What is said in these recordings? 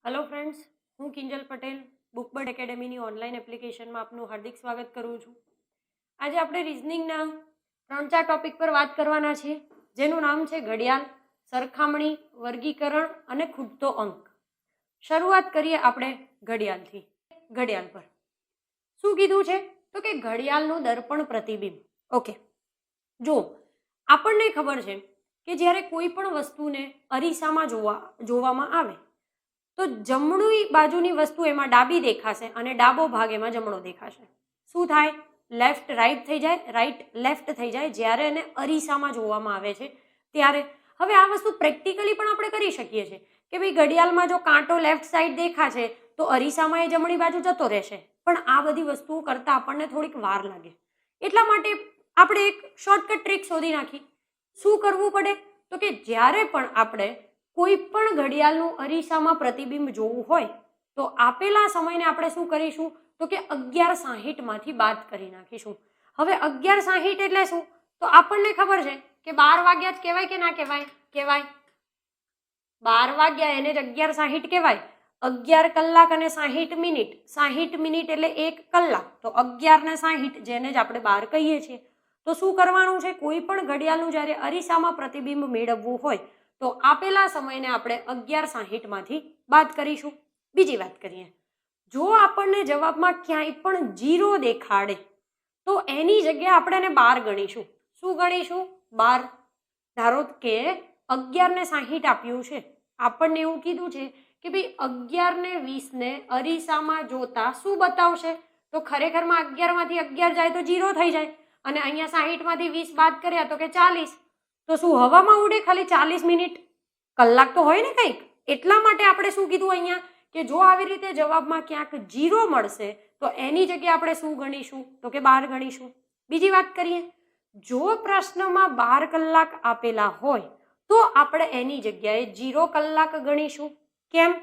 Hello friends, હું Kinjal Patel Bookbird એકેડેમીની online એપ્લિકેશનમાં આપનું હાર્દિક સ્વાગત કરું છું. આજે આપણે રિઝનિંગના 3-4 ટોપિક પર વાત કરવાના છીએ, જેનું નામ છે ઘડિયાળ, સરખામણી, વર્ગીકરણ અને ખૂટતો અંક. શરૂઆત કરીએ આપણે ઘડિયાળથી. ઘડિયાળ પર શું કીધું છે? તો કે ઘડિયાળનું દર્પણ પ્રતિબિંબ. ઓકે, જો આપણને ખબર છે કે જ્યારે કોઈ પણ વસ્તુને અરીસામાં જોવામાં આવે તો જમણી બાજુની વસ્તુ એમાં ડાબી દેખાશે અને ડાબો ભાગ એમાં જમણો દેખાશે. શું થાય? લેફ્ટ રાઈટ થઈ જાય, રાઈટ લેફ્ટ થઈ જાય જ્યારે એને અરીસામાં જોવામાં આવે છે ત્યારે. હવે આ વસ્તુ પ્રેક્ટિકલી પણ આપણે કરી શકીએ છીએ કે ભાઈ ઘડિયાળમાં જો કાંટો લેફ્ટ સાઈડ દેખાશે તો અરીસામાં એ જમણી બાજુ જતો રહેશે, પણ આ બધી વસ્તુઓ કરતાં આપણને થોડીક વાર લાગે. એટલા માટે આપણે એક શોર્ટકટ ટ્રીક શોધી નાખી. શું કરવું પડે? તો કે જ્યારે પણ આપણે કોઈ પણ ઘડિયાળનું અરીસામાં પ્રતિબિંબ જોવું હોય તો આપેલા સમયને આપણે શું કરીશું? તો કે 11:60 માંથી બાદ કરી નાખીશું. હવે 11:60 એટલે શું? તો આપણને ખબર છે કે 12 વાગ્યા જ કહેવાય કે ના કહેવાય? કહેવાય. 12 વાગ્યા એને જ 11:60 કહેવાય. 11 કલાક અને 60 મિનિટ. 60 મિનિટ એટલે 1 કલાક, તો 11 ને 60 જેને જ આપણે 12 કહીએ છીએ. તો શું કરવાનું છે? કોઈ પણ ઘડિયાળનું જ્યારે અરીસામાં પ્રતિબિંબ મેળવવું હોય તો આપેલા સમયને આપણે 11:60 માંથી બાદ કરીશું. બીજી વાત કરીએ, જો આપણને જવાબમાં ક્યાંય પણ 0 દેખાડે તો એની જગ્યાએ આપણે એને 12 ગણીશું. શું ગણીશું? 12. ધારો કે 11 ને 60 આપ્યું છે, આપણને એવું કીધું છે કે ભાઈ 11 ને 20 ને અરીસામાં જોતા શું બતાવશે? તો ખરેખરમાં 11 માંથી 11 જાય તો 0 થઈ જાય અને અહીંયા 60 માંથી 20 બાદ કર્યા તો કે 40. તો શું હવામાં ઉડે ખાલી 40 મિનિટ? કલાક તો હોય ને કંઈક. એટલા માટે આપણે શું કીધું અહીંયા કે જો આવી રીતે જવાબમાં ક્યાંક 0 મળશે તો એની જગ્યાએ આપણે શું ગણીશું? તો કે 12 ગણીશું. બીજી વાત કરીએ, જો પ્રશ્નમાં 12 કલાક આપેલા હોય તો આપણે એની જગ્યાએ 0 કલાક ગણીશું. કેમ?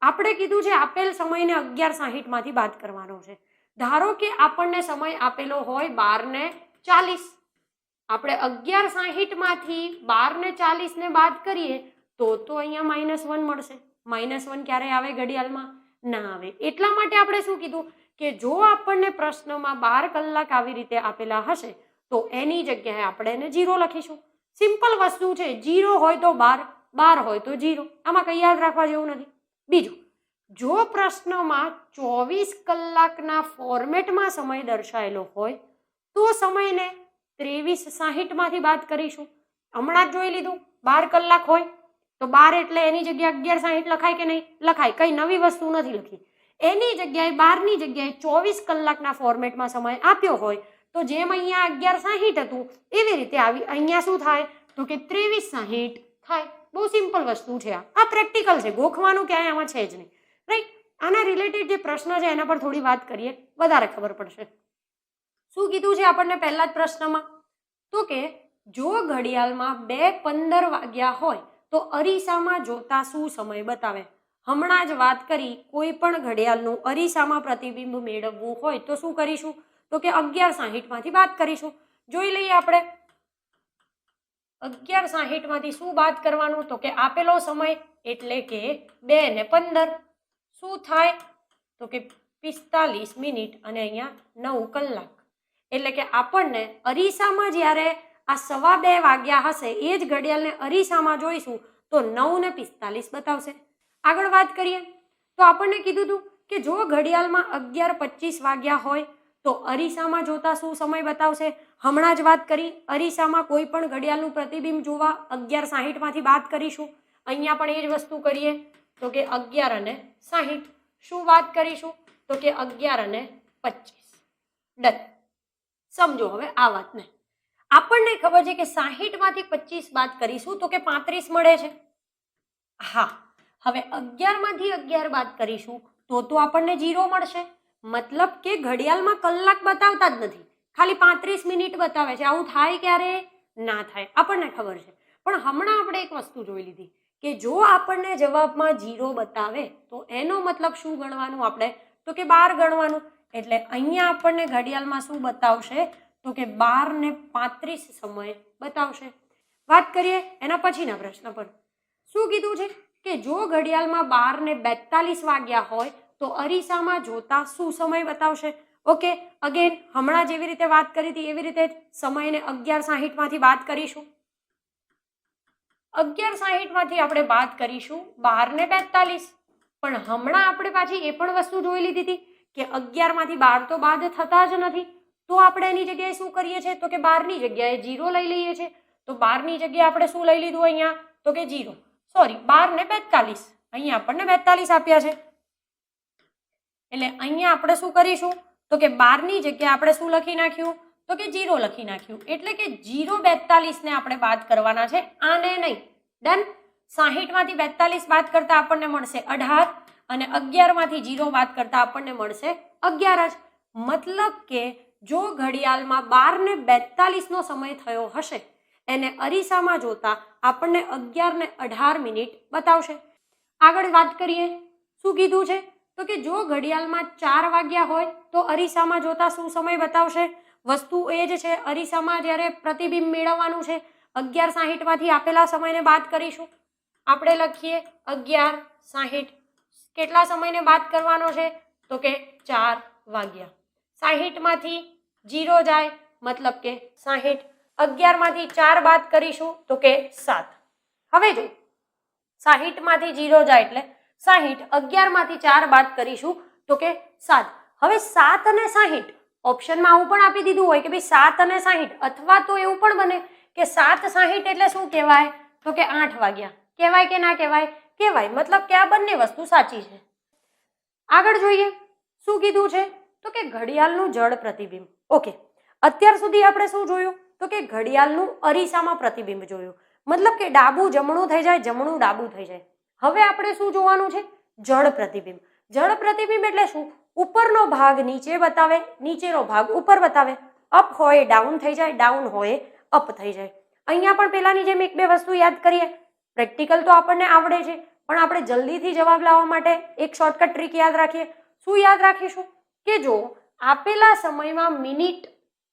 આપણે કીધું છે આપેલ સમયને 11:60 માંથી બાદ કરવાનો છે. ધારો કે આપણને સમય આપેલો હોય 12:40, આપણે 11:60 માંથી 12:40 ને બાદ કરીએ તો અહીંયા -1 મળશે. -1 ક્યારે આવે ઘડિયાળમાં? ના આવે. એટલા માટે આપણે શું કીધું કે જો આપણને પ્રશ્નમાં 12 કલાક આવી રીતે આપેલા હશે તો એની જગ્યાએ આપણે એને 0 લખીશું. સિમ્પલ વસ્તુ છે. 0 હોય તો 12, 12 હોય તો 0. આમાં કંઈ યાદ રાખવા જેવું નથી. બીજું, જો પ્રશ્નમાં 24 કલાકના ફોર્મેટમાં સમય દર્શાવેલો હોય તો સમયને 23:60 માંથી બાદ કરીશું. હમણાં જ જોઈ લીધું 12 કલાક હોય તો 12 એટલે એની જગ્યાએ 11:60 લખાય કે નહીં? લખાય. કઈ નવી વસ્તુ નથી લખી. એની જગ્યાએ 12 ની જગ્યાએ 24 કલાકના ફોર્મેટમાં સમય આપ્યો હોય તો જેમ અહીંયા 11:60 હતું એવી રીતે અહીંયા શું થાય? તો કે 23:60 થાય. બહુ સિમ્પલ વસ્તુ છે. આ પ્રેક્ટિકલ છે, ગોખવાનું ક્યાંય આમાં છે જ નહીં. રાઈટ? આના રિલેટેડ જે પ્રશ્ન છે એના પર થોડી વાત કરીએ, વધારે ખબર પડશે. શું કીધું છે આપણને પહેલા જ પ્રશ્નમાં? તો કે જો ઘડિયાળમાં 2:15 વાગ્યા હોય તો અરીસામાં જોતા શું સમય બતાવે? હમણાં જ વાત કરી, કોઈ પણ ઘડિયાળનું અરીસામાં પ્રતિબિંબ મેળવવું હોય તો શું કરીશું? તો કે 11:60 માંથી બાદ કરીશું. જોઈ લઈએ આપણે 11:60 માંથી શું બાદ કરવાનું? તો કે આપેલો સમય એટલે કે 2:15. શું થાય? તો કે 45 મિનિટ અને અહીંયા 9 કલાક. એટલે કે આપણને અરીસામાં જ્યારે આ 2:15 વાગ્યા હશે એ જ ઘડિયાળને અરીસામાં જોઈશું તો 9:45 બતાવશે. આગળ વાત કરીએ તો આપણને કીધું હતું કે જો ઘડિયાળમાં 11:25 વાગ્યા હોય તો અરીસામાં જોતા શું સમય બતાવશે? હમણાં જ વાત કરી, અરીસામાં કોઈ પણ ઘડિયાળનું પ્રતિબિંબ જોવા 11:60 માંથી બાદ કરીશું. અહીંયા પણ એ જ વસ્તુ કરીએ તો કે 11:60. શું વાત કરીશું? તો કે 11:25. ડન. સમજો હવે આ વાતને. આપણને ખબર છે કે 60 માંથી 25 બાદ કરીશું તો કે 35 મળે છે. હા, હવે 11 માંથી 11 બાદ કરીશું તો આપણને 0 મળશે. મતલબ કે ઘડિયાળમાં કલાક બતાવતા જ નથી, ખાલી 35 મિનિટ બતાવે છે. આવું થાય ક્યારે? ના થાય. આપણને ખબર છે. પણ હમણાં આપણે એક વસ્તુ જોઈ લીધી કે જો આપણને જવાબમાં 0 બતાવે તો એનો મતલબ શું ગણવાનું આપણે? તો કે 12 ગણવાનું. એટલે અહીંયા આપણને ઘડિયાળમાં શું બતાવશે? તો કે 12:35 સમય બતાવશે. વાત કરીએ એના પછીના પ્રશ્ન પર. શું કીધું છે કે જો ઘડિયાળમાં 12:42 વાગ્યા હોય તો અરીસામાં જોતા શું સમય બતાવશે? ઓકે, અગેન હમણાં જેવી રીતે વાત કરી હતી એવી રીતે સમયને 11:60 માંથી બાદ કરીશું. 11:60 માંથી આપણે બાદ કરીશું 12:42. પણ હમણાં આપણે પાછી એ પણ વસ્તુ જોઈ લીધી હતી કે 11 માંથી 12 તો બાદ થતા જ નથી. તો આપણે એની જગ્યાએ શું કરીએ છીએ તો કે 12 ની જગ્યાએ 0 લઈ લઈએ છીએ. તો 12 ની જગ્યાએ આપણે શું લઈ લીધું અહીંયા તો કે 0, સોરી 12:42. અહીંયા આપણને 42 આપ્યા છે એટલે અહીંયા આપણે શું કરીશું તો કે 12 ની જગ્યાએ આપણે શું લખી નાખ્યું તો કે 0 લખી નાખ્યું. એટલે કે 0:42 ને આપણે બાદ કરવાના છે, આને નહીં. ડન. 60 માંથી 42 બાદ કરતા આપણને મળશે 18 અને 11 માંથી 0 બાદ કરતા આપણને મળશે 11 જ. મતલબ કે જો ઘડિયાળમાં 12:42 નો સમય થયો હશે એને અરીસામાં જોતા આપણને 11:18 બતાવશે. આગળ વાત કરીએ, શું કીધું છે તો કે જો ઘડિયાળમાં 4 વાગ્યા હોય તો અરીસામાં જોતા શું સમય બતાવશે? વસ્તુ એ જ છે, અરીસામાં જ્યારે પ્રતિબિંબ મેળવવાનું છે 11:60 માંથી આપેલા સમયને બાદ કરીશું. આપણે લખીએ 11:60. કેટલા સમયને બાદ કરવાનો છે તો કે 4 વાગ્યા. 60 માંથી 0 જાય મતલબ કે 60. 11 માંથી 4 બાદ કરીશું તો કે 7. હવે જો 60 માંથી 0 જાય એટલે 60. 11 માંથી 4 બાદ કરીશું તો કે 7. હવે 7 અને 60 ઓપ્શનમાં આવું પણ આપી દીધું હોય કે ભાઈ 7 અને 60, અથવા તો એવું પણ બને કે 7:60 એટલે શું કહેવાય તો કે 8 વાગ્યા. કહેવાય કે ના કહેવાય? કહેવાય. મતલબ કે આ બંને વસ્તુ સાચી છે. આગળ જોઈએ, શું કીધું છે તો કે ઘડિયાળનું જળ પ્રતિબિંબ. ઓકે, અત્યાર સુધી આપણે શું જોયું તો કે ઘડિયાળનું અરીસામાં પ્રતિબિંબ જોયું. મતલબ કે ડાબું જમણું થઈ જાય, જમણું ડાબું થઈ જાય. હવે આપણે શું જોવાનું છે? જળ પ્રતિબિંબ. જળ પ્રતિબિંબ એટલે શું? ઉપરનો ભાગ નીચે બતાવે, નીચેનો ભાગ ઉપર બતાવે. અપ હોય ડાઉન થઈ જાય, ડાઉન હોય અપ થઈ જાય. અહીંયા પણ પેલાની જેમ એક બે વસ્તુ યાદ કરીએ. પ્રેક્ટિકલ તો આપણને આવડે છે, પણ આપણે જલ્દીથી જવાબ લાવવા માટે એક શોર્ટકટ ટ્રીક યાદ રાખીએ. શું યાદ રાખીશું કે જો આપેલા સમયમાં મિનિટ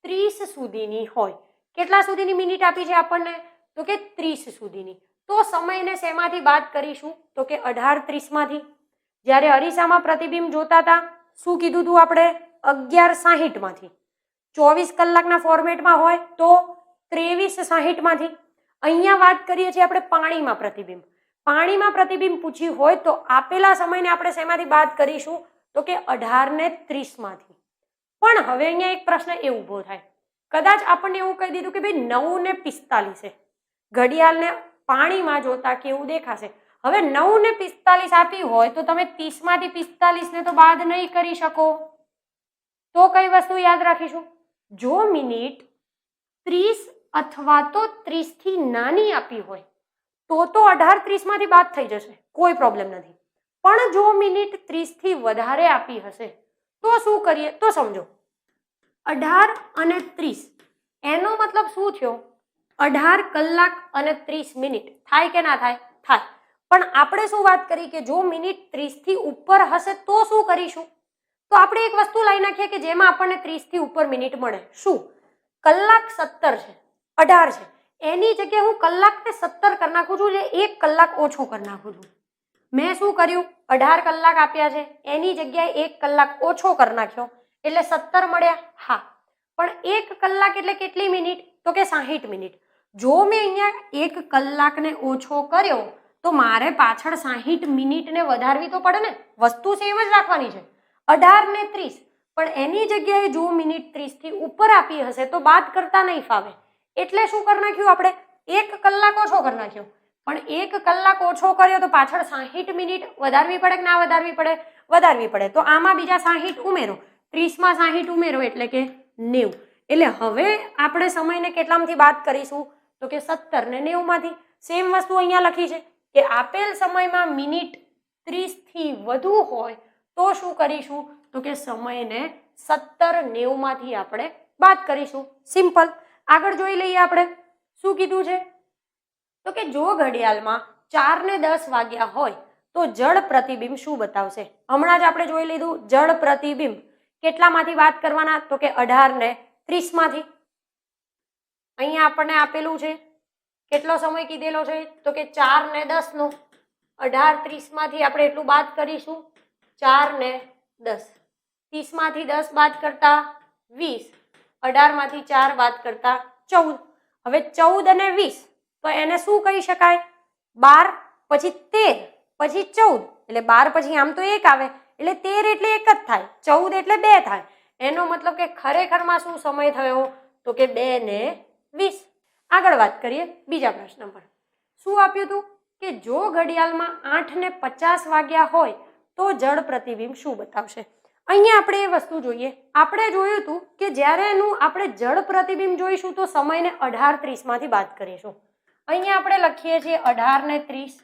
30 સુધીની હોય, કેટલા સુધીની મિનિટ આપી છે આપણને તો કે 30 સુધીની, તો સમયને શેમાંથી બાદ કરીશું તો કે 18:30 માંથી. જ્યારે અરીસામાં પ્રતિબિંબ જોતા હતા શું કીધું હતું આપણે? 11:60 માંથી. 24 કલાકના ફોર્મેટમાં હોય તો 23:60 માંથી. અહીંયા વાત કરીએ છીએ આપણે પાણીમાં પ્રતિબિંબ. પાણીમાં પ્રતિબિંબ પૂછ્યું હોય તો આપેલા સમયને આપણે શેમાંથી બાદ કરીશું તો કે 18:30 માંથી. પણ હવે અહીંયા એક પ્રશ્ન એ ઊભો થાય, કદાચ આપણને એવું કહી દીધું કે ભાઈ 9:45 ઘડિયાળને પાણીમાં જોતા કેવું દેખાશે. હવે 9:45 આપી હોય તો તમે 30 માંથી 45 ને તો બાદ નહીં કરી શકો. તો કઈ વસ્તુ યાદ રાખીશું? જો મિનિટ 30 અથવા તો 30 થી નાની આપી હોય તો 18:30 માંથી બાદ થઈ જશે, કોઈ પ્રોબ્લેમ નથી. પણ જો મિનિટ 30 થી વધારે આપી હશે તો શું કરીએ? તો સમજો 18 અને 30 એનો મતલબ શું થયો? 18 કલાક અને 30 મિનિટ. થાય કે ના થાય? થાય. પણ આપણે શું વાત કરી કે જો મિનિટ 30 થી ઉપર હશે તો શું કરીશું? તો આપણે એક વસ્તુ લઈ નાખીએ કે જેમાં આપણને 30 થી ઉપર મિનિટ મળે. શું? કલાક 17 છે, 18 છે, એની જગ્યાએ હું કલાકને 17 કરી નાખું છું, એટલે 1 કલાક ઓછો કરી નાખું છું. મેં શું કર્યું? 18 કલાક આપ્યા છે એની જગ્યાએ 1 કલાક ઓછો કરી નાખ્યો એટલે 17 મળ્યા. હા, પણ 1 કલાક એટલે કેટલી મિનિટ તો કે 60 મિનિટ. જો મેં અહીંયા 1 કલાકને ઓછો કર્યો તો મારે પાછળ 60 મિનિટને વધારવી તો પડે ને. વસ્તુ સેમ જ રાખવાની છે, 18 ને 30. પણ એની જગ્યાએ જો મિનિટ 30 થી ઉપર આપી હશે તો બાદ કરતા નહીં ફાવે. એટલે શું કરી નાખ્યું આપણે? 1 કલાક ઓછો કરી નાખ્યો. પણ 1 કલાક ઓછો કર્યો તો પાછળ 60 મિનિટ વધારવી પડે કે ના વધારવી પડે? વધારવી પડે. તો આમાં બીજા 60 ઉમેરો, 30 માં 60 ઉમેરો એટલે કે 90. એટલે હવે આપણે સમયને કેટલામાંથી બાદ કરીશું તો કે 17 ને 90 માંથી. સેમ વસ્તુ અહીંયા લખી છે કે આપેલ સમયમાં મિનિટ 30 થી વધુ હોય તો શું કરીશું તો કે સમયને 17 90 માંથી આપણે બાદ કરીશું. સિમ્પલ. આગળ જોઈ લઈએ આપણે શું કીધું છે તો કે જો ઘડિયાળમાં 4 ને 10 વાગ્યા હોય તો જળ પ્રતિબિંબ શું બતાવશે? હમણાં જ આપણે જોઈ લીધું જળ પ્રતિબિંબ કેટલામાંથી બાદ કરવાના તો કે 18 ને 30 માંથી. અહીંયા આપણને આપેલું છે કેટલો સમય કીધેલો છે તો કે 4 ને 10 નો. 18 30 માંથી આપણે એટલું બાદ કરીશું 4 ને 10, 30 માંથી 10 બાદ કરતા 20, 18 માંથી 4 બાદ કરતા 14. હવે 14 અને 20 તો એને શું કહી શકાય? 12 પછી 13 પછી 14 એટલે 12 પછી આમ તો 1 આવે એટલે 13 એટલે 1 જ થાય, 14 એટલે 2 થાય. એનો મતલબ કે ખરેખરમાં શું સમય થયો? તો કે 2 ને 20. આગળ વાત કરીએ બીજા પ્રશ્ન પર. શું આપ્યું હતું કે જો ઘડિયાળમાં 8 ને 50 વાગ્યા હોય તો જળ પ્રતિબિંબ શું બતાવશે? અહીંયા આપણે એ વસ્તુ જોઈએ. આપણે જોયું હતું કે જ્યારે એનું આપણે જળ પ્રતિબિંબ જોઈશું તો સમયને 18:30 માંથી બાદ કરીશું. અહીંયા આપણે લખીએ છીએ 18 ને 30,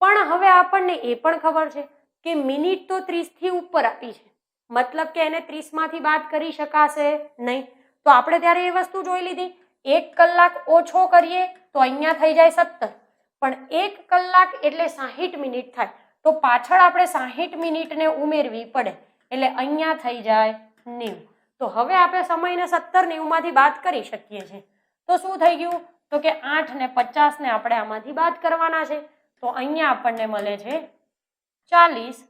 પણ હવે આપણને એ પણ ખબર છે કે મિનિટ તો 30 થી ઉપર આપી છે, મતલબ કે એને 30 માંથી બાદ કરી શકાશે નહીં. તો આપણે ત્યારે એ વસ્તુ જોઈ લીધી. 1 કલાક ઓછો કરીએ તો અહીંયા થઈ જાય 17, પણ 1 કલાક એટલે 60 મિનિટ થાય, તો પાછળ આપણે 60 મિનિટને ઉમેરવી પડે એટલે અહીંયા થઈ જાય 90. તો હવે આપણે સમયને 17 90 માંથી બાદ કરી શકીએ છીએ. તો શું થઈ ગયું? તો કે 8 ને 50 ને આપણે આમાંથી બાદ કરવાના છે. તો અહીંયા આપણને મળે છે 40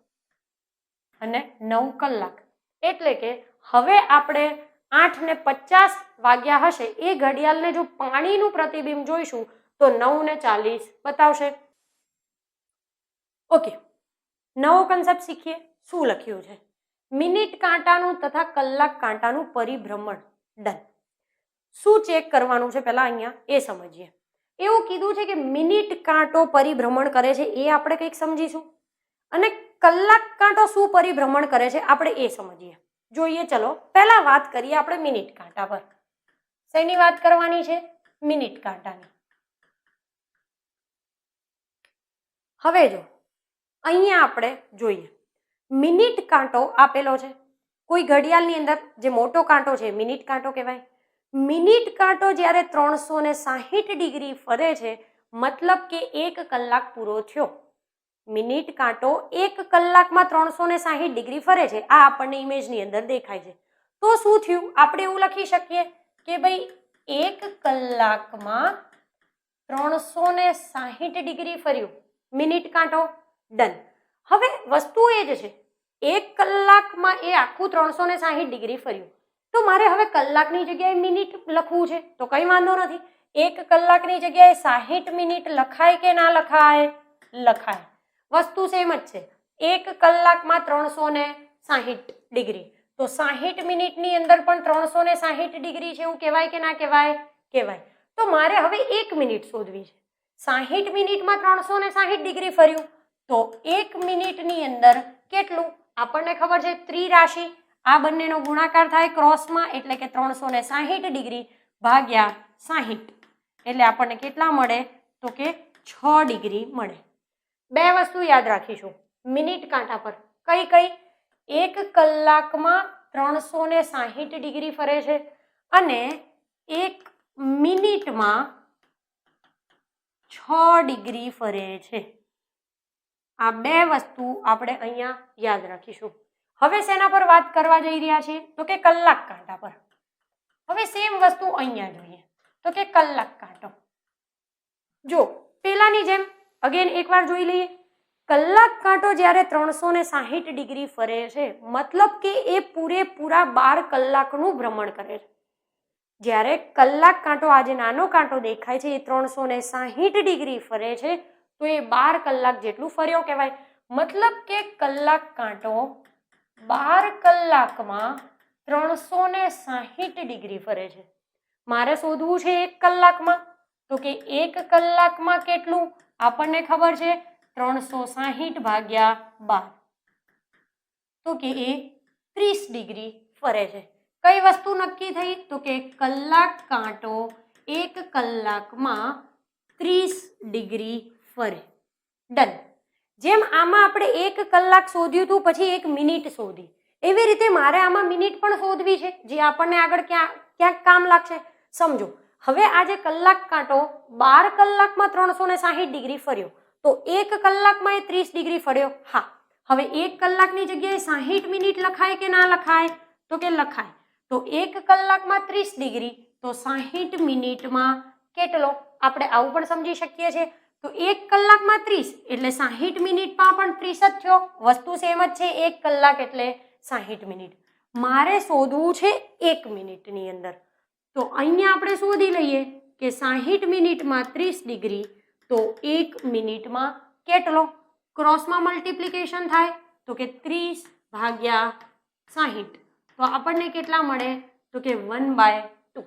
અને 9 કલાક. એટલે કે હવે આપણે 8 ને 50 વાગ્યા હશે એ ઘડિયાળને જો પાણીનું પ્રતિબિંબ જોઈશું તો 9 ને 40 બતાવશે. ઓકે, નવો કન્સેપ્ટ શીખીએ. શું લખ્યું છે? મિનિટ કાંટાનું તથા કલાક કાંટાનું પરિભ્રમણ. ડન. શું ચેક કરવાનું છે પહેલા અહીંયા એ સમજીએ. એવું કીધું છે કે મિનિટ કાંટો પરિભ્રમણ કરે છે એ આપણે કંઈક સમજીશું, અને કલાક કાંટો શું પરિભ્રમણ કરે છે આપણે એ સમજીએ. જોઈએ, ચલો પહેલા વાત કરીએ આપણે મિનિટ કાંટા પર. શેની વાત કરવાની છે? મિનિટ કાંટાની. હવે જો અહીંયા આપણે જોઈએ, મિનિટ કાંટો આપેલો છે. કોઈ ઘડિયાળની અંદર જે મોટો કાંટો છે મિનિટ કાંટો કહેવાય. મિનિટ કાંટો જ્યારે 360 ડિગ્રી ફરે છે, મતલબ કે 1 કલાક પૂરો થયો. મિનિટ કાંટો 1 કલાકમાં 360 ડિગ્રી ફરે છે. આ આપણને ઇમેજની અંદર દેખાય છે. તો શું થયું? આપણે એવું લખી શકીએ કે ભાઈ 1 કલાકમાં 360 ડિગ્રી ફર્યું મિનિટ કાંટો. ડન. હવે વસ્તુ એ જ છે, 1 કલાકમાં એ આખું 360 ડિગ્રી ફર્યું. તો મારે હવે કલાકની જગ્યાએ મિનિટ લખવું છે તો કંઈ વાંધો નથી. 1 કલાકની જગ્યાએ 60 મિનિટ લખાય કે ના લખાય? લખાય. વસ્તુ સેમ જ છે. 1 કલાકમાં 360 ડિગ્રી, તો 60 મિનિટની અંદર પણ 360 ડિગ્રી છે એવું કહેવાય કે ના કહેવાય? કહેવાય. તો મારે હવે 1 મિનિટ શોધવી છે. 60 મિનિટમાં 360 ડિગ્રી ફર્યું તો 1 મિનિટની અંદર કેટલું? આપણને ખબર છે ત્રિરાશિ. આ બંનેનો ગુણાકાર થાય ક્રોસમાં એટલે કે 360 ડિગ્રી ભાગ્યા 60 એટલે આપણને કેટલા મળે? તો કે 6 ડિગ્રી મળે. બે વસ્તુ યાદ રાખીશું મિનિટ કાંટા પર. કઈ કઈ? 1 કલાકમાં 360 ડિગ્રી ફરે છે અને 1 મિનિટમાં 6 ડિગ્રી ફરે છે. આ બે વસ્તુ આપણે અહીંયા યાદ રાખીશું. હવે શેના પર વાત કરવા જઈ રહ્યા છીએ? તો કે કલાક કાંટા પર. હવે સેમ વસ્તુ અહીંયા જોઈએ તો કે કલાક કાંટો. જો પેલાની જેમ અગેન એકવાર જોઈ લઈએ. કલાક કાંટો જ્યારે 360 ડિગ્રી ફરે છે, મતલબ કે એ પૂરેપૂરા 12 કલાકનું ભ્રમણ કરે છે. જ્યારે કલાક કાંટો, આજે નાનો કાંટો દેખાય છે, એ 360 ડિગ્રી ફરે છે તો એ 12 કલાક જેટલું ફર્યો કહેવાય. મતલબ કે કલાક કાંટો 12 કલાકમાં 360 ડિગ્રી ફરે છે. મારે શોધવું છે 1 કલાકમાં, તો કે 1 કલાકમાં કેટલું? આપણને ખબર છે 360 ભાગ્યા 12, તો કે એ 30 ડિગ્રી ફરે છે. કઈ વસ્તુ નક્કી થઈ? તો કે કલાક કાંટો 1 કલાકમાં 30 ડિગ્રી ફરે. ડન. જેમ આમાં આપણે 1 કલાક શોધ્યું હતું પછી 1 મિનિટ શોધી, એવી રીતે મારે આમાં મિનિટ પણ શોધવી છે જે આપણને આગળ ક્યાંક કામ લાગશે. સમજો, હવે આ જે કલાક કાંટો 12 કલાકમાં 360 ડિગ્રી ફર્યો તો 1 કલાકમાં એ 30 ડિગ્રી ફર્યો. હા, હવે 1 કલાકની જગ્યાએ 60 મિનિટ લખાય કે ના લખાય? તો કે લખાય. તો 1 કલાકમાં 30 ડિગ્રી તો 60 મિનિટમાં કેટલો? આપણે આવું પણ સમજી શકીએ છીએ. તો 1 કલાકમાં 30 એટલે 60 મિનિટમાં પણ 30 જ થયો. વસ્તુ સેમ જ છે, 1 કલાક એટલે 60 મિનિટ. મારે શોધવું છે 1 મિનિટની અંદર. તો અહીંયા આપણે શોધી લઈએ કે 60 મિનિટમાં 30 ડિગ્રી, તો 1 મિનિટમાં કેટલો? ક્રોસમાં મલ્ટિપ્લિકેશન થાય તો કે 30 ભાગ્યા 60, તો આપણને કેટલા મળે? તો કે 1/2.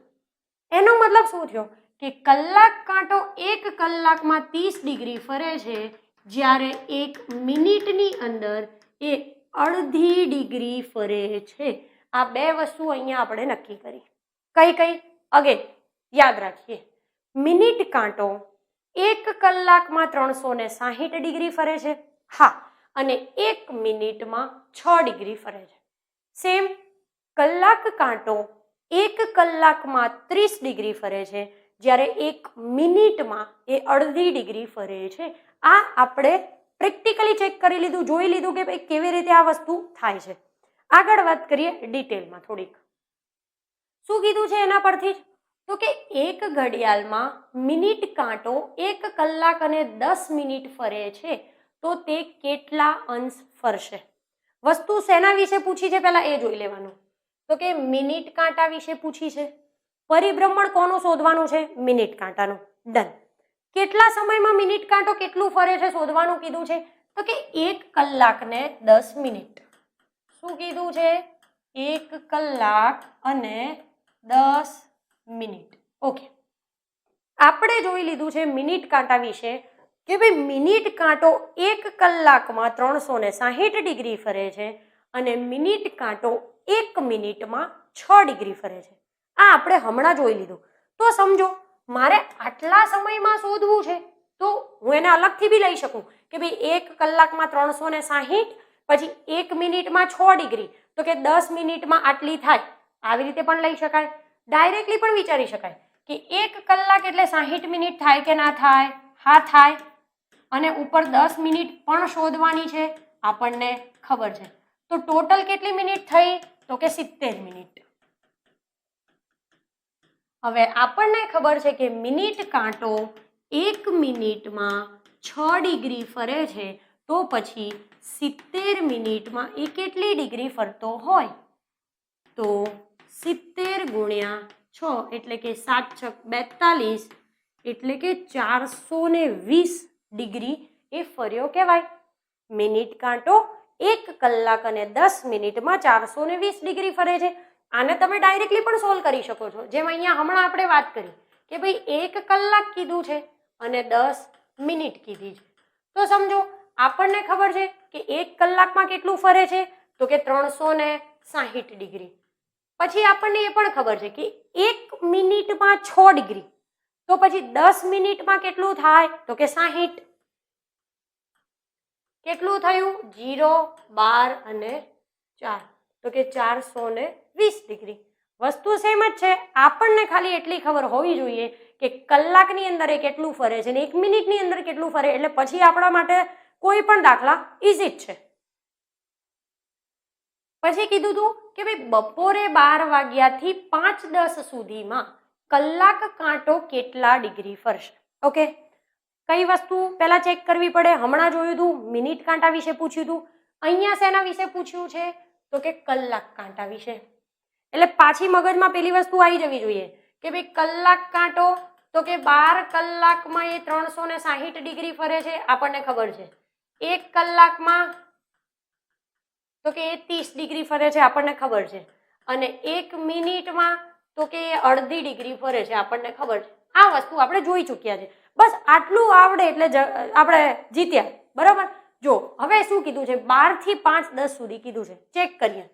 એનો મતલબ શું થયો કે કલાક કાંટો 1 કલાકમાં 30 ડિગ્રી ફરે છે, જ્યારે 1 મિનિટની અંદર એ અડધી ડિગ્રી ફરે છે. આ બે વસ્તુ અહીંયા આપણે નક્કી કરી. કઈ કઈ? અગેન યાદ રાખીએ. મિનિટ કાંટો 1 કલાકમાં 360 ડિગ્રી ફરે છે, હા, અને 1 મિનિટમાં 6 ડિગ્રી ફરે છે. સેમ કલાક કાંટો 1 કલાકમાં 30 ડિગ્રી ફરે છે, જ્યારે 1 મિનિટમાં એ અડધી ડિગ્રી ફરે છે. આ આપણે પ્રેક્ટિકલી ચેક કરી લીધું, જોઈ લીધું કે ભાઈ કેવી રીતે આ વસ્તુ થાય છે. આગળ વાત કરીએ ડિટેલમાં થોડીક. શું કીધું છે એના પરથી જ? તો કે એક ઘડિયાળમાં મિનિટ કાંટો 1 કલાક અને 10 મિનિટ ફરે છે, તો તે કેટલા અંશ ફરશે? વસ્તુ શેના વિશે પૂછી છે પહેલા એ જોઈ લેવાનું. તો કે મિનિટ કાંટા વિશે પૂછી છે. પરિભ્રમણ કોનું શોધવાનું છે? મિનિટ કાંટાનું. ડન. કેટલા સમયમાં મિનિટ કાંટો કેટલું ફરે છે શોધવાનું કીધું છે. તો કે 1 કલાક ને 10 મિનિટ. શું કીધું છે? 1 કલાક અને 10 મિનિટ. ઓકે, આપણે જોઈ લીધું છે મિનિટ કાંટા વિશે કે ભાઈ મિનિટ કાંટો 1 કલાકમાં 360 ડિગ્રી ફરે છે અને મિનિટ કાંટો 1 મિનિટમાં 6 ડિગ્રી ફરે છે. આ આપણે હમણાં જોઈ લીધું. તો સમજો મારે આટલા સમયમાં શોધવું છે તો હું એને અલગથી બી લઈ શકું કે ભાઈ 1 કલાકમાં 360, પછી 1 મિનિટમાં 6 ડિગ્રી, તો કે 10 મિનિટમાં આટલી થાય. આવી રીતે પણ લઈ શકાય. ડાયરેક્ટલી પણ વિચારી શકાય કે 1 કલાક એટલે 60 મિનિટ થાય કે ના થાય? હા થાય. અને ઉપર 10 મિનિટ પણ શોધવાની છે, આપણને ખબર છે. તો ટોટલ કેટલી મિનિટ થઈ? તો કે 70 મિનિટ. હવે આપણને ખબર છે કે મિનિટ કાંટો 1 મિનિટમાં 6 ડિગ્રી ફરે છે, તો પછી 70 મિનિટમાં એ કેટલી ડિગ્રી ફરતો હોય? તો 70 ગુણ્યા 6 એટલે કે 7 × 42 એટલે કે 420 ડિગ્રી એ ફર્યો કહેવાય. મિનિટ કાંટો 1 કલાક અને 10 મિનિટમાં 420 ડિગ્રી ફરે છે. આને તમે ડાયરેક્ટલી પણ સોલ્વ કરી શકો છો, જેમ અહીંયા હમણાં આપણે વાત કરી કે ભાઈ 1 કલાક કીધું છે અને 10 મિનિટ કીધી છે. તો સમજો આપણને ખબર છે કે 1 કલાકમાં કેટલું ફરે છે? તો કે 360 ડિગ્રી. પછી આપણને એ પણ ખબર છે કે 1 મિનિટમાં 6 ડિગ્રી, તો પછી 10 મિનિટમાં કેટલું થાય? તો કે 60. કેટલું થયું? 0, 12 અને 4, તો કે 420 ડિગ્રી. વસ્તુ સેમ જ છે. આપણને ખાલી એટલી ખબર હોવી જોઈએ કે કલાકની અંદર એ કેટલું ફરે છે ને 1 મિનિટની અંદર કેટલું ફરે, એટલે પછી આપણા માટે કોઈ પણ દાખલા ઇઝી જ છે. પછી કીધું તું કે ભાઈ બપોરે 12 વાગ્યાથી 5:10 સુધીમાં કલાક કાંટો કેટલા ડિગ્રી ફરશે? ઓકે, કઈ વસ્તુ પહેલા ચેક કરવી પડે? હમણાં જોયું હતું મિનિટ કાંટા વિશે પૂછ્યું હતું. અહીંયા શેના વિશે પૂછ્યું છે? તો કે કલાક કાંટા વિશે. એટલે પાછી મગજમાં પેલી વસ્તુ આવી જવી જોઈએ કે ભાઈ કલાક કાંટો, તો કે 12 કલાકમાં એ 360 ડિગ્રી ફરે છે, આપણને ખબર છે. 1 કલાકમાં તો કે એ 30 ડિગ્રી ફરે છે, આપણને ખબર છે. અને 1 મિનિટમાં તો કે એ અડધી ડિગ્રી ફરે છે, આપણને ખબર છે. આ વસ્તુ આપણે જોઈ ચૂક્યા છે. બસ આટલું આવડે એટલે આપણે જીત્યા. બરાબર. જો હવે શું કીધું છે? 12 થી 5:10 સુધી કીધું છે. ચેક કરીએ.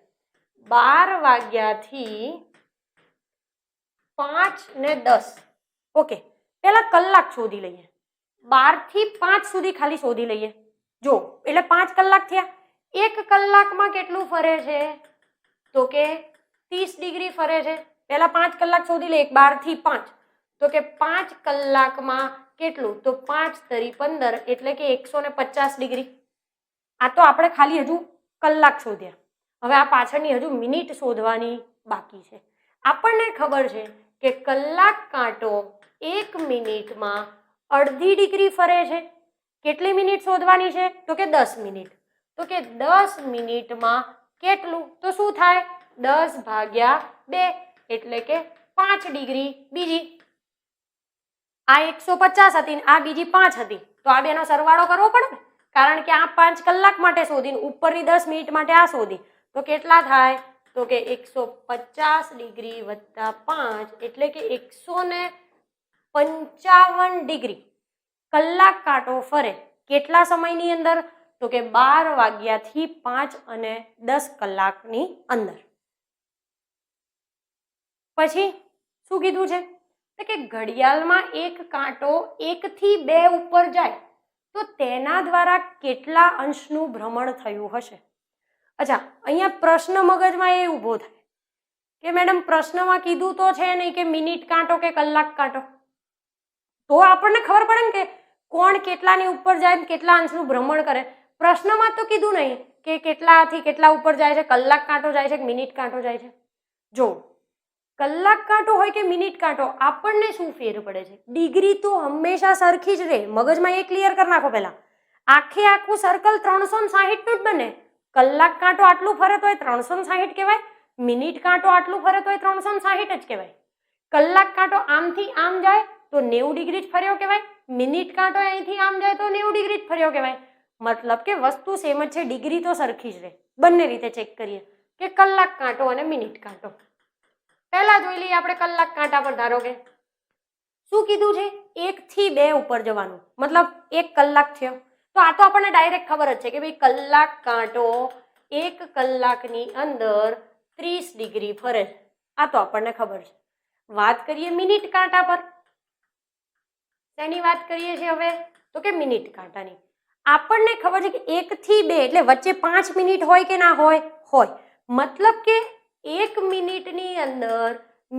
12 વાગ્યાથી 5 ને 10. ઓકે, પેલા કલાક શોધી લઈએ. 12 થી 5 સુધી ખાલી શોધી લઈએ. જો એટલે 5 કલાક થયા. 1 કલાકમાં કેટલું ફરે છે? તો કે 30 ડિગ્રી ફરે છે. પહેલા 5 કલાક શોધી લે. 12 થી 5, તો કે 5 કલાકમાં કેટલું? તો 5 તરી 15 એટલે કે 150 ડિગ્રી. આ તો આપણે ખાલી હજુ કલાક શોધ્યા. હવે આ પાછળની હજુ મિનિટ શોધવાની બાકી છે. આપણને ખબર છે કે કલાક કાંટો 1 મિનિટમાં અડધી ડિગ્રી ફરે છે. કેટલી મિનિટ શોધવાની છે? તો કે 10 મિનિટ. તો કે 10 મિનિટમાં કેટલું? તો શું થાય? 10 ભાગ્યા 2 એટલે કે 5 ડિગ્રી. બીજી આ 150 હતી, આ બીજી 5 હતી, તો આ બેનો સરવાળો કરવો પડે ને, કારણ કે આ 5 કલાક માટે શોધી, ઉપરની 10 મિનિટ માટે આ શોધી. તો કેટલા થાય? તો કે 150 ડિગ્રી વત્તા 5 એટલે કે 155 ડિગ્રી કલાક કાંટો ફરે. કેટલા સમયની અંદર? તો કે 12 વાગ્યાથી 5 અને 10 કલાકની અંદર. પછી શું કીધું છે? તો કે ઘડિયાળમાં એક કાંટો 1 થી 2 ઉપર જાય તો તેના દ્વારા કેટલા અંશનું ભ્રમણ થયું હશે? અચ્છા, અહીંયા પ્રશ્ન મગજમાં એ ઊભો થાય કે મેડમ પ્રશ્નમાં કીધું તો છે નહીં કે મિનિટ કાંટો કે કલાક કાંટો, તો આપણને ખબર પડે ને કે કોણ કેટલાની ઉપર જાય, કેટલા અંશનું ભ્રમણ કરે. પ્રશ્નમાં તો કીધું નહીં કે કેટલાથી કેટલા ઉપર જાય છે, કલાક કાંટો જાય છે કે મિનિટ કાંટો જાય છે. જો કલાક કાંટો હોય કે મિનિટ કાંટો, આપણને શું ફેર પડે છે? ડિગ્રી તો હંમેશા સરખી જ રહે. મગજમાં એ ક્લિયર કરી નાખો પહેલા. આખે આખું સર્કલ 360 નું જ બને. કલાક કાંટો આટલું ફરે તો એ 360 કહેવાય, મિનિટ કાંટો આટલું ફરે તો એ 360 જ કહેવાય. કલાક કાંટો આમથી આમ જાય તો 90 ડિગ્રી જ ફર્યો કહેવાય, મિનિટ કાંટો અહીંથી આમ જાય તો 90 ડિગ્રી જ ફર્યો કહેવાય. મતલબ કે વસ્તુ સેમ જ છે, ડિગ્રી તો સરખી જ રહે. બંને રીતે ચેક કરીએ કે કલાક કાંટો અને મિનિટ કાંટો. પહેલા જોઈ લઈએ આપણે કલાક કાંટા પર. ધારો કે શું કીધું છે? 1 થી 2 ઉપર જવાનું, મતલબ 1 કલાક થયો. તો આ તો આપણને ડાયરેક્ટ ખબર જ છે કે ભાઈ કલાક કાંટો 1 કલાકની અંદર 30 ડિગ્રી ફરે. આ તો આપણને ખબર છે. વાત કરીએ મિનિટ કાંટા પર. શેની વાત કરીએ છીએ હવે? તો કે મિનિટ કાંટાની. આપણને ખબર છે કે 1 થી 2 એટલે વચ્ચે 5 મિનિટ હોય કે ના હોય? હોય. મતલબ કે 1 મિનિટની અંદર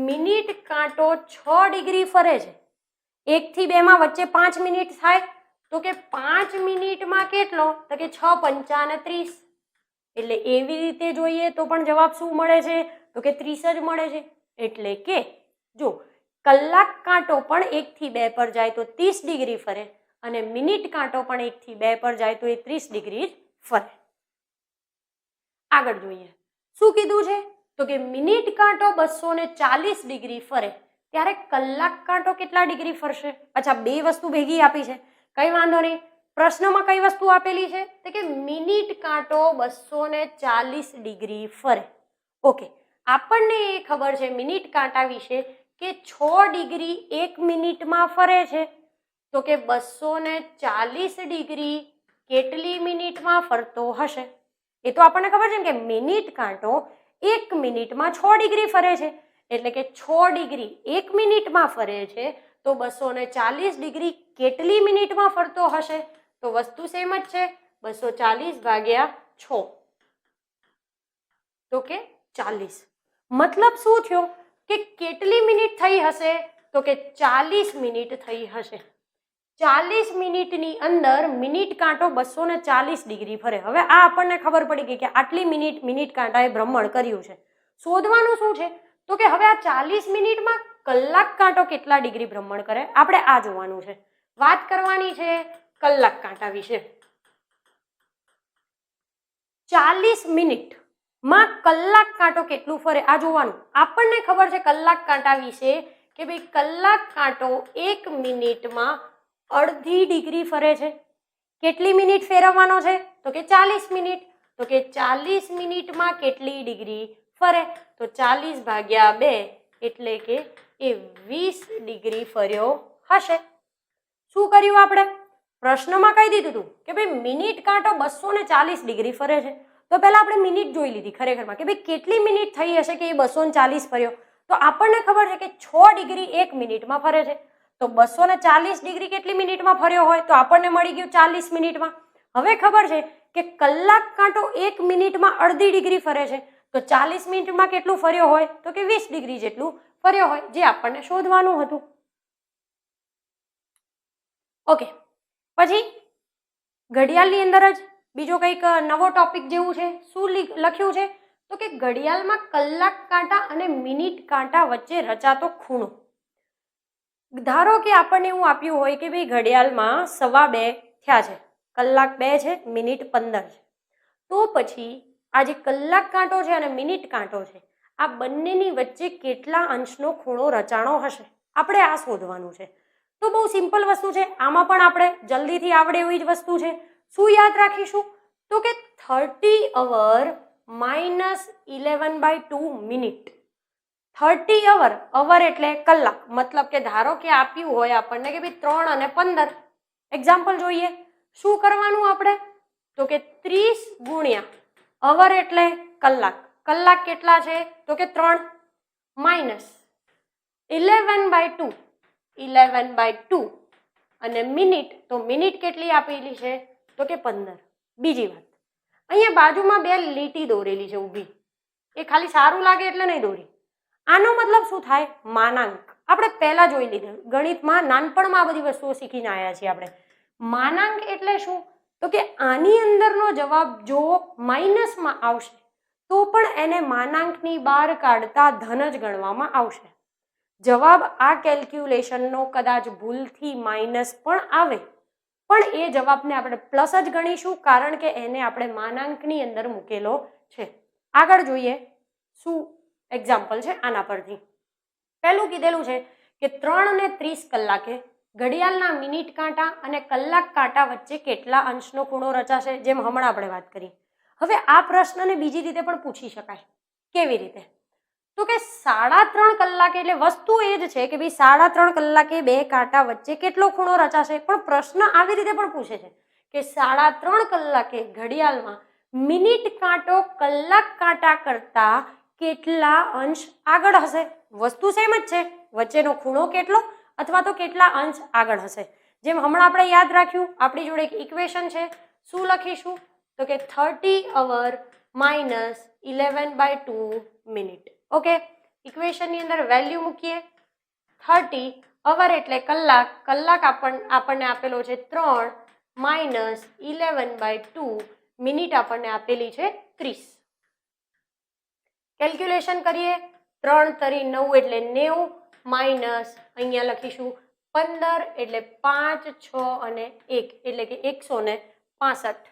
મિનિટ કાંટો 6 ડિગ્રી ફરે છે. 1 થી 2 માં વચ્ચે 5 મિનિટ થાય તો કે 5 મિનિટમાં કેટલો? તો કે 6 પંચા અને 30. એટલે એવી રીતે જોઈએ તો પણ જવાબ શું મળે છે? તો કે 30 જ મળે છે. એટલે કે જો કલાક કાંટો પણ 1 થી 2 પર જાય તો 30 ડિગ્રી ફરે અને મિનિટ કાંટો પણ 1 થી 2 પર જાય તો એ 30 ડિગ્રી જ ફરે. આગળ જોઈએ શું કીધું છે? તો કે મિનિટ કાંટો 240 ડિગ્રી ફરે ત્યારે કલાક કાંટો કેટલા ડિગ્રી ફરશે? અચ્છા, બે વસ્તુ ભેગી આપી છે, કઈ વાંધો નહીં. પ્રશ્નમાં કઈ વસ્તુ આપેલી છે? તો કે મિનિટ કાંટો 240 ડિગ્રી ફરે. ઓકે, આપણને એ ખબર છે મિનિટ કાંટા વિશે કે 6 ડિગ્રી 1 મિનિટમાં ફરે છે. તો કે 240 ડિગ્રી કેટલી મિનિટમાં ફરતો હશે? એ તો આપણને ખબર છે ને કે મિનિટ કાંટો 1 મિનિટમાં 6 ડિગ્રી ફરે છે. એટલે કે 6 ડિગ્રી 1 મિનિટમાં ફરે છે તો 240 ડિગ્રી કેટલી મિનિટમાં ફરતો હશે? તો વસ્તુ સેમ જ છે, 240 ભાગ્યા 6 તો કે 40. મતલબ શું થયો કે કેટલી મિનિટ થઈ હશે? તો કે 40 મિનિટ થઈ હશે. 40 મિનિટની અંદર મિનિટ કાંટો 240 ડિગ્રી ફરે. હવે આ આપણને ખબર પડી ગઈ કે આટલી મિનિટ કાંટાએ ભ્રમણ કર્યું છે. શોધવાનું શું છે? તો કે હવે આ 40 મિનિટમાં કલાક કાંટો કેટલા ડિગ્રી ભ્રમણ કરે? આપણે આ જોવાનું છે. વાત કરવાની છે કલાક કાંટા વિશે. 40 મિનિટમાં કલાક કાંટો કેટલું ફરે આ જોવાનું. આપણને ખબર છે કલાક કાંટા વિશે કે ભાઈ કલાક કાંટો 1 મિનિટમાં અડધી ડિગ્રી ફરે છે. કેટલી મિનિટ ફેરવવાનો છે? તો કે 40 મિનિટ. તો કે 40 મિનિટમાં કેટલી ડિગ્રી ફરે? તો 40 ભાગ્યા 2 એટલે કે એ 20 ડિગ્રી ફર્યો હશે. શું કર્યું આપણે? પ્રશ્નમાં કહી દીધું હતું કે ભાઈ મિનિટ કાંટો 240 ડિગ્રી ફરે છે. તો પહેલા આપણે મિનિટ જોઈ લીધી ખરેખરમાં કે ભાઈ કેટલી મિનિટ થઈ હશે કે એ 240 ફર્યો. તો આપણને ખબર છે કે 6 ડિગ્રી 1 મિનિટમાં ફરે છે. તો 240 ડિગ્રી કેટલી મિનિટમાં ફર્યો હોય? તો આપણને મળી ગયું 40 મિનિટમાં. હવે ખબર છે કે કલાક કાંટો 1 મિનિટમાં અડધી ડિગ્રી ફરે છે. તો 40 મિનિટમાં કેટલું ફર્યો હોય? તો કે 20 ડિગ્રી જેટલું ફર્યો હોય, જે આપણને શોધવાનું હતું. ઓકે, પછી ઘડિયાળની અંદર જ બીજો કંઈક નવો ટોપિક જેવું છે. શું લખ્યું છે? તો કે ઘડિયાળમાં કલાક કાંટા અને મિનિટ કાંટા વચ્ચે રચાતો ખૂણો. ધારો કે આપણને એવું આપ્યું હોય કે ભાઈ ઘડિયાળમાં 2:15 થયા છે, કલાક 2 છે, મિનિટ 15 છે, તો પછી આ જે કલાક કાંટો છે અને મિનિટ કાંટો છે, આ બંનેની વચ્ચે કેટલા અંશનો ખૂણો રચાણો હશે, આપણે આ શોધવાનું છે. તો બહુ સિમ્પલ વસ્તુ છે, આમાં પણ આપણે જલ્દીથી આવડે એવી જ વસ્તુ છે. શું યાદ રાખીશું? તો કે 30 અવર માઇનસ 11/2 મિનિટ. 30 અવર, અવર એટલે કલાક, મતલબ કે ધારો કે આપ્યું હોય આપણને કે ભાઈ 3 અને 15. એક્ઝામ્પલ જોઈએ. શું કરવાનું આપણે? તો કે 30 ગુણ્યા અવર એટલે કલાક, કલાક કેટલા છે? તો કે 3 માઇનસ 11/2, 11/2 અને મિનિટ, તો મિનિટ કેટલી આપેલી છે? તો કે 15. બીજી વાત, અહીંયા બાજુમાં 2 લીટી દોરેલી છે ઊભી, એ ખાલી સારું લાગે એટલે નહીં દોરી. આનો મતલબ શું થાય? માનાંક. આપણે પહેલા જોઈ લીધું, ગણિતમાં નાનપણમાં આ બધી વસ્તુઓ શીખીને આવ્યા છીએ આપણે. માનાંક એટલે શું? તો કે આની અંદરનો જવાબ જો માઇનસમાં આવશે તો પણ એને માનાંકની બહાર કાઢતા ધન જ ગણવામાં આવશે. જવાબ આ કેલ્ક્યુલેશનનો કદાચ ભૂલથી માઇનસ પણ આવે, પણ એ જવાબને આપણે પ્લસ જ ગણીશું, કારણ કે એને આપણે માનાંકની અંદર મૂકેલો છે. આગળ જોઈએ શું એક્ઝામ્પલ છે આના પરથી. પહેલું કીધેલું છે કે 3 અને 30 કલાકે ઘડિયાળના મિનિટ કાંટા અને કલાક કાંટા વચ્ચે કેટલા અંશનો ખૂણો રચાશે, જેમ હમણાં આપણે વાત કરી. હવે આ પ્રશ્નને બીજી રીતે પણ પૂછી શકાય. કેવી રીતે? તો કે 3.5 કલાકે, એટલે વસ્તુ એ જ છે કે ભાઈ 3.5 કલાકે 2 કાંટા વચ્ચે કેટલો ખૂણો રચાશે, પણ પ્રશ્ન આવી રીતે પણ પૂછે છે કે 3.5 કલાકે ઘડિયાળમાં મિનિટ કાંટો કલાક કાંટા કરતા કેટલા અંશ આગળ હશે. વસ્તુ સેમ જ છે, વચ્ચેનો ખૂણો કેટલો અથવા તો કેટલા અંશ આગળ હશે. જેમ હમણાં આપણે યાદ રાખ્યું, આપણી જોડે એક ઇક્વેશન છે. શું લખીશું? તો કે 30 અવર માઇનસ 11/2 મિનિટ. ઓકે, ઇક્વેશનની અંદર વેલ્યુ મૂકીએ. 30 અવર એટલે કલાક, કલાક આપણને આપેલો છે 3 માઇનસ 11/2 મિનિટ આપણને આપેલી છે 30. કેલ્ક્યુલેશન કરીએ. 3 તરી 9 એટલે 90 માઇનસ અહીંયા લખીશું 15 એટલે 5, 6 અને 1 એટલે કે 165.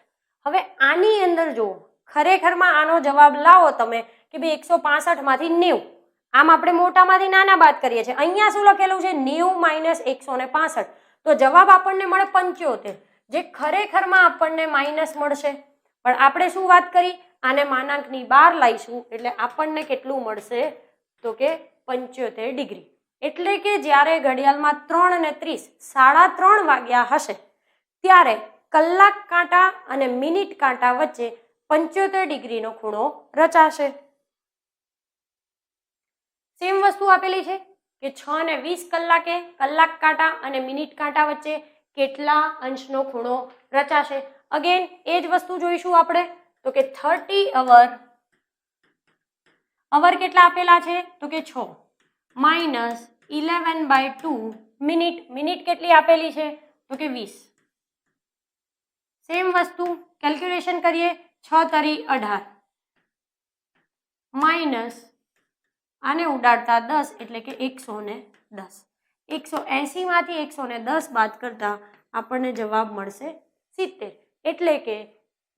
હવે આની અંદર જુઓ, ખરેખરમાં આનો જવાબ લાવો તમે કે ભાઈ 165 માંથી 90, આમ આપણે મોટામાંથી નાના બાદ કરીએ છીએ. અહીંયા શું લખેલું છે? 90 માઇનસ 165, તો જવાબ આપણને મળે 75, જે ખરેખરમાં આપણને માઇનસ મળશે. પણ આપણે શું વાત કરી? આને માનાંકની બહાર લાવીશું એટલે આપણને કેટલું મળશે? તો કે 75 ડિગ્રી. એટલે કે જ્યારે ઘડિયાળમાં 3 અને 30, 3:30 વાગ્યા હશે ત્યારે કલાક કાંટા અને મિનિટ કાંટા વચ્ચે 75 ડિગ્રીનો ખૂણો રચાશે. સેમ વસ્તુ આપેલી છે કે 6 અને 20 કલાકે કલાક કાંટા અને મિનિટ કાંટા વચ્ચે કેટલા અંશનો ખૂણો રચાશે. અગેન એ જ વસ્તુ જોઈશું આપણે. તો કે 30 અવર કેટલા આપેલા છે? તો કે 6 માઇનસ 11/2 મિનિટ, મિનિટ કેટલી આપેલી છે? તો કે 20. સેમ વસ્તુ કેલ્ક્યુલેશન કરીએ. 6 તરી 18 માઇનસ આને ઉડાડતા 10 એટલે કે 110. 180 માંથી 110 બાદ કરતા આપણને જવાબ મળશે 70. એટલે કે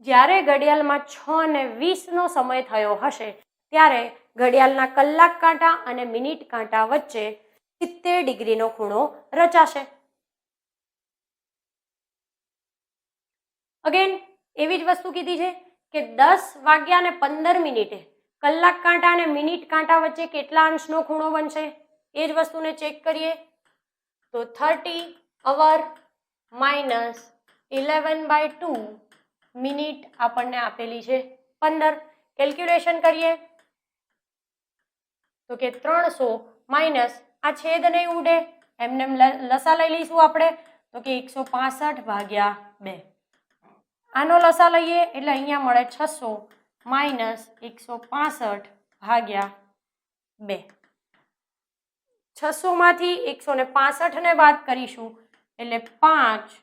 જ્યારે ઘડિયાળમાં 6 અને 20 નો સમય થયો હશે ત્યારે ઘડિયાળના કલાક કાંટા અને મિનિટ કાંટા વચ્ચે 70 ડિગ્રીનો ખૂણો રચાશે. અગેન એવી જ વસ્તુ કીધી છે કે 10 વાગ્યા અને 15 મિનિટે કલાક કાંટા અને મિનિટ કાંટા વચ્ચે કેટલા અંશનો ખૂણો બનશે. એ જ વસ્તુને ચેક કરીએ. તો 30 અવર માઇનસ 11/2 મિનિટ આપણને આપેલી છે 15. કેલ્ક્યુલેશન કરીએ તો કે 300 માઇનસ આ છેદ નહીં ઉડે, એમને લસા લઈ લઈશું આપણે. તો કે 165 ભાગ્યા 2. આનો લસા લઈએ એટલે અહીંયા મળે 600 માઇનસ 165 ભાગ્યા 2. 600 માંથી 165 ને બાદ કરીશું એટલે 5,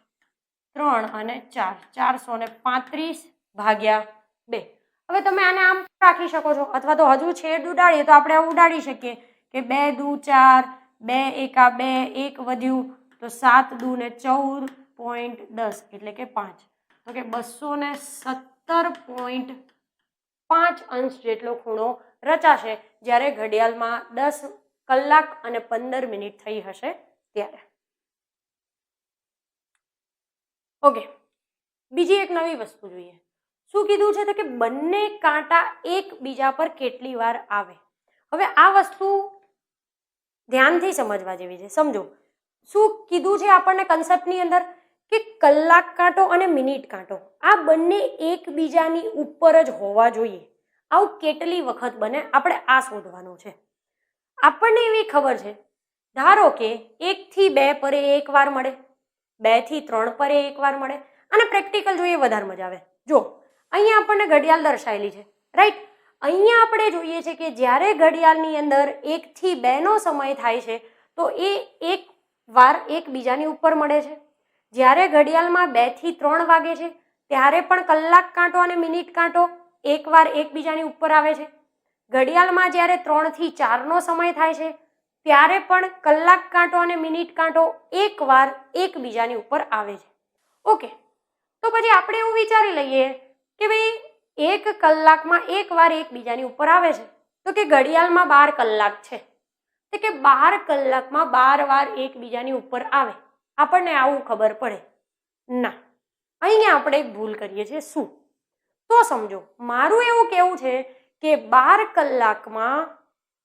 3 અને 4, 435 ભાગ્યા 2. હવે તમે આને આમ રાખી શકો છો, અથવા તો હજુ છેદ ઉડાડીએ તો આપણે ઉડાડી શકીએ કે 2 દુ 4, 2 એકા 2, 1 વધ્યું તો 7 દુ ને 14.10 એટલે કે 5, તો કે 217.5 અંશ જેટલો ખૂણો રચાશે જ્યારે ઘડિયાળમાં 10 કલાક અને 15 મિનિટ થઈ હશે ત્યારે. ઓકે, બીજી એક નવી વસ્તુ જોઈએ. શું કીધું છે તો કે બંને કાંટા એકબીજા પર કેટલી વાર આવે. હવે આ વસ્તુ ધ્યાનથી સમજવા જેવી છે. સમજો શું કીધું છે આપણને કન્સેપ્ટની અંદર કે કલાક કાંટો અને મિનિટ કાંટો આ બંને એકબીજાની ઉપર જ હોવા જોઈએ. આવું કેટલી વખત બને આપણે આ શોધવાનું છે. આપણને એવી ખબર છે, ધારો કે 1 થી 2 પરે એક વાર મળે, 2 થી 3 પરે એક વાર મળે, અને પ્રેક્ટિકલ જોઈએ વધારે મજા આવે. જો અહીંયા આપણને ઘડિયાળ દર્શાવેલી છે, રાઈટ. અહીંયા આપણે જોઈએ છે કે જ્યારે ઘડિયાળની અંદર 1 થી 2 નો સમય થાય છે તો એ એક વાર એકબીજાની ઉપર મળે છે. જ્યારે ઘડિયાળમાં 2 થી 3 વાગે છે ત્યારે પણ કલાક કાંટો અને મિનિટ કાંટો એક વાર એકબીજાની ઉપર આવે છે. ઘડિયાળમાં જ્યારે 3 થી 4 નો સમય થાય છે ત્યારે પણ કલાક કાંટો અને મિનિટ કાંટો એક વાર એકબીજાની ઉપર આવે છે. ઓકે, તો પછી આપણે એવું વિચારી લઈએ કે ભાઈ 1 કલાકમાં એક વાર એકબીજાની ઉપર આવે છે તો કે ઘડિયાળમાં 12 કલાક છે, તો કે 12 કલાકમાં 12 વાર એકબીજાની ઉપર આવે. આપણને આવું ખબર પડે ના, અહીંયા આપણે એક ભૂલ કરીએ છીએ. શું? તો સમજો, મારું એવું કહેવું છે કે 12 કલાકમાં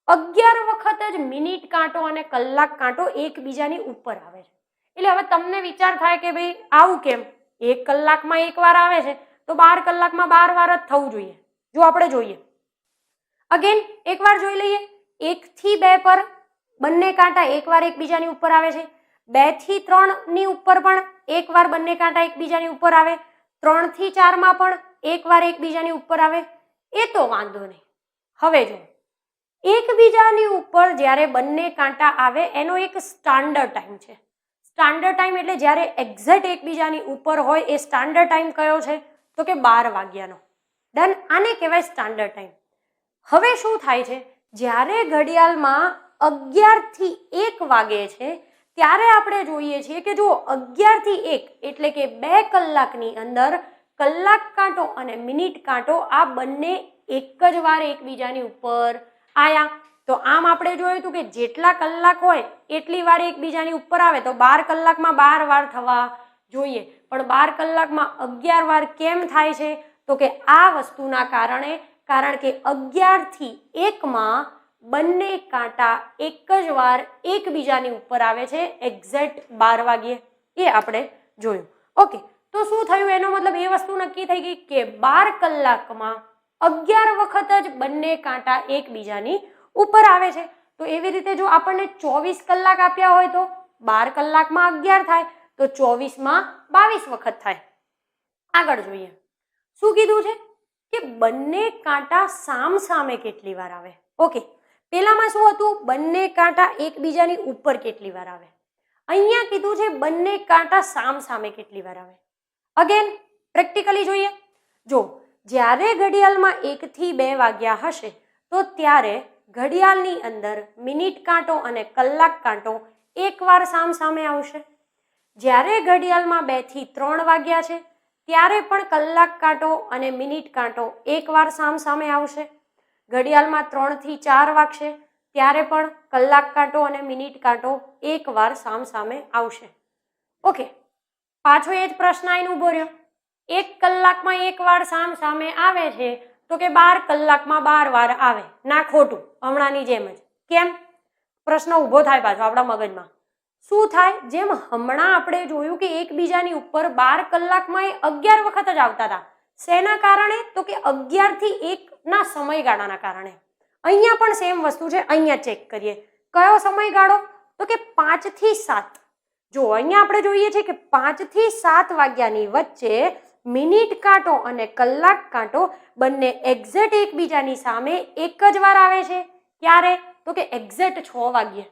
11 વખત જ મિનિટ કાંટો અને કલાક કાંટો એકબીજાની ઉપર આવે છે. એટલે હવે તમને વિચાર થાય કે ભાઈ આવું કેમ, 1 કલાકમાં એક વાર આવે છે તો 12 કલાકમાં 12 વાર જ થવું જોઈએ. જો આપણે જોઈએ અગેન એક વાર જોઈ લઈએ. 1 થી 2 પર બંને કાંટા એક વાર એકબીજાની ઉપર આવે છે. 2 થી 3 ની ઉપર પણ એક વાર બંને કાંટા એકબીજાની ઉપર આવે. 3 થી 4 માં પણ એક વાર એકબીજાની ઉપર આવે. એ તો વાંધો નહીં. હવે જો એકબીજાની ઉપર જ્યારે બંને કાંટા આવે એનો એક સ્ટાન્ડર્ડ ટાઈમ છે. સ્ટાન્ડર્ડ ટાઈમ એટલે જ્યારે એક્ઝેક્ટ એકબીજાની ઉપર હોય એ સ્ટાન્ડર્ડ ટાઈમ કયો છે તો કે 12 વાગ્યાનો. ડન. આને કહેવાય સ્ટાન્ડર્ડ ટાઈમ. હવે શું થાય છે, જ્યારે ઘડિયાળમાં 11 થી 1 વાગે છે ત્યારે આપણે જોઈએ છીએ કે જો 11 થી 1 એટલે કે 2 કલાકની અંદર કલાક કાંટો અને મિનિટ કાંટો આ બંને એક જ વાર એકબીજાની ઉપર આયા. તો આમ આપણે જોયું હતું કે જેટલા કલાક હોય એટલી વાર એકબીજાની ઉપર આવે તો 12 કલાકમાં 12 વાર થવા જોઈએ. પણ 12 કલાકમાં 11 વાર કેમ થાય છે તો કે આ વસ્તુના કારણે, કારણ કે 11 થી 1 માં બંને કાંટા એક જ વાર એકબીજાની ઉપર આવે છે એક્ઝેક્ટ 12 વાગ્યે. એ આપણે જોયું. ઓકે, તો શું થયું, એનો મતલબ એ વસ્તુ નક્કી થઈ ગઈ કે 12 કલાકમાં 11 વખત જ બંને કાંટા એકબીજાની ઉપર આવે છે. તો એવી રીતે જો આપણને 24 કલાક આપ્યા હોય તો 12 કલાકમાં 11 થાય તો 24 માં 22 વખત થાય. આગળ જોઈએ શું કીધું છે કે બંને કાંટા સામ સામે કેટલી વાર આવે. ઓકે, પેલામાં શું હતું, બંને કાંટા એકબીજાની ઉપર કેટલી વાર આવે. અહીંયા કીધું છે બંને કાંટા સામ સામે કેટલી વાર આવે. અગેન પ્રેક્ટિકલી જોઈએ. જો જ્યારે ઘડિયાળમાં 1 થી 2 વાગ્યા હશે તો ત્યારે ઘડિયાળની અંદર મિનિટ કાંટો અને કલાક કાંટો એક વાર સામ સામે આવશે. જ્યારે ઘડિયાળમાં 2 થી 3 વાગ્યા છે ત્યારે પણ કલાક કાંટો અને મિનિટ કાંટો એક વાર સામ સામે આવશે. ઘડિયાળમાં 3 થી 4 વાગશે ત્યારે પણ કલાક કાંટો અને મિનિટ કાંટો એક વાર સામ સામે આવશે. ઓકે, પાછો એ જ પ્રશ્ન આવીને ઊભો રહ્યો. 1 કલાકમાં એક વાર સામ સામે આવે છે તો કે 12 કલાકમાં 12 વાર આવે. ના ખોટું, હમણાંની જેમ જ. કેમ? પ્રશ્ન ઊભો થાય પાછો આપણા મગજમાં. શું થાય, જેમ હમણાં આપણે જોયું કે એકબીજાની ઉપર 12 કલાકમાં 11 વખત જ આવતા હતા. શેના કારણે તો કે 11 થી 1 ના સમયગાળાના કારણે. અહીંયા પણ સેમ વસ્તુ છે. અહીંયા ચેક કરીએ કયો સમયગાળો તો કે 5 થી 7. જો અહીંયા આપણે જોઈએ છે કે 5 થી 7 વાગ્યાની વચ્ચે મિનિટ કાંટો અને કલાક કાંટો બંને એક્ઝેક્ટ એકબીજાની સામે એક જ વાર આવે છે. ક્યારે તો કે એક્ઝેક્ટ 6 વાગ્યે.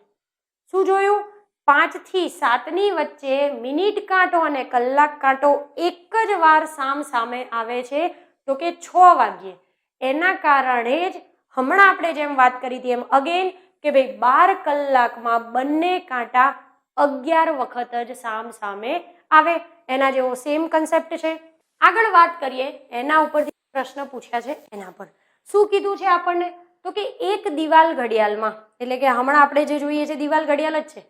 શું જોયું, 5 થી 7 ની વચ્ચે મિનિટ કાંટો અને કલાક કાંટો એક જ વાર સામ સામે આવે છે તો કે 6 વાગ્યે. એના કારણે જ હમણાં આપણે જેમ વાત કરી હતી એમ અગેન કે ભાઈ 12 કલાકમાં બંને કાંટા 11 વખત જ સામ સામે આવે. એના જેવો સેમ કન્સેપ્ટ છે. આગળ વાત કરીએ એના ઉપરથી પ્રશ્ન પૂછ્યા છે એના પર. શું કીધું છે આપણને? તો કે એક દિવાલ ઘડિયાળમાં, એટલે કે હમણાં આપણે જે જોઈએ છે દિવાલ ઘડિયાળ જ છે,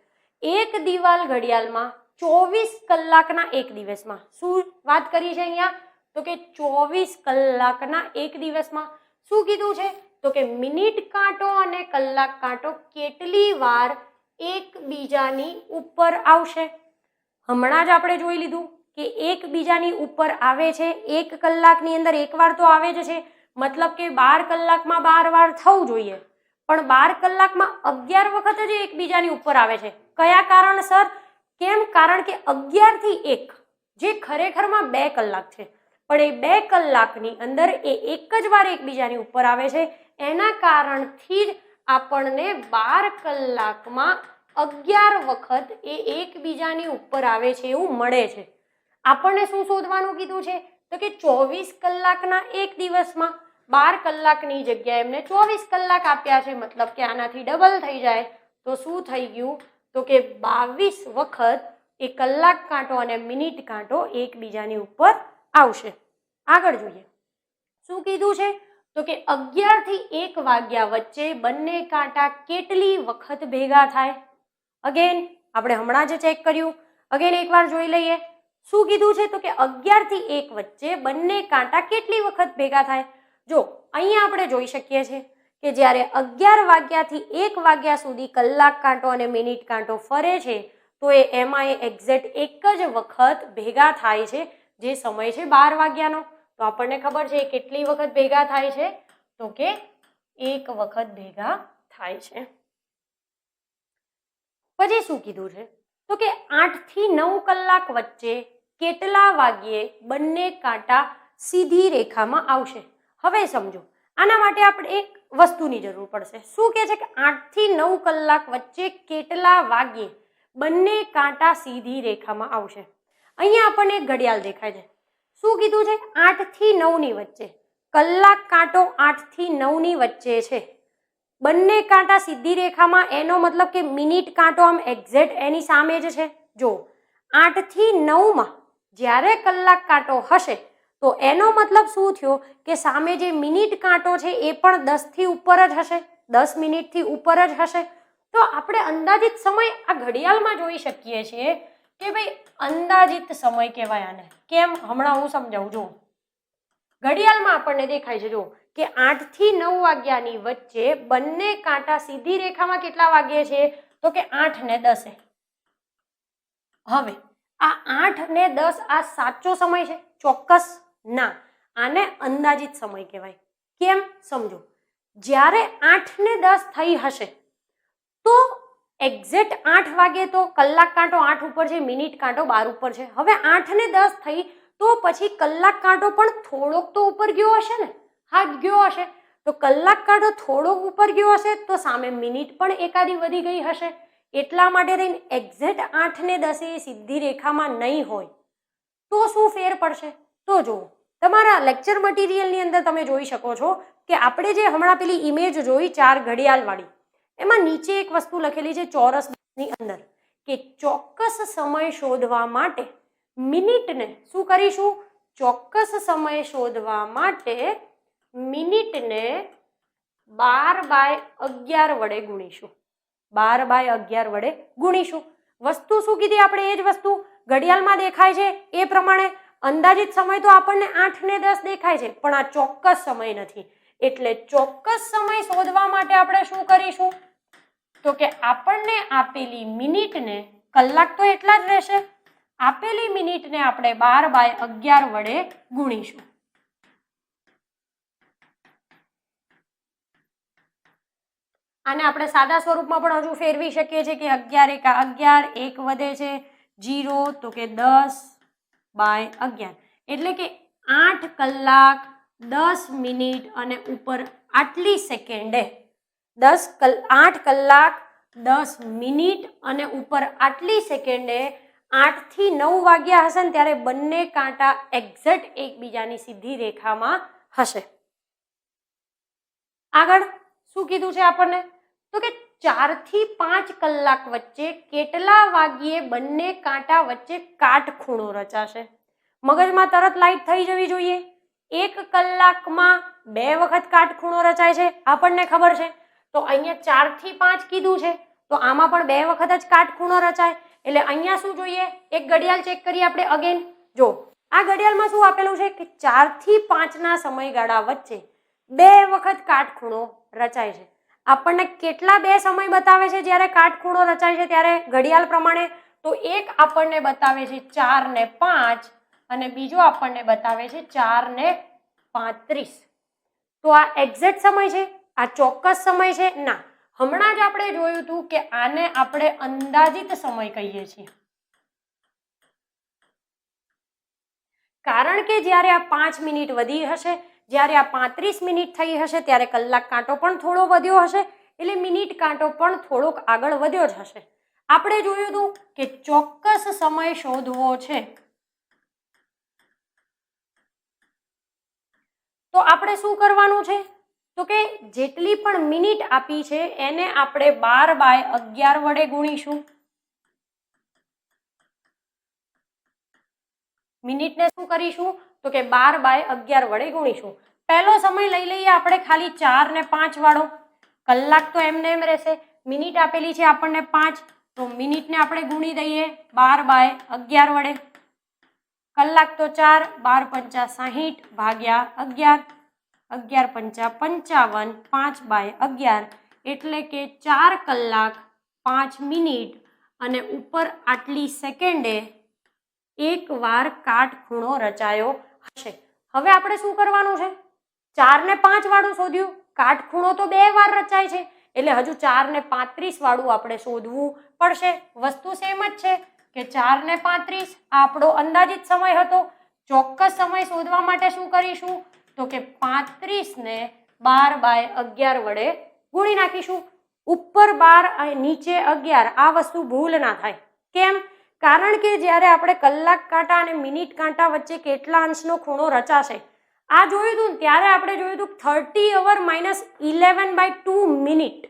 એક દિવાલ ઘડિયાળમાં 24 કલાકના એક દિવસમાં, શું વાત કરી છે અહીંયા? તો કે 24 કલાકના એક દિવસમાં શું કીધું છે? તો કે મિનિટ કાંટો અને કલાક કાંટો કેટલી વાર એકબીજાની ઉપર આવશે. હમણાં જ આપણે જોઈ લીધું કે એકબીજાની ઉપર આવે છે. એક કલાકની અંદર એક વાર તો આવે જ છે, મતલબ કે 12 કલાકમાં 12 વાર થવું જોઈએ, પણ 12 કલાકમાં 11 વખત જ એકબીજાની ઉપર આવે છે. કયા કારણસર? કેમ? કારણ કે 11 થી 1 જે ખરેખરમાં 2 કલાક છે, પણ એ 2 કલાકની અંદર એ એક જ વાર એકબીજાની ઉપર આવે છે. એના કારણથી જ આપણને 12 કલાકમાં 11 વખત એ એકબીજાની ઉપર આવે છે એવું મળે છે. આપણને શું શોધવાનું કીધું છે? તો કે 24 કલાકના એક દિવસમાં 12 કલાકની જગ્યાએ એમને 24 કલાક આપ્યા છે, મતલબ કે આનાથી ડબલ થઈ જાય તો શું થઈ ગયું? તો કે 22 વખત એ કલાક કાંટો અને મિનિટ કાંટો એકબીજાની ઉપર આવશે. આગળ જોઈએ શું કીધું છે? તો કે 11 થી 1 વાગ્યા વચ્ચે બંને કાંટા કેટલી વખત ભેગા થાય? અગેન આપણે હમણાં જ ચેક કર્યું, અગેન એકવાર જોઈ લઈએ. શું કીધું છે? તો કે 11 થી 1 વચ્ચે બંને કાંટા કેટલી વખત ભેગા થાય? જો અહીંયા આપણે જોઈ શકીએ છીએ કે જ્યારે 11 વાગ્યાથી 1 વાગ્યા સુધી કલાક કાંટો અને મિનિટ કાંટો ફરે છે તો એમાં એક્ઝેક્ટ એક જ વખત ભેગા થાય છે, જે સમય છે 12 વાગ્યાનો. તો આપણને ખબર છે કેટલી વખત ભેગા થાય છે? તો કે 1 વખત ભેગા થાય છે. પછી શું કીધું છે? તો કે 8 થી 9 કલાક વચ્ચે કેટલા વાગ્યે બંને કાંટા સીધી રેખામાં આવશે? હવે સમજો, આના માટે આપણે એક વસ્તુની જરૂર પડશે. શું કહે છે કે 8 થી 9 કલાક વચ્ચે કેટલા વાગ્યે બંને કાંટા સીધી રેખામાં આવશે? અહીંયા આપણને એક ઘડિયાળ દેખાય છે. શું કીધું છે? 8 થી 9 ની વચ્ચે. કલાક કાંટો 8 થી 9 ની વચ્ચે છે. બંને કાંટા સીધી રેખામાં, એનો મતલબ કે મિનિટ કાંટો આમ એક્ઝેક્ટ એની સામે જ છે. જો 8 થી 9 માં જ્યારે કલાક કાંટો હશે તો એનો મતલબ શું થયો કે સામે જે મિનિટ કાંટો છે એ પણ 10 થી ઉપર જ હશે, 10 મિનિટથી ઉપર જ હશે. તો આપણે અંદાજિત સમય આ ઘડિયાળમાં જોઈ શકીએ છીએ કે ભાઈ અંદાજિત સમય કહેવાય આને. કેમ? હમણાં હું સમજાવું. જો ઘડિયાળમાં આપણને દેખાય છે જો કે 8 થી 9 વાગ્યાની વચ્ચે બંને કાંટા સીધી રેખામાં કેટલા વાગ્યે છે? તો કે 8 ને 10. હવે આ 8 ને 10 આ સાચો સમય છે? ચોક્કસ ના, આને અંદાજિત સમય કહેવાય. કેમ? સમજો, જ્યારે 8 ને 10 થઈ હશે તો એક્ઝેક્ટ 8 વાગે તો કલાક કાંટો 8 ઉપર છે, મિનિટ કાંટો 12 ઉપર છે. હવે 8 ને 10 થઈ તો પછી કલાક કાંટો પણ થોડોક તો ઉપર ગયો હશે ને? હા, ગયો હશે. તો કલાક કાંટો થોડોક ઉપર ગયો હશે તો સામે મિનિટ પણ એકાદી વધી ગઈ હશે. એટલા માટે થઈને એક્ઝેક્ટ 8 ને 10 એ સીધી રેખામાં નહીં હોય તો શું ફેર પડશે? તો જુઓ, તમારા લેક્ચર મટીરિયલની અંદર તમે જોઈ શકો છો કે આપણે જે હમણાં પેલી ઇમેજ જોઈ 4 ઘડિયાળ વાળી, એમાં નીચે એક વસ્તુ લખેલી છે ચોરસની અંદર કે ચોક્કસ સમય શોધવા માટે મિનિટને શું કરીશું? ચોક્કસ સમય શોધવા માટે મિનિટને 12/11 વડે ગુણીશું. 12/11 વડે ગુણીશું. વસ્તુ શું કીધી આપણે? એ જ વસ્તુ ઘડિયાળમાં દેખાય છે એ પ્રમાણે અંદાજિત સમય તો આપણને 8 ને 10 દેખાય છે, પણ આ ચોક્કસ સમય નથી. એટલે ચોક્કસ સમય શોધવા માટે આપણે શું કરીશું? તો કે આપણને આપેલી મિનિટને, કલાક તો એટલા જ રહેશે, આપેલી મિનિટને આપણે 12/11 વડે ગુણીશું. આને આપણે સાદા સ્વરૂપમાં પણ હજુ ફેરવી શકીએ છીએ કે 11 એકા 11, 1 વધે છે 0, તો કે 10/11, એટલે કે 8 કલાક 10 મિનિટ અને ઉપર આટલી સેકન્ડે 8 કલાક 10 મિનિટ અને ઉપર આટલી સેકન્ડે 8 થી 9 વાગ્યા હશે ને ત્યારે બંને કાંટા એક્ઝેક્ટ એકબીજાની સીધી રેખામાં હશે. આગળ શું કીધું છે આપણને? તો કે 4 થી 5 કલાક વચ્ચે કેટલા વાગ્યે બંને કાંટા વચ્ચે કાટખૂણો રચાશે? મગજમાં તરત લાઈટ થઈ જવી જોઈએ. 1 કલાકમાં 2 વખત કાટખૂણો રચાય છે, આપણને ખબર છે. તો અહીંયા 4 થી 5 કીધું છે, તો આમાં પણ 2 વખત જ કાટખૂણો રચાય. એટલે અહીંયા શું જોઈએ? એક ઘડિયાળ ચેક કરીએ આપણે અગેન. જો આ ઘડિયાળમાં શું આપેલું છે કે 4 થી 5 ના સમયગાળા વચ્ચે 2 વખત કાટખૂણો રચાય છે. આપણને કેટલા 2 સમય બતાવે છે જ્યારે કાટખૂણો રચાય છે ત્યારે ઘડિયાળ પ્રમાણે? તો એક આપણને બતાવે છે 4 ને 5 અને બીજો આપણને બતાવે છે 4 ને 35. તો આ એક્ઝેક્ટ સમય છે? આ ચોક્કસ સમય છે? ના. હમણાં જ આપણે જોયું હતું કે આને આપણે અંદાજિત સમય કહીએ છીએ. કારણ કે જ્યારે આ 5 મિનિટ વધી હશે, જ્યારે આ 35 મિનિટ થઈ હશે ત્યારે કલાક કાંટો પણ થોડો વધ્યો હશે, એટલે મિનિટ કાંટો પણ થોડોક આગળ વધ્યો જ હશે. આપણે જોયું હતું કે ચોક્કસ સમય શોધવો છે તો આપણે શું કરવાનું છે? તો કે જેટલી પણ મિનિટ આપી છે એને આપણે 12/11 વડે ગુણીશું. મિનિટને શું કરીશું? તો કે 12/11 વડે ગુણીશું. પહેલો સમય લઈ લઈએ આપણે ખાલી 4 ને 5 વાળો. કલાક તો એમને એમ રહેશે. મિનિટ આપેલી છે આપણને 5, તો મિનિટને આપણે ગુણી દઈએ 12/11 વડે. કલાક તો 4, 12 × 5 = 60 ભાગ્યા 11, 11 × 5 = 55, 5/11 એટલે કે 4 કલાક 5 મિનિટ અને ઉપર આટલી સેકન્ડે એક વાર કાટખૂણો રચાયો હશે. હવે આપણે શું કરવાનું છે? 4 ને 5 વાળું શોધ્યું, કાટખૂણો તો 2 વાર રચાય છે, એટલે હજુ 4 ને 35 વાળું આપણે શોધવું પડશે. વસ્તુ સેમ જ છે કે 4 ને 35 આ આપણો અંદાજિત સમય હતો. ચોક્કસ સમય શોધવા માટે શું કરીશું? તો કે 35 ને 12/11 વડે ગુણી નાખીશું. ઉપર 12 અને નીચે 11, આ વસ્તુ ભૂલ ના થાય. કેમ? કારણ કે જ્યારે આપણે કલાક કાંટા અને મિનિટ કાંટા વચ્ચે કેટલા અંશનો ખૂણો રચાશે આ જોયું હતું ને ત્યારે આપણે જોયું હતું 30 hour - 11/2 મિનિટ.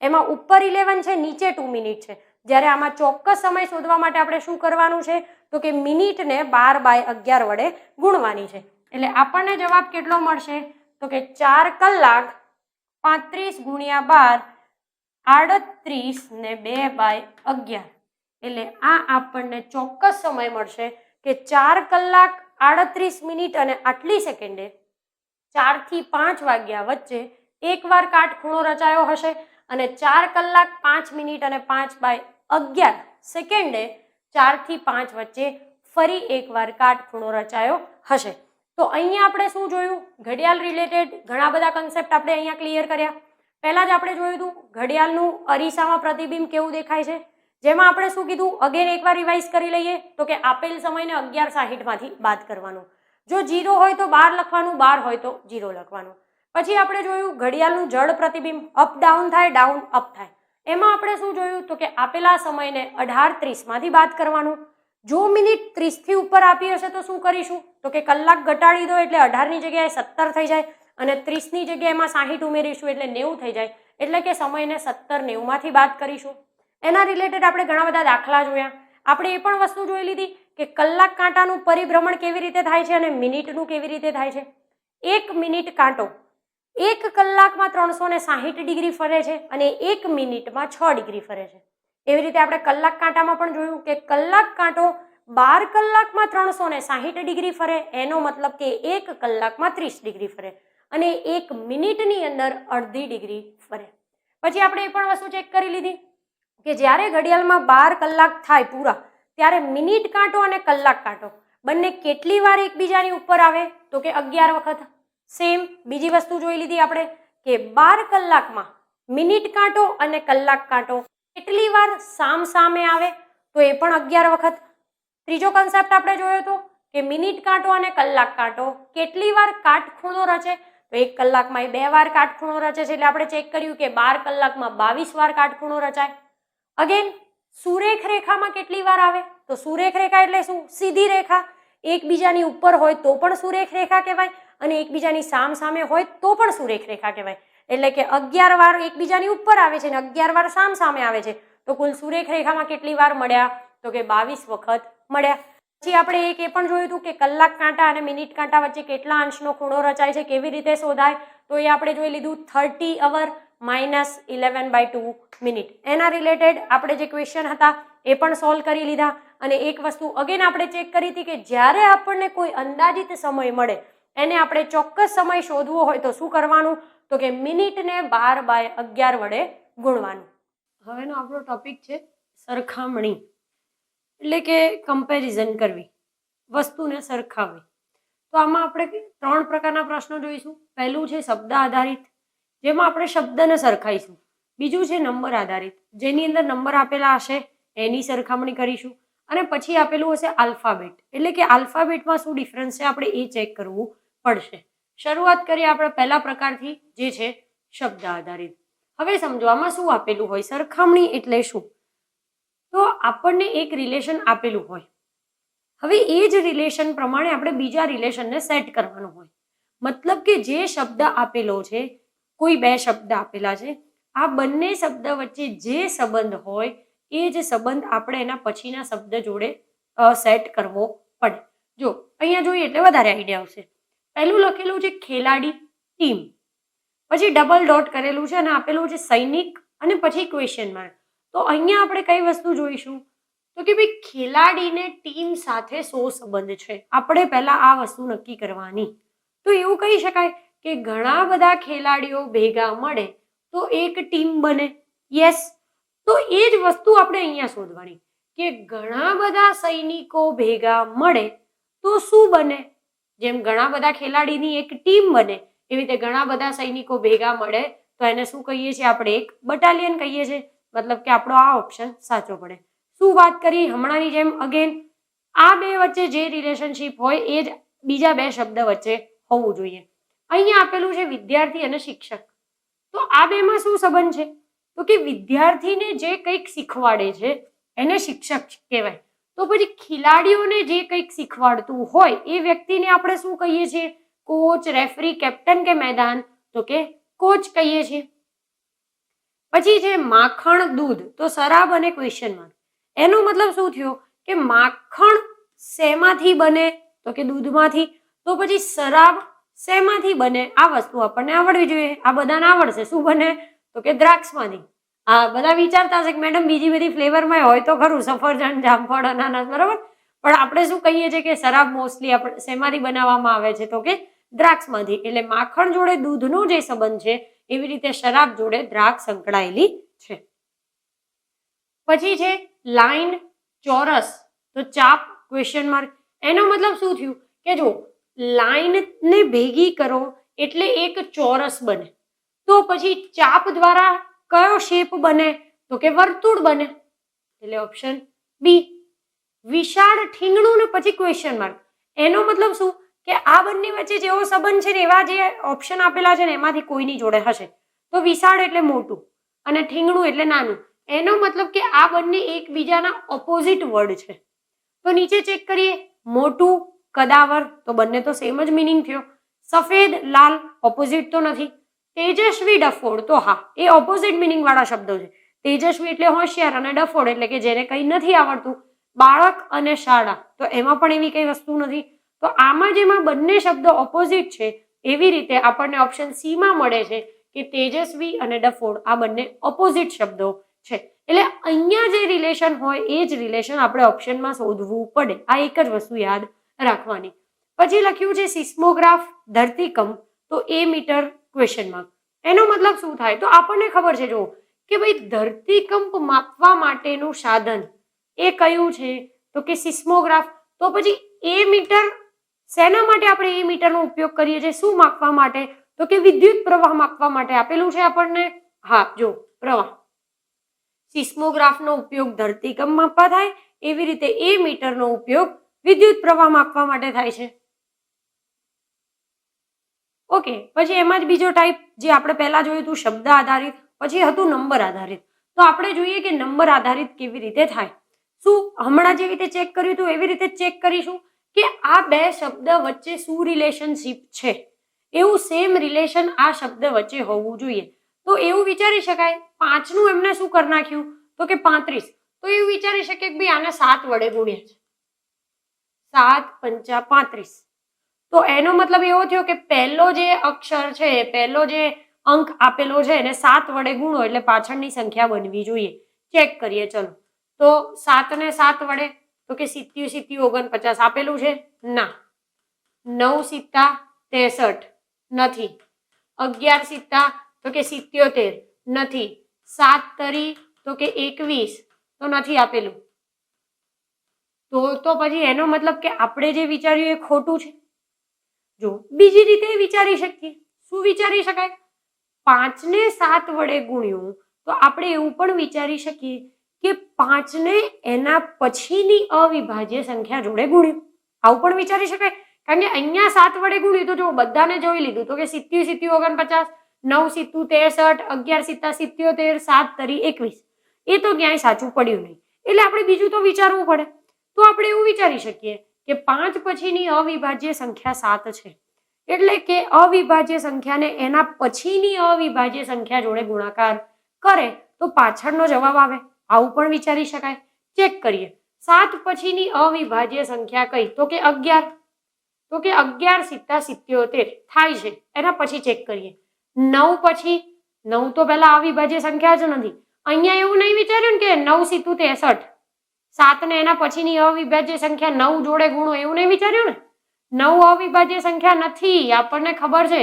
એમાં ઉપર 11 છે, નીચે 2 મિનિટ છે. જ્યારે આમાં ચોક્કસ સમય શોધવા માટે આપણે શું કરવાનું છે? તો કે મિનિટને 12/11 વડે ગુણવાની છે. એટલે આપણને જવાબ કેટલો મળશે? તો કે 4 કલાક 35 × 12 38 ને 2/11. એટલે આ આપણને ચોક્કસ સમય મળશે કે 4 કલાક 38 મિનિટ અને આટલી સેકન્ડે 4 થી 5 વાગ્યા વચ્ચે એકવાર કાટખૂણો રચાયો હશે અને 4 કલાક 5 મિનિટ અને 5/11 સેકન્ડે 4 થી 5 વચ્ચે ફરી એકવાર કાટખૂણો રચાયો હશે. તો અહીંયા આપણે શું જોયું? ઘડિયાળ રિલેટેડ ઘણા બધા કન્સેપ્ટ આપણે અહીંયા ક્લિયર કર્યા. પહેલા જ આપણે જોયું હતું ઘડિયાળનું અરીસામાં પ્રતિબિંબ કેવું દેખાય છે, જેમાં આપણે શું કીધું? અગેન એકવાર રિવાઇઝ કરી લઈએ તો કે આપેલ સમયને 11:60 માંથી બાદ કરવાનું. જો 0 હોય તો 12 લખવાનું, 12 હોય તો 0 લખવાનું. પછી આપણે જોયું ઘડિયાળનું જડ પ્રતિબિંબ અપ ડાઉન થાય, ડાઉન અપ થાય. એમાં આપણે શું જોયું? તો કે આપેલા સમયને 18:30 માંથી બાદ કરવાનું. જો મિનિટ 30 થી ઉપર આપી હશે તો શું કરીશું? તો કે કલાક ઘટાડી દો એટલે 18 ની જગ્યાએ 17 થઈ જાય અને 30 ની જગ્યાએ એમાં 60 ઉમેરીશું એટલે 90 થઈ જાય. એટલે કે સમયને 17, 90 માંથી બાદ કરીશું. એના રિલેટેડ આપણે ઘણા બધા દાખલા જોયા. આપણે એ પણ વસ્તુ જોઈ લીધી કે કલાક કાંટાનું પરિભ્રમણ કેવી રીતે થાય છે અને મિનિટનું કેવી રીતે થાય છે. 1 મિનિટ કાંટો 1 કલાકમાં 360 ડિગ્રી ફરે છે અને 1 મિનિટમાં 6 ડિગ્રી ફરે છે. એવી રીતે આપણે કલાક કાંટામાં પણ જોયું કે કલાક કાંટો 12 કલાકમાં 360 ડિગ્રી ફરે, એનો મતલબ કે 1 કલાકમાં 30 ડિગ્રી ફરે અને 1 મિનિટની અંદર અડધી ડિગ્રી ફરે. પછી આપણે એ પણ વસ્તુ ચેક કરી લીધી કે જ્યારે ઘડિયાળમાં 12 કલાક થાય પૂરા ત્યારે મિનિટ કાંટો અને કલાક કાંટો બંને કેટલી વાર એકબીજાની ઉપર આવે? તો કે 11 વખત. સેમ બીજી વસ્તુ જોઈ લીધી આપણે કે 12 કલાકમાં મિનિટ કાંટો અને કલાક કાંટો કેટલી વાર સામ સામે આવે? તો એ પણ 11 વખત. ત્રીજો કન્સેપ્ટ આપણે જોયો હતો કે મિનિટ કાંટો અને કલાક કાંટો કેટલી વાર કાટખૂણો રચે? તો 1 કલાકમાં 2 વાર કાટખૂણો રચે છે. એટલે આપણે ચેક કર્યું કે 12 કલાકમાં 22 વાર કાટખૂણો રચાય. અગેન સુરેખ રેખામાં કેટલી વાર આવે? તો સુરેખ રેખા એટલે શું? સીધી રેખા. એકબીજાની ઉપર હોય તો પણ સુરેખ રેખા કહેવાય અને એકબીજાની સામ સામે હોય તો પણ સુરેખ રેખા કહેવાય. એટલે કે 11 વાર એકબીજાની ઉપર આવે છે ને 11 વાર સામે આવે છે, તો કુલ સુરેખ રેખામાં કેટલી વાર મળ્યા? તો કે 22 વખત મળ્યા. પછી આપણે એક એ પણ જોયું હતું કે કલાક કાંટા અને મિનિટ કાંટા વચ્ચે કેટલા અંશનો ખૂણો રચાય છે, કેવી રીતે શોધાય? તો એ આપણે જોઈ લીધું 30 અવર માઇનસ 11/2 મિનિટ. એના રિલેટેડ આપણે જે ક્વેશ્ચન હતા એ પણ સોલ્વ કરી લીધા. અને એક વસ્તુ અગેન આપણે ચેક કરી હતી કે જ્યારે આપણને કોઈ અંદાજિત સમય મળે એને આપણે ચોક્કસ સમય શોધવો હોય તો શું કરવાનું? તો કે મિનિટને 12/11 વડે ગુણવાનું. હવેનો આપણો ટોપિક છે સરખામણી, એટલે કે કમ્પેરિઝન કરવી, વસ્તુને સરખાવવી. તો આમાં આપણે 3 પ્રકારના પ્રશ્નો જોઈશું. પહેલું છે શબ્દ આધારિત, જેમાં આપણે શબ્દને સરખાઈશું. બીજું છે નંબર આધારિત, જેની અંદર નંબર આપેલા હશે એની સરખામણી કરીશું. અને પછી આપેલું હશે આલ્ફાબેટ, એટલે કે આલ્ફાબેટમાં શું ડિફરન્સ છે આપણે એ ચેક કરવું પડશે. શરૂઆત કરીએ આપણે પહેલા પ્રકારથી, જે છે શબ્દ આધારિત. હવે સમજો આમાં શું આપેલું હોય? સરખામણી એટલે શું? તો આપણને એક રિલેશન આપેલું હોય, હવે એ જ રિલેશન પ્રમાણે આપણે બીજા રિલેશનને સેટ કરવાનું હોય. મતલબ કે જે શબ્દ આપેલો છે, કોઈ 2 શબ્દ આપેલા છે, આ બંને શબ્દ વચ્ચે જે સંબંધ હોય એ જ સંબંધ આપણે એના પછીના શબ્દ જોડે સેટ કરવો પડે. જો અહીંયા જોઈએ એટલે વધારે આઈડિયા આવશે. પહેલું લખેલું છે ખેલાડી, ટીમ, પછી ડબલ ડોટ કરેલું છે અને આપેલું છે સૈનિક અને પછી ક્વેશ્ચન માર્ક. તો અહીંયા આપણે કઈ વસ્તુ જોઈશું? તો કે ભાઈ ખેલાડીને ટીમ સાથે શો સંબંધ છે, આપણે પહેલા આ વસ્તુ નક્કી કરવાની. તો એવું કહી શકાય કે ઘણા બધા ખેલાડીઓ ભેગા મળે તો એક ટીમ બને. યસ. તો એ જ વસ્તુ આપણે અહીંયા શોધવાની કે ઘણા બધા સૈનિકો ભેગા મળે તો શું બને? જેમ ઘણા બધા ખેલાડીની એક ટીમ બને, એવી રીતે ઘણા બધા સૈનિકો ભેગા મળે તો એને શું કહીએ છીએ આપણે? એક બટાલિયન કહીએ છીએ. મતલબ કે આપણો આ ઓપ્શન સાચો પડે. શું વાત કરી? હમણાંની જેમ અગેન આ બે વચ્ચે જે રિલેશનશીપ હોય એ જ બીજા 2 શબ્દ વચ્ચે હોવું જોઈએ. અહીંયા આપેલું છે વિદ્યાર્થી અને શિક્ષક. તો આ બેમાં શું સંબંધ છે? તો કે વિદ્યાર્થીને જે કંઈક શીખવાડે છે એને શિક્ષક કહેવાય. તો પછી ખેલાડીઓને જે કંઈક શીખવાડતું હોય એ વ્યક્તિને આપણે શું કહીએ છીએ? કોચ, રેફરી, કેપ્ટન કે મેદાન? તો કે કોચ કહીએ છીએ. પછી છે માખણ, દૂધ, તો શરાબ અને ક્વેશ્ચન માર્ક. એનો મતલબ શું થયો કે માખણ શેમાંથી બને? તો કે દૂધમાંથી. તો પછી શરાબ શેમાંથી બને? આ વસ્તુ આપણને આવડવી જોઈએ. આ બધાને આવડશે. શું બને? તો કે દ્રાક્ષમાંથી. આ બધા વિચારતા હશે કે મેડમ બીજી બધી ફ્લેવરમાં હોય તો ખરું, સફરજન, જામફળ, અનાનસ, બરાબર, પણ આપણે શું કહીએ છીએ કે શરાબ મોસ્ટલી આપણે શેમાંથી બનાવવામાં આવે છે? તો કે દ્રાક્ષમાંથી. એટલે માખણ જોડે દૂધનો જે સંબંધ છે એવી રીતે શરાબ જોડે દ્રાક્ષ સંકળાયેલી છે. પછી છે લાઈન, ચોરસ, તો ચાપ, ક્વેશ્ચન માર્ક. એનો મતલબ શું થયું કે જો લાઈનને ભેગી કરો એટલે એક ચોરસ બને, તો પછી ચાપ દ્વારા કયો શેપ બને? તો કે વર્તુળ બને. એટલે ઓપ્શન બી. વિશાળ, ઠીંગણું ને પછી ક્વેશ્ચન માર્ક. એનો મતલબ શું કે આ બંને વચ્ચે જેવો સંબંધ છે ને એવા જે ઓપ્શન આપેલા છે ને એમાંથી કોઈની જોડે હશે. તો વિશાળ એટલે મોટું અને ઠીંગણું એટલે નાનું. એનો મતલબ કે આ બંને એકબીજાના ઓપોઝિટ વર્ડ છે. તો નીચે ચેક કરીએ. મોટું, કદાવર, તો બંને તો સેમ જ મિનિંગ થયો. સફેદ, લાલ, ઓપોઝિટ તો નથી. તેજસ્વી, ડફોડ, તો હા એ ઓપોઝિટ મિનિંગ વાળા શબ્દો છે. તેજસ્વી એટલે હોશિયાર અને ડફોડ એટલે કે જેને કંઈ નથી આવડતું. બાળક અને શાળા, તો એમાં પણ એવી કઈ વસ્તુ નથી. તો આમાં જેમાં બંને શબ્દ ઓપોઝિટ છે એવી રીતે આપણને ઓપ્શન સી માં મળે છે કે તેજસ્વી અને ડફોડ આ બંને ઓપોઝિટ શબ્દો છે. એટલે અહીંયા જે રિલેશન હોય એ જ રિલેશન આપણે ઓપ્શનમાં શોધવું પડે. આ એક જ વસ્તુ યાદ રાખવાની. પછી લખ્યું છે સિસ્મોગ્રાફ, ધરતીકંપ, તો એ મીટર, ક્વેશ્ચન માર્ક. એનો મતલબ શું થાય? તો આપણને ખબર છે જો કે ભાઈ ધરતીકંપ માપવા માટેનું સાધન એ કયું છે? તો કે સિસ્મોગ્રાફ. તો પછી એ મીટર શેના માટે આપણે એ મીટરનો ઉપયોગ કરીએ છીએ? શું માપવા માટે? તો કે વિદ્યુત પ્રવાહ માપવા માટે આપેલું છે આપણને. હા, જો પ્રવાહ. સિસ્મોગ્રાફનો ઉપયોગ ધરતીકંપ માપવા થાય, એવી રીતે એ મીટરનો ઉપયોગ વિદ્યુત પ્રવાહ માપવા માટે થાય છે. ઓકે. પછી એમાં જ બીજો ટાઈપ જે આપણે પહેલા જોયું હતું શબ્દ આધારિત, પછી હતું નંબર આધારિત. તો આપણે જોઈએ કે નંબર આધારિત કેવી રીતે થાય. શું હમણાં જેવી રીતે ચેક કર્યું હતું એવી રીતે ચેક કરીશું કે આ 2 શબ્દ વચ્ચે શું રિલેશનશીપ છે એવું સેમ રિલેશન આ શબ્દ વચ્ચે હોવું જોઈએ. તો એવું વિચારી શકાય 5 નું એમને શું કરી નાખ્યું તો કે 35. તો એવું વિચારી શકીએ કે ભાઈ આને 7 વડે ગુણ્યા છે. 7 પંચા 35. તો એનો મતલબ એવો થયો કે પહેલો જે અક્ષર છે, પહેલો જે અંક આપેલો છે એને 7 વડે ગુણો એટલે પાછળની સંખ્યા બનવી જોઈએ. ચેક કરીએ ચલો. તો 7 ને 7 વડે તો કે 70 70 49 આપેલું છે ના. 9 સિત્તા 63 નથી. 11 સિત્તા તો કે 77 નથી. 7 તરી તો કે 21 તો નથી આપેલું. તો પછી એનો મતલબ કે આપણે જે વિચાર્યું એ ખોટું છે. જો બીજી રીતે વિચારી શકીએ. શું વિચારી શકાય? 5 ને 7 વડે ગુણ્યું તો આપણે એવું પણ વિચારી શકીએ કે 5 ને એના પછીની અવિભાજ્ય સંખ્યા જોડે ગુણ્યું. આવું પણ વિચારી શકાય. કારણ કે અહીંયા 7 વડે ગુણ્યું તો જો બધાને જોઈ લીધું તો કે 70 70 49, 9 સિત્તું 63, 11 સિત્તા 77, 7 તરી 21. એ તો ક્યાંય સાચું પડ્યું નહીં. એટલે આપણે બીજું તો વિચારવું પડે. તો આપણે એવું વિચારી શકીએ કે 5 પછીની અવિભાજ્ય સંખ્યા 7 છે. એટલે કે અવિભાજ્ય સંખ્યાને એના પછીની અવિભાજ્ય સંખ્યા જોડે ગુણાકાર કરે તો પાછળનો જવાબ આવે. આવું પણ વિચારી શકાય. ચેક કરીએ. 7 પછીની અવિભાજ્ય સંખ્યા કઈ તો કે 11. તો કે 11 સિત્તા 77 થાય છે. એના પછી ચેક કરીએ. 9 પછી 9 તો પહેલા અવિભાજ્ય સંખ્યા જ નથી. અહીંયા એવું નહીં વિચાર્યું કે 9 સિત્તું 63. 7 ને એના પછીની અવિભાજ્ય સંખ્યા 9 જોડે ગુણો એવું નહીં વિચાર્યું ને. 9 અવિભાજ્ય સંખ્યા નથી. આપણને ખબર છે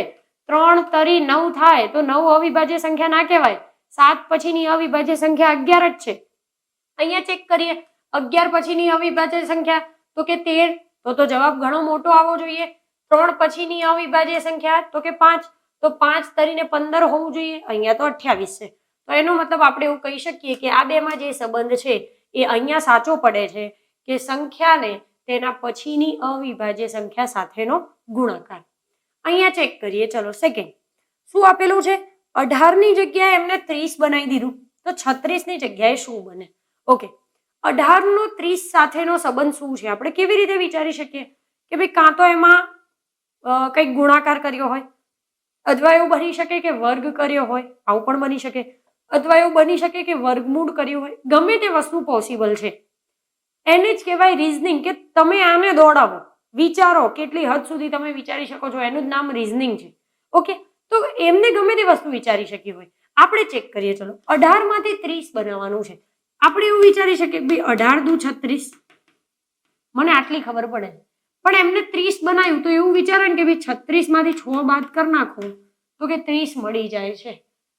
3 તરી 9 થાય તો 9 અવિભાજ્ય સંખ્યા ના કહેવાય. 7 પછીની અવિભાજ્ય સંખ્યા 11 જ છે. અહીંયા ચેક કરીએ. 11 પછીની અવિભાજ્ય સંખ્યા તો કે 13. તો જવાબ ઘણો મોટો આવવો જોઈએ. 3 પછીની અવિભાજ્ય સંખ્યા તો કે 5. તો 5 તરીને 15 હોવું જોઈએ. અહીંયા તો 28 છે. તો એનો મતલબ આપણે એવું કહી શકીએ કે આ બેમાં જે સંબંધ છે એ અહીંયા સાચો પડે છે કે સંખ્યાને તેના પછીની અવિભાજ્ય સંખ્યા સાથેનો ગુણાકાર. અહીંયા ચેક કરીએ. ચલો સેકન્ડ શું આપેલું છે? 18 ની જગ્યાએ એમને 30 બનાવી દીધું તો 36 ની જગ્યાએ શું બને? ઓકે, 18 નો 30 સાથેનો સંબંધ શું છે? આપણે કેવી રીતે વિચારી શકીએ કે ભાઈ કાં તો એમાં કંઈક ગુણાકાર કર્યો હોય, અથવા એવું બની શકે કે વર્ગ કર્યો હોય, આવું પણ બની શકે, અથવા એવું બની શકે કે વર્ગમૂળ કર્યું હોય. ગમે તે વસ્તુ પોસિબલ છે. એને જ કહેવાય રીઝનિંગ, કે તમે આને દોડાવો, વિચારો કેટલી હદ સુધી તમે વિચારી શકો છો. એનું જ નામ રીઝનિંગ છે. ઓકે, તો એમને ગમે તે વસ્તુ વિચારી શકી હોય. આપણે ચેક કરીએ. ચલો 18 માંથી 30 બનાવવાનું છે. આપણે એવું વિચારી શકીએ કે ભાઈ 18 દુ 36, મને આટલી ખબર પડે. પણ એમને 30 બનાવ્યું તો એવું વિચારે ને કે ભાઈ 36 માંથી 6 બાદ કરી નાખો તો કે 30 મળી જાય છે.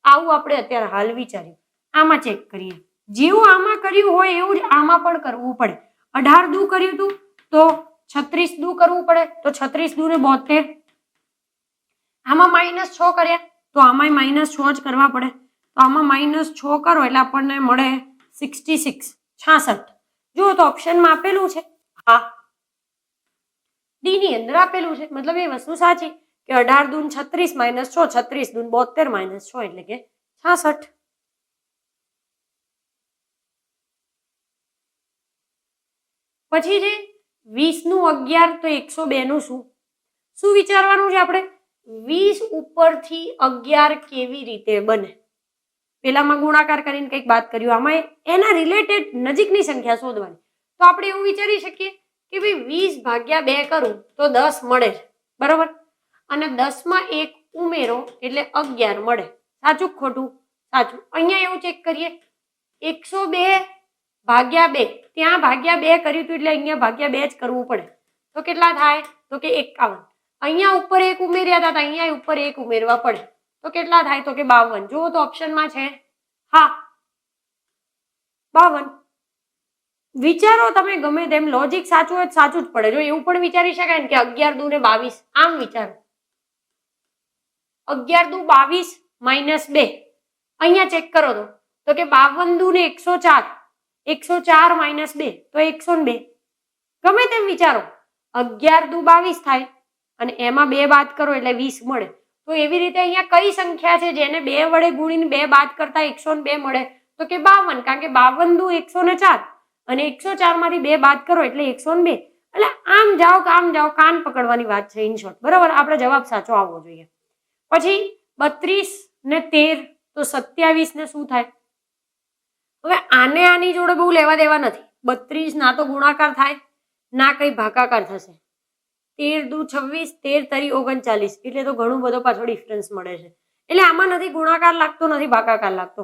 આવું આપણે અત્યારે હાલ વિચાર્યું. આમાં ચેક કરીએ. જેવું આમાં કર્યું હોય એવું જ આમાં પણ કરવું પડે. 18 દુ કર્યું હતું તો 36 દુ કરવું પડે. તો 36 દુ ને 72. આમાં -6 કર્યા તો આમાં -6 જ કરવા પડે. તો આમાં -6 કરો એટલે આપણને મળે 66, 66. જુઓ તો ઓપ્શનમાં આપેલું છે. હા, ડી ની અંદર આપેલું છે. મતલબ એ વસ્તુ સાચી કે 18 દુ 36 -6, 36 દુ 72 -6 એટલે કે 66. પછી છે 20 નું 11 તો 102 નું શું વિચારવાનું છે આપણે? 20 ઉપરથી 11 કેવી રીતે બને? પેલામાં ગુણાકાર કરીને કંઈક વાત કર્યું, આમાં એના રિલેટેડ નજીકની સંખ્યા શોધવાની. તો આપણે એવું વિચારી શકીએ કે ભાઈ 20 ભાગ્યા 2 કરું તો 10 મળે છે, બરોબર? અને 10 માં 1 ઉમેરો એટલે 11 મળે. સાચું ખોટું? સાચું. અહીંયા એવું ચેક કરીએ. 102 ભાગ્યા 2, ત્યાં ભાગ્યા 2 કર્યું હતું એટલે અહીંયા ભાગ્યા 2 જ કરવું પડે. તો કેટલા થાય? તો કે 51. અહીંયા ઉપર 1 ઉમેર્યા હતા તો અહીંયા ઉપર 1 ઉમેરવા પડે. તો કેટલા થાય? તો કે 52. જુઓ તો ઓપ્શનમાં છે. હા, 52. વિચારો તમે ગમે તેમ, લોજિક સાચું હોય સાચું જ પડે. જો એવું પણ વિચારી શકાય ને કે 11 દુ ને 22. આમ વિચારો, 11 દુ 22 -2. અહીંયા ચેક કરો તો કે 52 દુ ને 104, 104 -2 તો 102. ગમે તેમ વિચારો, 11 દુ 22 થાય અને એમાં 2 બાદ કરો એટલે 20 મળે. તો એવી રીતે અહીંયા કઈ સંખ્યા છે જેને 2 વડે ગુણીને 2 બાદ કરતા 102 મળે? તો કે 52. કારણ કે 52 દુ 104 અને 104 માંથી 2 બાદ કરો એટલે 102. એટલે આમ જાઓ કે આમ જાઓ, કાન પકડવાની વાત છે ઇન શોર્ટ. બરાબર, આપણે જવાબ સાચો આવવો જોઈએ. પછી 32 ને 13 તો 27 ને શું થાય? હવે આને આની જોડે બહુ લેવા દેવા નથી. 32 ના તો ગુણાકાર થાય ના કઈ ભાગાકાર થશે. 13 દુ 26, 13 તરી 39, એટલે તો ઘણું બધો પાછો ડિફરન્સ મળે છે. એટલે આમાં નથી ગુણાકાર લાગતો, નથી ભાગાકાર લાગતો.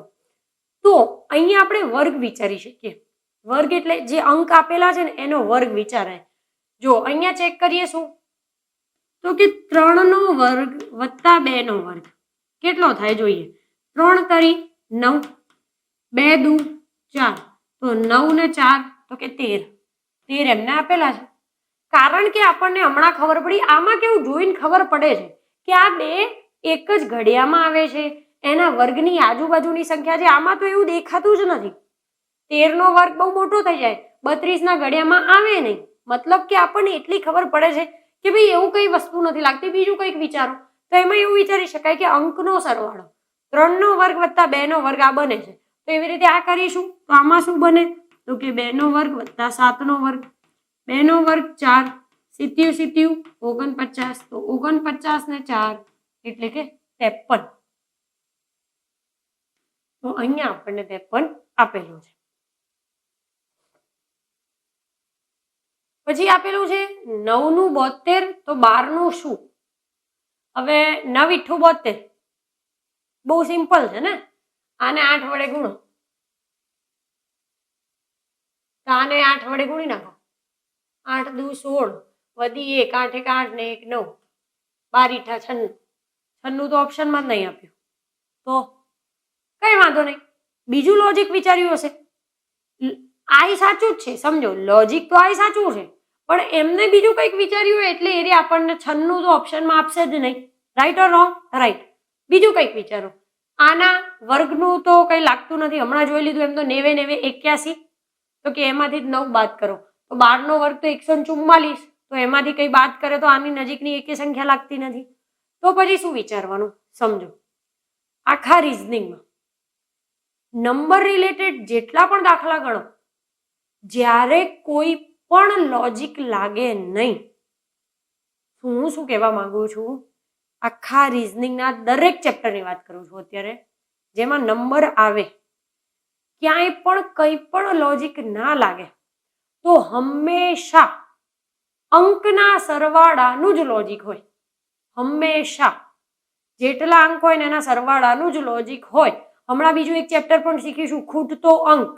તો અહીંયા આપણે વર્ગ વિચારી શકીએ. વર્ગ એટલે જે અંક આપેલા છે ને એનો વર્ગ વિચારાય. જો અહીંયા ચેક કરીએ શું, તો કે 3 નો વર્ગ વત્તા 2 નો વર્ગ કેટલો થાય જોઈએ. 3 તરી 9, 2 દુ 4, તો 9 ને 4 તો કે 13. 13 એમને આપેલા છે. કારણ કે આપણને હમણાં ખબર પડી, આમાં કેવું જોઈને ખબર પડે છે કે આ બે એક જ ઘડિયામાં આવે છે, એના વર્ગની આજુબાજુની સંખ્યા છે. આમાં તો એવું દેખાતું જ નથી. 13 નો વર્ગ બહુ મોટો થઈ જાય, 32 ના ઘડિયામાં આવે નહીં. મતલબ કે આપણને એટલી ખબર પડે છે કે ભાઈ એવું કઈ વસ્તુ નથી લાગતી. બીજું કંઈક વિચારો તો એમાં એવું વિચારી શકાય કે અંકનો સરવાળો 3 નો વર્ગ વત્તા 2 નો વર્ગ આ બને છે. તો એવી રીતે આ કરીશું તો આમાં શું બને, તો કે 2 નો વર્ગ વત્તા 7 નો વર્ગ, 2 નો વર્ગ 4, 70 49, તો 49 ને 4 એટલે કે 53. તો અહીંયા આપણને 53 આપેલું છે. પછી આપેલું છે 9 નું 72, તો 12 નું શું? હવે 9 × 72 બહુ સિમ્પલ છે ને. આને 8 વડે ગુણો, તો આને 8 વડે ગુણી નાખો. 8 દુ 16, વધી 1, 8 એક 8 ને 1 9, 12 × 96. 96 તો ઓપ્શનમાં જ નહીં આપ્યું, તો કઈ વાંધો નહીં. બીજું લોજિક વિચાર્યું હશે. આ સાચું જ છે, સમજો લોજિક તો આ સાચું છે, પણ એમને બીજું કંઈક વિચાર્યું હોય એટલે એ આપણને 96 તો ઓપ્શનમાં આપશે જ નહીં. Right or wrong? રાઈટ. બીજું કંઈક વિચારો. આના વર્ગનું તો કંઈ લાગતું નથી, હમણાં જોઈ લીધું. એમ તો 90 90 81, તો કે એમાંથી 9 બાદ કરો તો 12 નો વર્ગ તો 144, તો એમાંથી કંઈ બાદ કરે તો આની નજીકની એકે સંખ્યા લાગતી નથી. તો પછી શું વિચારવાનું, સમજો. આખા રિઝનિંગમાં નંબર રિલેટેડ જેટલા પણ દાખલા ગણો, જ્યારે કોઈ પણ લોજિક લાગે નહીં. હું શું કહેવા માંગુ છું, આખા રિઝનિંગના દરેક ચેપ્ટરની વાત કરું છું અત્યારે, જેમાં નંબર આવે, ક્યાંય પણ કંઈ પણ લોજિક ના લાગે તો હંમેશા અંકના સરવાળાનું જ લોજિક હોય. હંમેશા જેટલા અંક હોય ને એના સરવાળાનું જ લોજિક હોય. હમણાં બીજું એક ચેપ્ટર પણ શીખીશું, ખૂટતો અંક.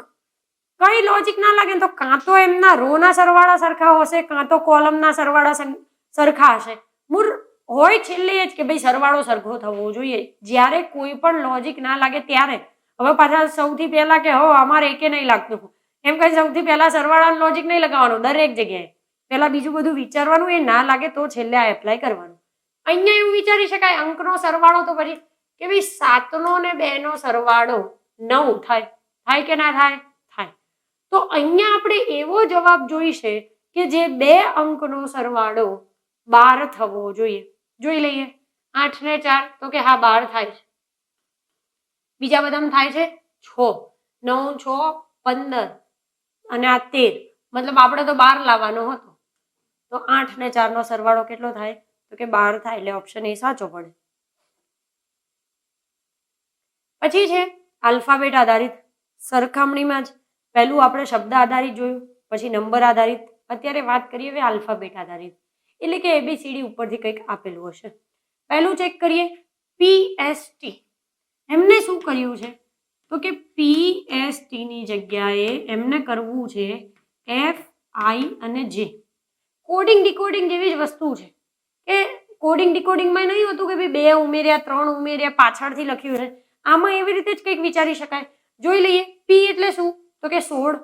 કઈ લોજિક ના લાગે તો કાં તો એમના રોના સરવાળા સરખા હશે, કાં તો કોલમના સરવાળા સરખા હશે. મૂળ હોય છેલ્લે જ કે ભાઈ સરવાળો સરખો થવો જોઈએ. જ્યારે કોઈ પણ લોજિક ના લાગે ત્યારે. હવે પાછા સૌથી પહેલા કે હો અમારે એકે નહીં લાગતું, એમ કઈ સૌથી પહેલા સરવાળાનું લોજિક નહીં લગાવવાનું. દરેક જગ્યાએ પહેલા બીજું બધું વિચારવાનું, એ ના લાગે તો છેલ્લે આ એપ્લાય કરવાનું. અહીંયા એવું વિચારી શકાય અંકનો સરવાળો તો પછી કે ભાઈ 7 નો ને 2 નો સરવાળો 9 થાય. થાય કે ના થાય? થાય. તો અહીંયા આપણે એવો જવાબ જોઈશે કે જે 2 અંકનો સરવાળો 12 થવો જોઈએ. જોઈ લઈએ. 8 ને 4 તો કે હા 12 થાય છે. બીજા બધામાં થાય છે 6, 9 6 15 અને આ 13, મતલબ આપણે તો 12 લાવવાનો હતો. તો 8 ને 4 નો સરવાળો કેટલો થાય? તો કે 12 થાય. એટલે ઓપ્શન એ સાચો પડે. પછી છે આલ્ફાબેટ આધારિત. સરખામણીમાં જ પહેલું આપણે શબ્દ આધારિત જોયું, પછી નંબર આધારિત. અત્યારે વાત કરીએ હવે આલ્ફાબેટ આધારિત, એટલે કે ABCD ઉપરથી કંઈક આપેલું હશે. પહેલું ચેક કરીએ PST. એમને શું કર્યું છે તો કે PST ની જગ્યાએ એમને કરવું છે FI અને J. કોડિંગ ડિકોડિંગ જેવી જ વસ્તુ છે કે કોડિંગ ડિકોડિંગમાં નહીં હોતું કે ભાઈ 2 ઉમેર્યા 3 ઉમેર્યા પાછળથી લખ્યું છે. આમાં એવી રીતે જ કંઈક વિચારી શકાય. જોઈ લઈએ. P એટલે શું તો કે 16.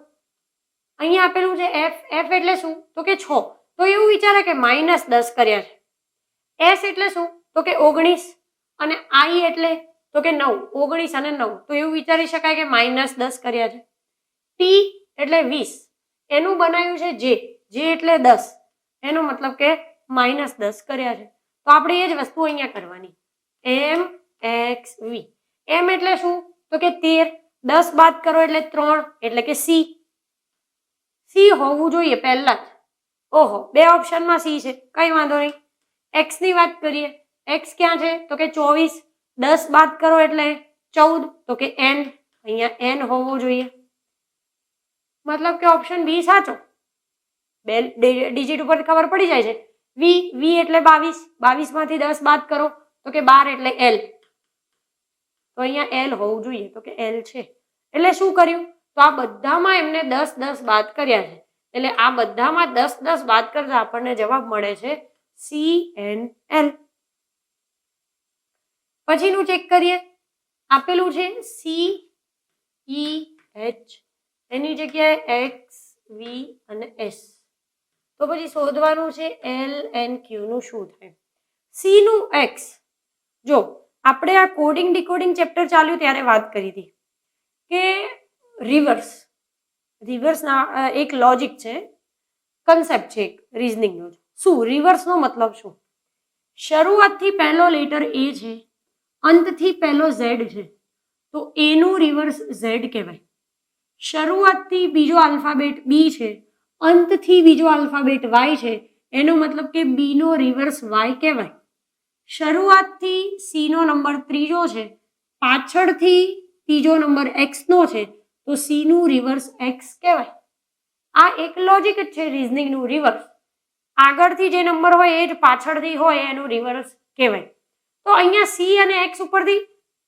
અહીંયા આપેલું છે F એટલે શું તો કે 6. તો એવું વિચારે કે -10 કર્યા છે. S એટલે શું તો કે 19 અને I એટલે તો કે 9. 19 અને 9, તો એવું વિચારી શકાય કે -10 કર્યા છે. T એટલે 20, એનું બનાવ્યું છે J એટલે 10, એનો મતલબ કે -10 કર્યા છે. તો આપણે એ જ વસ્તુ અહીંયા કરવાની. MXV. M એટલે શું તો કે 13, 10 બાદ કરો એટલે 3, એટલે કે C હોવું જોઈએ પહેલા જ. ઓહો, બે ઓપ્શનમાં સી છે, કઈ વાંધો નહીં. એક્સ ની વાત કરીએ, એક્સ ક્યાં છે તો કે 24, 10 બાદ કરો એટલે 14, તો કે એન, અહીંયા એન હોવો જોઈએ. મતલબ કે ઓપ્શન બી સાચો. બે ડિજિટ ઉપર ખબર પડી જાય છે. વી, વી એટલે 22, 22 માંથી 10 બાદ કરો તો કે 12 એટલે એલ, તો અહીંયા એલ હોવું જોઈએ, તો કે એલ છે. એટલે શું કર્યું, તો આ બધામાં એમને 10 બાદ કર્યા છે, એટલે આ બધામાં 10 બાદ કરતા આપણને જવાબ મળે છે CNL. પછીનું ચેક કરીએ, આપેલું છે CEH, એની જગ્યાએ X, V અને S, તો પછી શોધવાનું છે LNQ નું શું થાય. C નું X, જો આપણે આ કોડિંગ ડિકોડિંગ ચેપ્ટર ચાલ્યું ત્યારે વાત કરી હતી કે રિવર્સના એક લોજિક છે, કન્સેપ્ટ છે એક રીઝનિંગનો. શું રિવર્સનો મતલબ શું? શરૂઆતથી પહેલો લેટર એ છે, અંતથી પહેલો ઝેડ છે, તો એનું રિવર્સ ઝેડ કહેવાય. શરૂઆતથી બીજો આલ્ફાબેટ બી છે, અંતથી બીજો આલ્ફાબેટ વાય છે, એનો મતલબ કે બી નો રિવર્સ વાય કહેવાય. શરૂઆતથી સી નો નંબર ત્રીજો છે, પાછળથી ત્રીજો નંબર એક્સ નો છે, તો સી નું રિવર્સ એક્સ કહેવાય. આ એક લોજિક જ છે રીઝનિંગનું. રિવર્સ આગળથી જે નંબર હોય એ જ પાછળથી હોય એનું રિવર્સ કહેવાય. તો અહીંયા સી અને એક્સ ઉપરથી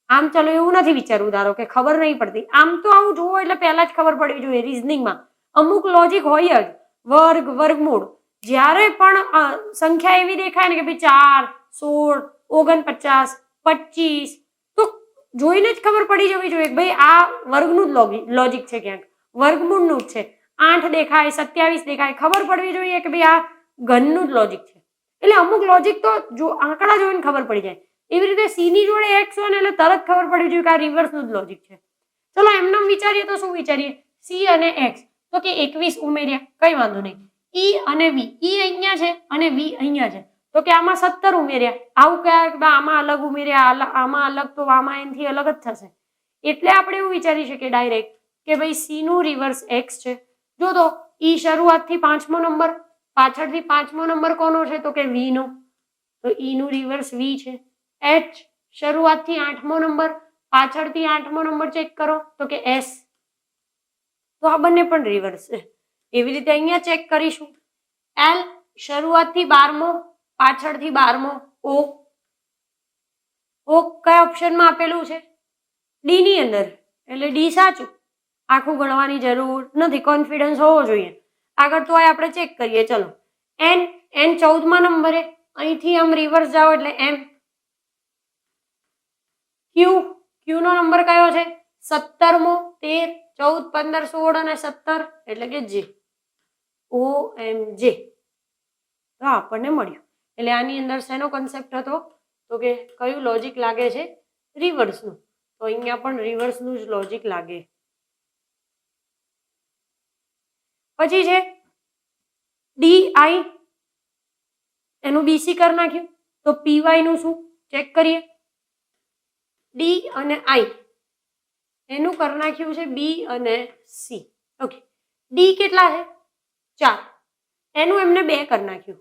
આમ ચલો એવું નથી વિચારવું, ધારો કે ખબર નહીં પડતી, આમ તો આવું જુઓ એટલે પહેલા જ ખબર પડવી જોઈએ. રીઝનિંગમાં અમુક લોજિક હોય જ, વર્ગ, વર્ગમૂળ, જ્યારે પણ સંખ્યા એવી દેખાય ને કે ભાઈ 4, 16, 49, 25, તો જોઈને જ ખબર પડી જવી જોઈએ કે ભાઈ આ વર્ગનું જ લોજિક છે, ક્યાંક વર્ગમૂળનું જ છે. 8 દેખાય, 27 દેખાય, ખબર પડવી જોઈએ કે ભાઈ આ ઘનનું જ લોજિક છે. એટલે અમુક લોજિક તો જો આંકડા જોઈને ખબર પડી જાય. એવી રીતે સી ની જોડે એક્સ હોય ને એટલે તરત ખબર પડવી જોઈએ કે આ રિવર્સનું જ લોજિક છે. ચલો એમને વિચારીએ તો શું વિચારીએ, સી અને એક્સ, તો કે 21 ઉમેર્યા, કઈ વાંધો નહીં. ઈ અને વી, ઈ અહીંયા છે અને વી અહીંયા છે, તો કે આમાં 17 ઉમેર્યા. આવું કયા આમાં અલગ ઉમેર્યા, આમાં અલગ, તો આમાં એનથી અલગ જ થશે. એટલે આપણે એવું વિચારી શકીએ ડાયરેક્ટ કે ભાઈ સી નું રિવર્સ એક્સ છે. જો તો ઈ શરૂઆતથી 5મો નંબર, પાછળથી 5મો નંબર કોનો છે તો કે વી નો, તો ઈ નું રિવર્સ વી છે. એચ શરૂઆતથી 8મો નંબર, પાછળથી 8મો નંબર ચેક કરો તો કે એસ, તો આ બંને પણ રિવર્સ છે. એવી રીતે અહીંયા ચેક કરીશું. એલ શરૂઆતથી 12મો, પાછળથી 12મો, ઓ, ઓ કયા ઓપ્શનમાં આપેલું છે? ડી ની અંદર, એટલે ડી સાચું. આખું ગણવાની જરૂર નથી, કોન્ફિડન્સ હોવો જોઈએ. આગળ તો આપણે ચેક કરીએ. ચલો એન, એન 14મા નંબરે, અહીંથી આમ રિવર્સ જાઓ એટલે એમ. ક્યુ, ક્યુ નો નંબર કયો છે? 17મો, 13, 14, 15, 16 અને 17, એટલે કે જે, ઓ એમ જે, તો આપણને મળ્યું. એટલે આની અંદર શેનો કન્સેપ્ટ હતો તો કે કયું લોજિક લાગે છે? રિવર્સનું. તો અહીંયા પણ રિવર્સનું જ લોજિક લાગે. પછી છે ડી આઈ, એનું બીસી કરી નાખ્યું, તો પીવાય નું શું ચેક કરીએ. ડી અને આઈ એનું કરી નાખ્યું છે બી અને સી. ઓકે, ડી કેટલા છે? 4, એનું એમને 2 કરી નાખ્યું.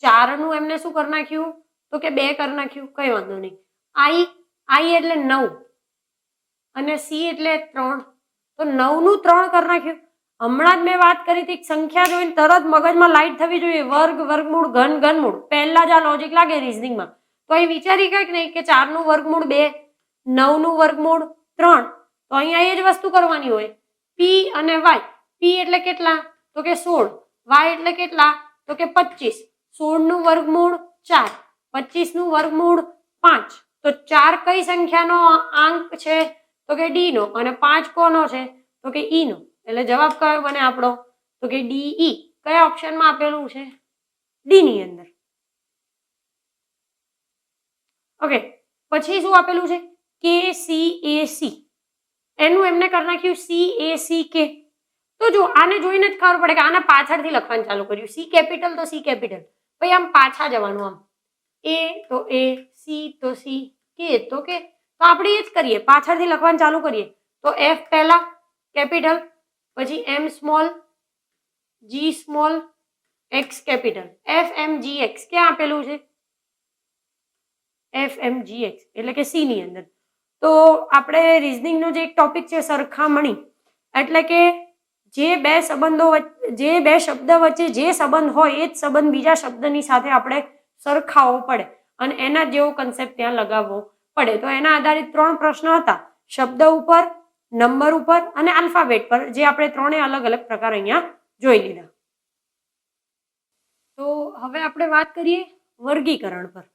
4 નું એમને શું કરી નાખ્યું તો કે 2 કરી નાખ્યું, કઈ વાંધો નહીં. આઈ, આઈ એટલે 9 અને સી એટલે 3, તો 9 નું 3 કરી નાખ્યું. હમણાં જ મેં વાત કરી હતી, સંખ્યા જોઈને તરત મગજમાં લાઈટ થવી જોઈએ. વર્ગ, વર્ગમૂળ, ઘન, ઘનમૂળ, પહેલા જ આ લોજિક લાગે રીઝનિંગમાં. તો અહીં વિચારી કઈક નહીં કે 4 નું વર્ગમૂળ 2, 9 નું વર્ગમૂળ 3, તો અહીંયા એ જ વસ્તુ કરવાની હોય. પી અને વાય, પી એટલે કેટલા તો કે 16, વાય એટલે કેટલા તો કે 25, 16 નું વર્ગમૂળ 4, 25 નું વર્ગમૂળ 5, તો 4 કઈ સંખ્યાનો આંક છે તો કે ડી નો, અને 5 કોનો છે તો કે ઈ નો. એટલે જવાબ કયો બને આપણો તો કે ડીઈ. કયા ઓપ્શનમાં આપેલું છે? ડી ની અંદર. ઓકે, પછી શું આપેલું છે? કે સી એ સી, એનું એમને કરી નાખ્યું સી એ સી કે. તો જો આને જોઈને જ ખબર પડે કે આને પાછળથી લખવાનું ચાલુ કર્યું. સી કેપિટલ તો સી કેપિટલ, પછી આમ પાછા જવાનું, આમ એ તો એ, સી તો સી, કે તો કે. તો આપણે એ જ કરીએ, પાછળથી લખવાનું ચાલુ કરીએ. તો એફ પહેલા કેપિટલ, પછી એમ સ્મોલ, જી સ્મોલ, એક્સ કેપિટલ FMGX ક્યાં આપેલું છે? FMGX એટલે કે સી ની અંદર. તો આપણે રિઝનિંગનો જે એક ટોપિક છે સરખામણી, એટલે કે જે બે શબ્દ વચ્ચે જે સંબંધ હોય એ જ સંબંધ બીજા શબ્દની સાથે આપણે સરખાવવો પડે અને એના જેવો કન્સેપ્ટ ત્યાં લગાવવો પડે. તો એના આધારિત 3 પ્રશ્ન હતા, શબ્દ ઉપર, નંબર ઉપર અને આલ્ફાબેટ પર, જે આપણે ત્રણે અલગ અલગ પ્રકાર અહીંયા જોઈ લીધા. તો હવે આપણે વાત કરીએ વર્ગીકરણ પર.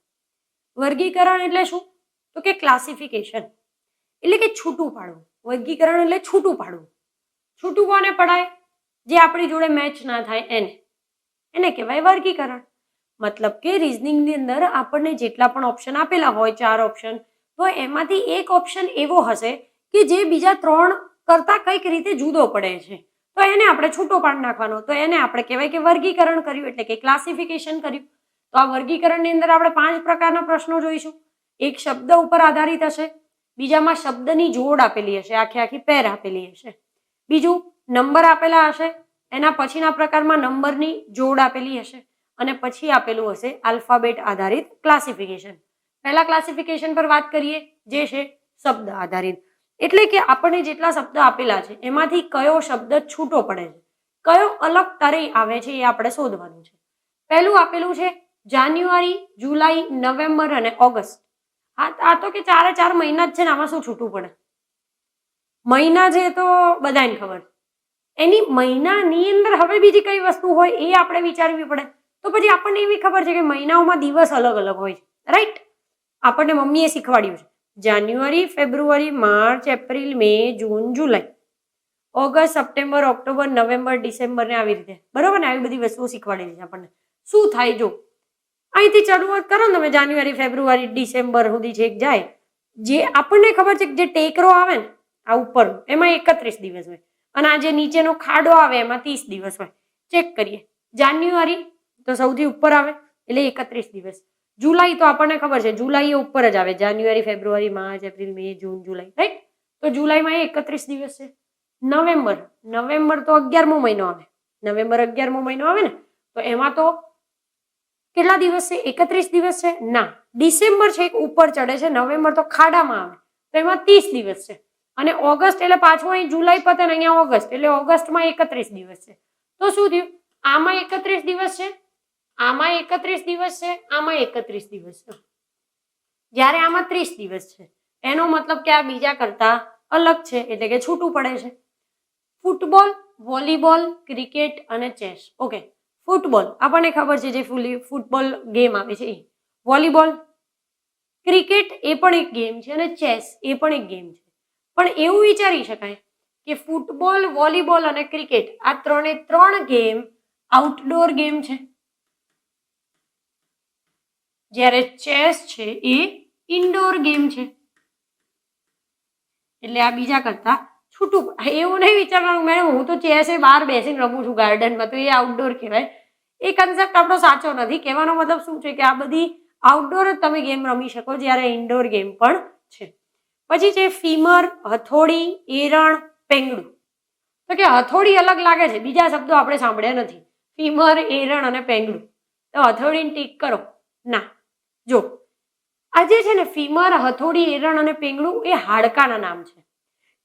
વર્ગીકરણ એટલે શું? તો કે ક્લાસિફિકેશન, એટલે કે છૂટું પાડવું. વર્ગીકરણ એટલે છૂટું પાડવું. છૂટું કોને પડાય? જે આપણી જોડે મેચ ના થાય એને કહેવાય વર્ગીકરણ. મતલબ કે રિઝનિંગની અંદર આપણને જેટલા પણ ઓપ્શન આપેલા હોય, 4 ઓપ્શન, તો એમાંથી એક ઓપ્શન એવો હશે કે જે બીજા 3 કરતા કંઈક રીતે જુદો પડે છે, તો એને આપણે છૂટો પાડી નાખવાનો. તો એને આપણે કહેવાય કે વર્ગીકરણ કર્યું, એટલે કે ક્લાસિફિકેશન કર્યું. તો આ વર્ગીકરણની અંદર આપણે 5 પ્રકારના પ્રશ્નો જોઈશું. એક શબ્દ ઉપર આધારિત હશે, બીજામાં શબ્દની જોડ આપેલી હશે, આખી પેર આપેલી હશે, બીજું નંબર આપેલા હશે, એના પછીના પ્રકારમાં નંબરની જોડ આપેલી હશે, અને પછી આપેલું હશે આલ્ફાબેટ આધારિત ક્લાસિફિકેશન. પહેલા ક્લાસિફિકેશન પર વાત કરીએ, જે છે શબ્દ આધારિત. એટલે કે આપણને જેટલા શબ્દ આપેલા છે એમાંથી કયો શબ્દ છૂટો પડે છે, કયો અલગ તરે આવે છે, એ આપણે શોધવાનું છે. પહેલું આપેલું છે જાન્યુઆરી, જુલાઈ, નવેમ્બર અને ઓગસ્ટ. આ તો કે 4 મહિના જ છે ને, આમાં શું છૂટું પડે? મહિના છે તો બધાને ખબર. એની મહિનાની અંદર હવે બીજી કઈ વસ્તુ હોય એ આપણે વિચારવી પડે. તો પછી આપણને એવી ખબર છે કે મહિનાઓમાં દિવસ અલગ અલગ હોય છે, રાઈટ? આપણને મમ્મીએ શીખવાડ્યું છે January, February, March, April, May, June, July, August, September, October, November, December ને આવી રીતે, બરોબર ને? આવી બધી વસ્તુઓ શીખવાડેલી છે આપણને. શું થાય જો અહીંથી શરૂઆત કરો ને તમે, જાન્યુઆરી, ફેબ્રુઆરી, ડિસેમ્બર સુધી છેક જાય, જે આપણને ખબર છે કે જે ટેકરો આવે ને આ ઉપર, એમાં 31 દિવસ હોય, અને આ જે નીચેનો ખાડો આવે એમાં 30 દિવસ હોય. ચેક કરીએ. જાન્યુઆરી તો સૌથી ઉપર આવે એટલે 31 દિવસ. જુલાઈ તો આપણને ખબર છે, જુલાઈ એ ઉપર જ આવે, જાન્યુઆરી, February, March, April, May, June, જુલાઈ, રાઈટ? તો જુલાઈમાં 31 દિવસ છે. નવેમ્બર તો 11મો મહિનો આવે. નવેમ્બર 11મો મહિનો આવે ને, તો એમાં તો કેટલા દિવસ છે? 31 દિવસ છે ના. ડિસેમ્બર છે એક ઉપર ચડે છે, નવેમ્બર તો ખાડામાં આવે, તો એમાં 30 દિવસ છે. અને ઓગસ્ટ એટલે પાછું અહીં જુલાઈ પતે ને અહીંયા ઓગસ્ટ, એટલે ઓગસ્ટમાં 31 દિવસ છે. તો શું થયું? આમાં 31 દિવસ છે, આમાં 31 દિવસ છે, આમાં 31 દિવસ છે, જ્યારે આમાં 30 દિવસ છે. એનો મતલબ કે આ બીજા કરતા અલગ છે, એટલે કે છૂટું પડે છે. ફૂટબોલ, વોલીબોલ, ક્રિકેટ અને ચેસ. ઓકે, ફૂટબોલ આપણને ખબર છે, જે ફૂટબોલ ગેમ આવે છે એ. વોલીબોલ, ક્રિકેટ એ પણ એક ગેમ છે, અને ચેસ એ પણ એક ગેમ છે. પણ એવું વિચારી શકાય કે ફૂટબોલ, વોલીબોલ અને ક્રિકેટ આ 3 ગેમ આઉટડોર ગેમ છે, જ્યારે ચેસ છે એ ઇન્ડોર ગેમ છે. એટલે આ બીજા કરતા છૂટું. એવું નહીં વિચારવાનું મેડમ હું તો ચેસ એ બહાર બેસીને રમું છું ગાર્ડનમાં, તો એ આઉટડોર કહેવાય. એ કન્સેપ્ટ આપણો સાચો નથી. કહેવાનો મતલબ શું છે કે આ બધી આઉટડોર જ તમે ગેમ રમી શકો, જ્યારે ઇન્ડોર ગેમ પણ છે. પછી છે ફીમર, હથોડી, એરણ, પેંગડું. તો કે હથોડી અલગ લાગે છે, બીજા શબ્દો આપણે સાંભળ્યા નથી. ફીમર, એરણ અને પેંગડું. તો હથોડીને ટીક કરો ના. જો આજે છે ને ફીમર, હથોડી, એરણ અને પેંગડું એ હાડકાના નામ છે,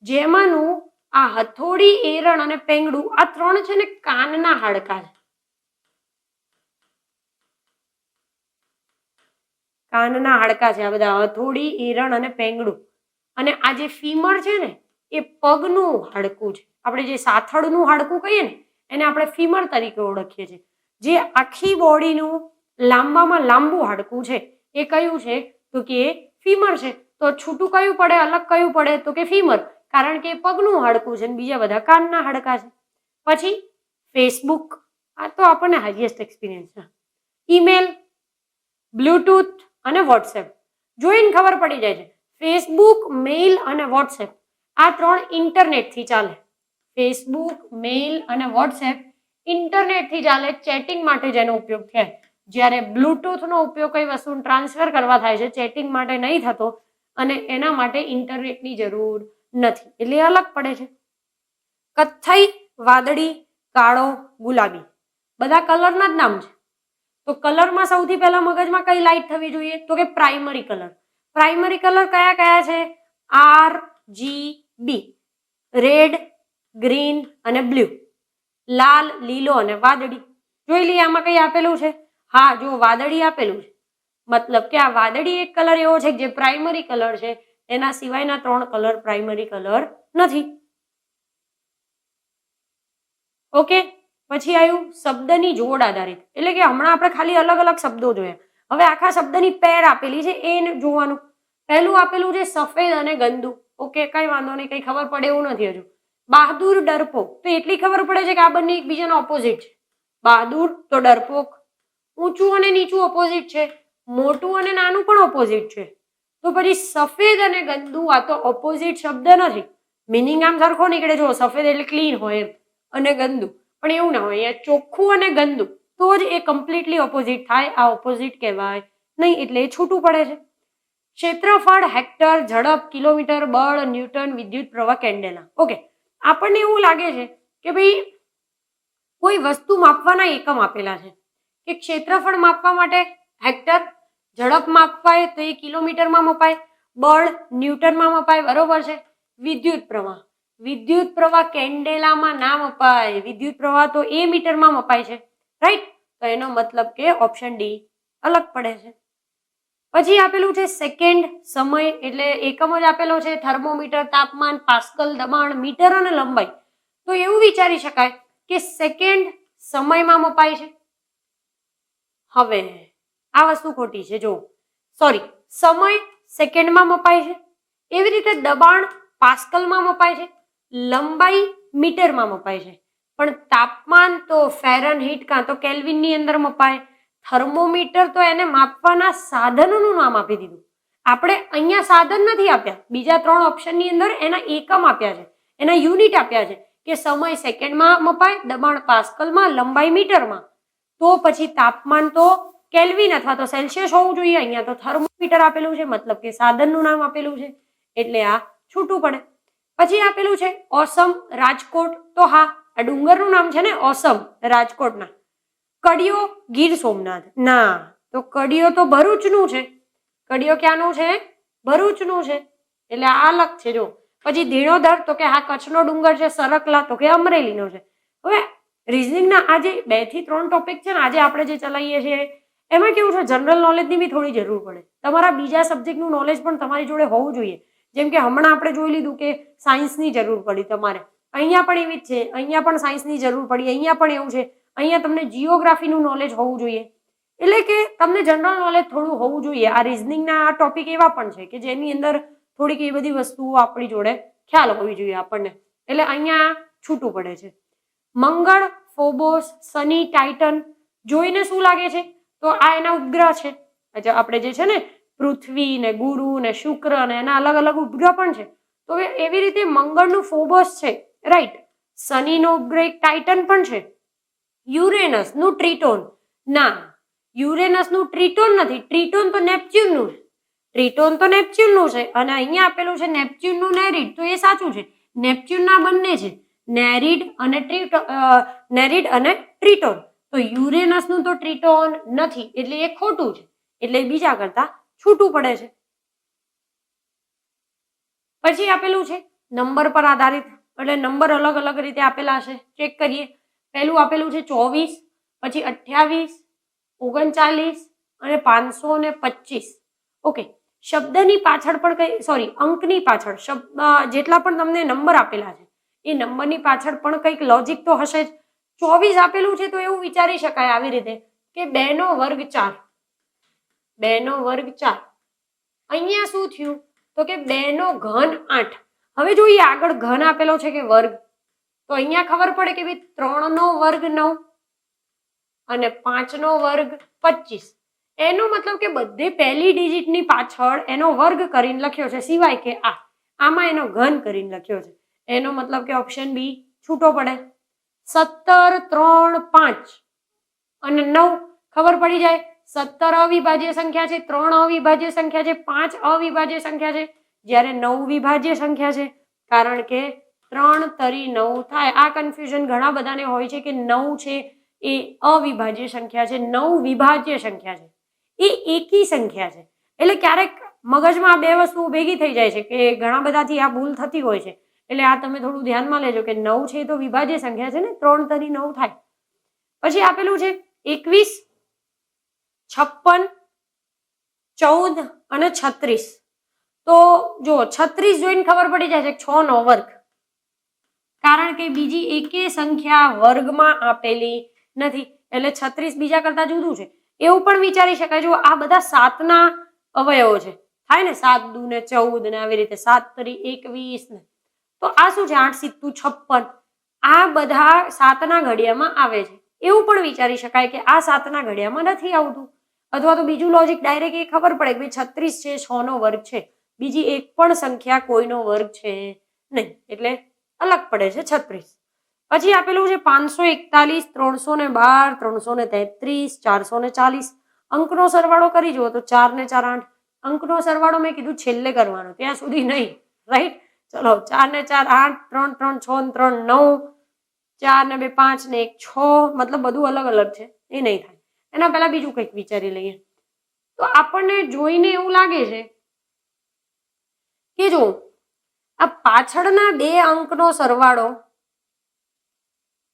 જેમાંનું આ હથોડી, એરણ અને પેંગડું આ 3 છે ને કાનના હાડકા છે. કાનના હાડકા છે આ બધા, હથોડી, એરણ અને પેંગડું. અને આ જે ફીમર છે ને એ પગનું હાડકું છે. આપણે જે સાથળનું હાડકું કહીએ ને એને આપણે ફીમર તરીકે ઓળખીએ છીએ. જે આખી બોડીનું લાંબામાં લાંબુ હાડકું છે એ કયું છે? તો કે એ ફીમર છે. તો છૂટું કયું પડે, અલગ કયું પડે? તો કે ફીમર, કારણ કે પગનું હાડકું છે, બીજા બધા કાનના હાડકા છે. પછી ફેસબુક, આ તો આપણને હાઈએસ્ટ એક્સપિરિયન્સ છે. ઈમેલ, બ્લૂટૂથ અને વોટ્સએપ. જોઈને ખબર પડી જાય છે, ફેસબુક, મેઇલ અને વોટ્સએપ આ 3 ઇન્ટરનેટથી ચાલે. ફેસબુક, મેઇલ અને વોટ્સએપ ઇન્ટરનેટથી ચાલે, ચેટિંગ માટે જેનો ઉપયોગ થાય. જ્યારે બ્લૂટૂથનો ઉપયોગ કઈ વસ્તુ ટ્રાન્સફર કરવા થાય છે, ચેટિંગ માટે નહીં થતો, અને એના માટે ઇન્ટરનેટની જરૂર નથી, એટલે અલગ પડે છે. કથ્થઈ, વાદળી, કાળો, ગુલાબી. બધા કલરના જ નામ છે. તો કલરમાં સૌથી પહેલા મગજમાં કઈ લાઇટ થવી જોઈએ? તો કે પ્રાઇમરી કલર. પ્રાઇમરી કલર કયા કયા છે? RGB, રેડ, ગ્રીન અને બ્લુ. લાલ, લીલો અને વાદળી. જોઈ લઈએ આમાં કઈ આપેલું છે. હા, જો વાદળી આપેલું છે, મતલબ કે આ વાદળી એક કલર એવો છે જે પ્રાઇમરી કલર છે, એના સિવાયના 3 કલર પ્રાઇમરી કલર નથી. ઓકે, પછી આવ્યું શબ્દની જોડ આધારિત, એટલે કે હમણાં આપણે ખાલી અલગ અલગ શબ્દો જોયા, હવે આખા શબ્દની પેર આપેલી છે એ જોવાનું. પહેલું આપેલું છે સફેદ અને ગંદુ. ઓકે, કઈ વાંધો નહીં, કઈ ખબર પડે એવું નથી હજુ. બહાદુર, ડરપોક, તો એટલી ખબર પડે છે કે આ બંને એકબીજાના ઓપોઝિટ છે. બહાદુર તો ડરપોક. ઊંચું અને નીચું ઓપોઝિટ છે, મોટું અને નાનું પણ ઓપોઝિટ છે. તો પછી સફેદ અને ગંદુ આ તો ઓપોઝિટ શબ્દ નથી, મિનિંગ આમ સરખો નીકળે. જો સફેદ એટલે ક્લીન હોય એમ, અને ગંદુ પણ એવું ના હોય. અહીંયા ચોખ્ખું અને ગંદુ તો જ એ કમ્પ્લીટલી ઓપોઝિટ થાય. આ ઓપોઝિટ કહેવાય નહીં, એટલે એ છૂટું પડે છે. ક્ષેત્રફળ, હેક્ટર, ઝડપ, કિલોમીટર, બળ, ન્યૂટન, વિદ્યુત પ્રવાહ, કેન્ડેલા. ઓકે, આપણને એવું લાગે છે કે ભાઈ કોઈ વસ્તુ માપવાના એકમ આપેલા છે, કે ક્ષેત્રફળ માપવા માટે હેક્ટર, ઝડપ માપવાય તો એ કિલોમીટરમાં મપાય, બળ ન્યૂટનમાં મપાય, બરોબર છે. વિદ્યુત પ્રવાહ કેન્ડેલામાં ના મપાય. વિદ્યુત પ્રવાહ તો એ મીટરમાં મપાય છે, રાઈટ. તો એનો મતલબ કે ઓપ્શન ડી અલગ પડે છે. પછી આપેલું છે સેકન્ડ, સમય, એટલે એકમ જ આપેલો છે થર્મોમીટર, તાપમાન, પાસ્કલ, દબાણ, મીટર અને લંબાઈ. તો એવું વિચારી શકાય કે સેકન્ડ સમયમાં મપાય છે. હવે આ વસ્તુ ખોટી છે, જો સોરી, સમય સેકન્ડમાં મપાય છે, એવી રીતે દબાણ પાસ્કલમાં મપાય છે, લંબાઈ મીટરમાં મપાય છે, પણ તાપમાન તો ફેરનહીટ કાં તો કેલ્વિનની અંદર મપાય. થર્મોમીટર તો એને માપવાના સાધનોનું નામ આપી દીધું. આપણે અહીંયા સાધન નથી આપ્યા, બીજા 3 ઓપ્શનની અંદર એના એકમ આપ્યા છે, એના યુનિટ આપ્યા છે, કે સમય સેકન્ડમાં મપાય, દબાણ પાસ્કલમાં, લંબાઈ મીટરમાં. તો પછી તાપમાન તો કેલ્વિન અથવા તો સેલ્સિયસ હોવું જોઈએ. અહીંયા તો થર્મોમીટર આપેલું છે, મતલબ કે સાધનનું નામ આપેલું છે, એટલે આ છૂટું પડે. પછી આપેલું છે ઓસમ, રાજકોટ. તો હા, આ ડુંગરનું નામ છે ને ઓસમ, રાજકોટના. કડિયો, ગીર સોમનાથ. ના, તો કડિયો તો ભરૂચનું છે. કડિયો ક્યાંનું છે? ભરૂચનું છે, એટલે આ અલગ છે. જો પછી ધીણોધર, તો કે હા કચ્છનો ડુંગર છે. સરકલા, તો કે અમરેલીનો છે. હવે રિઝનિંગના આ જે 2 થી 3 ટોપિક છે ને આજે આપણે જે ચલાવીએ છીએ, એમાં કેવું છે, જનરલ નોલેજની બી થોડી જરૂર પડે. તમારા બીજા સબ્જેક્ટનું નોલેજ પણ તમારી જોડે હોવું જોઈએ. જેમ કે હમણાં આપણે જોઈ લીધું કે સાયન્સની જરૂર પડી તમારે, અહીંયા પણ એવી જ છે, અહીંયા પણ સાયન્સની જરૂર પડી, અહીંયા પણ એવું છે. અહીંયા તમને જીઓગ્રાફીનું નોલેજ હોવું જોઈએ, એટલે કે તમને જનરલ નોલેજ થોડું હોવું જોઈએ. આ રિઝનિંગના આ ટોપિક એવા પણ છે કે જેની અંદર થોડીક એ બધી વસ્તુઓ આપણી જોડે ખ્યાલ હોવી જોઈએ આપણને, એટલે અહીંયા છૂટું પડે છે. મંગળ, ફોબોસ, શનિ, ટાઇટન જોઈને શું લાગે છે? તો આ એના ઉપગ્રહ છે. આપણે જે છે ને પૃથ્વી ને ગુરુ ને શુક્ર ને એના અલગ અલગ ઉપગ્રહ પણ છે. તો એવી રીતે મંગળનું ફોબોસ છે, રાઈટ. શનિનો ઉપગ્રહ એક ટાઇટન પણ છે. યુરેનસનું ટ્રિટોન. ના, યુરેનસનું ટ્રિટોન નથી, ટ્રિટોન તો નેપચ્યુનનું છે. ટ્રિટોન તો નેપચ્યુનનું છે, અને અહીંયા આપેલું છે નેપચ્યુનનું નેરીડ. તો એ સાચું છે, નેપચ્યુનના બંને છે, નેરીડ અને ટ્રિટોન. તો યુરેનસનું તો ટ્રિટોન નથી, એટલે એ ખોટું છે, એટલે બીજા કરતા છૂટું પડે છે. પછી આપેલું છે નંબર પર આધારિત, એટલે નંબર અલગ અલગ રીતે આપેલા છે, ચેક કરીએ. પહેલું આપેલું છે 24, પછી 28, 39 અને 525. ઓકે, શબ્દની પાછળ પણ કઈ, સોરી, અંકની પાછળ શબ્દ જેટલા પણ તમને નંબર આપેલા છે એ નંબરની પાછળ પણ કંઈક લોજિક તો હશે જ. 24 આપેલું છે તો એવું વિચારી શકાય આવી રીતે કે 2 નો વર્ગ 4. 2 નો વર્ગ 4. અહીંયા શું થયું? તો કે 2 નો ઘન 8. હવે જોઈએ આગળ ઘન આપેલો છે કે વર્ગ, તો અહીંયા ખબર પડે કે ભાઈ 3 નો વર્ગ 9 અને 5 નો વર્ગ 25. એનો મતલબ કે બધે પહેલી ડિજિટની પાછળ એનો વર્ગ કરીને લખ્યો છે, સિવાય કે આમાં એનો ઘન કરીને લખ્યો છે. એનો મતલબ કે ઓપ્શન બી છૂટો પડે. 17, 3, 5 અને 9 ખબર પડી જાય. 17 અવિભાજ્ય સંખ્યા છે, 3 અવિભાજ્ય સંખ્યા છે, 5 અવિભાજ્ય સંખ્યા છે, જ્યારે 9 વિભાજ્ય સંખ્યા છે, કારણ કે 3 તરી 9 થાય. આ કન્ફ્યુઝન ઘણા બધાને હોય છે કે 9 છે એ અવિભાજ્ય સંખ્યા છે, 9 વિભાજ્ય સંખ્યા છે, એ એકી સંખ્યા છે. એટલે ક્યારેક મગજમાં આ બે વસ્તુઓ ભેગી થઈ જાય છે કે ઘણા બધાથી આ ભૂલ થતી હોય છે. એટલે આ તમે થોડું ધ્યાનમાં લેજો કે 9 છે એ તો વિભાજ્ય સંખ્યા છે ને, 3 તરી 9 થાય. પછી આપેલું છે 21, 56, 14 અને 36. તો જો 36 જોઈને ખબર પડી જાય છે 6 નો વર્ગ, કારણ કે બીજી એકે સંખ્યા વર્ગમાં આપેલી નથી. એટલે 36 બીજા કરતા જુદું છે. એવું પણ વિચારી શકાય, જો આ બધા 7 ના અવયવો છે, થાય ને 7 દુ ને 14 ને આવી રીતે 7 તરી 21 ને, તો આ શું છે 8 સીતું 56. આ બધા 7 ના ઘડિયામાં આવે છે. એવું પણ વિચારી શકાય કે આ 7 ના ઘડિયામાં નથી આવતું. અથવા તો બીજું લોજિક ડાયરેક્ટ એ ખબર પડે કે ભાઈ 36 છે, 6 નો વર્ગ છે, બીજી એક પણ સંખ્યા કોઈનો વર્ગ છે નહીં, એટલે અલગ પડે છે 36. પછી આપેલું છે 541, 312, 333, 440. અંકનો સરવાળો કરી જુઓ તો 4 ને 4 8. અંકનો સરવાળો મેં કીધું છેલ્લે કરવાનો, ત્યાં સુધી નહીં, રાઈટ? ચલો 4 ને 4 8, 3 3 6 ને 3 9, 4 ને 2 5 ને 1 6, મતલબ બધું અલગ અલગ છે, એ નહીં થાય. એના પહેલા બીજું કંઈક વિચારી લઈએ. તો આપણને જોઈને એવું લાગે છે કે જો આ પાછળના 2 અંકનો સરવાળો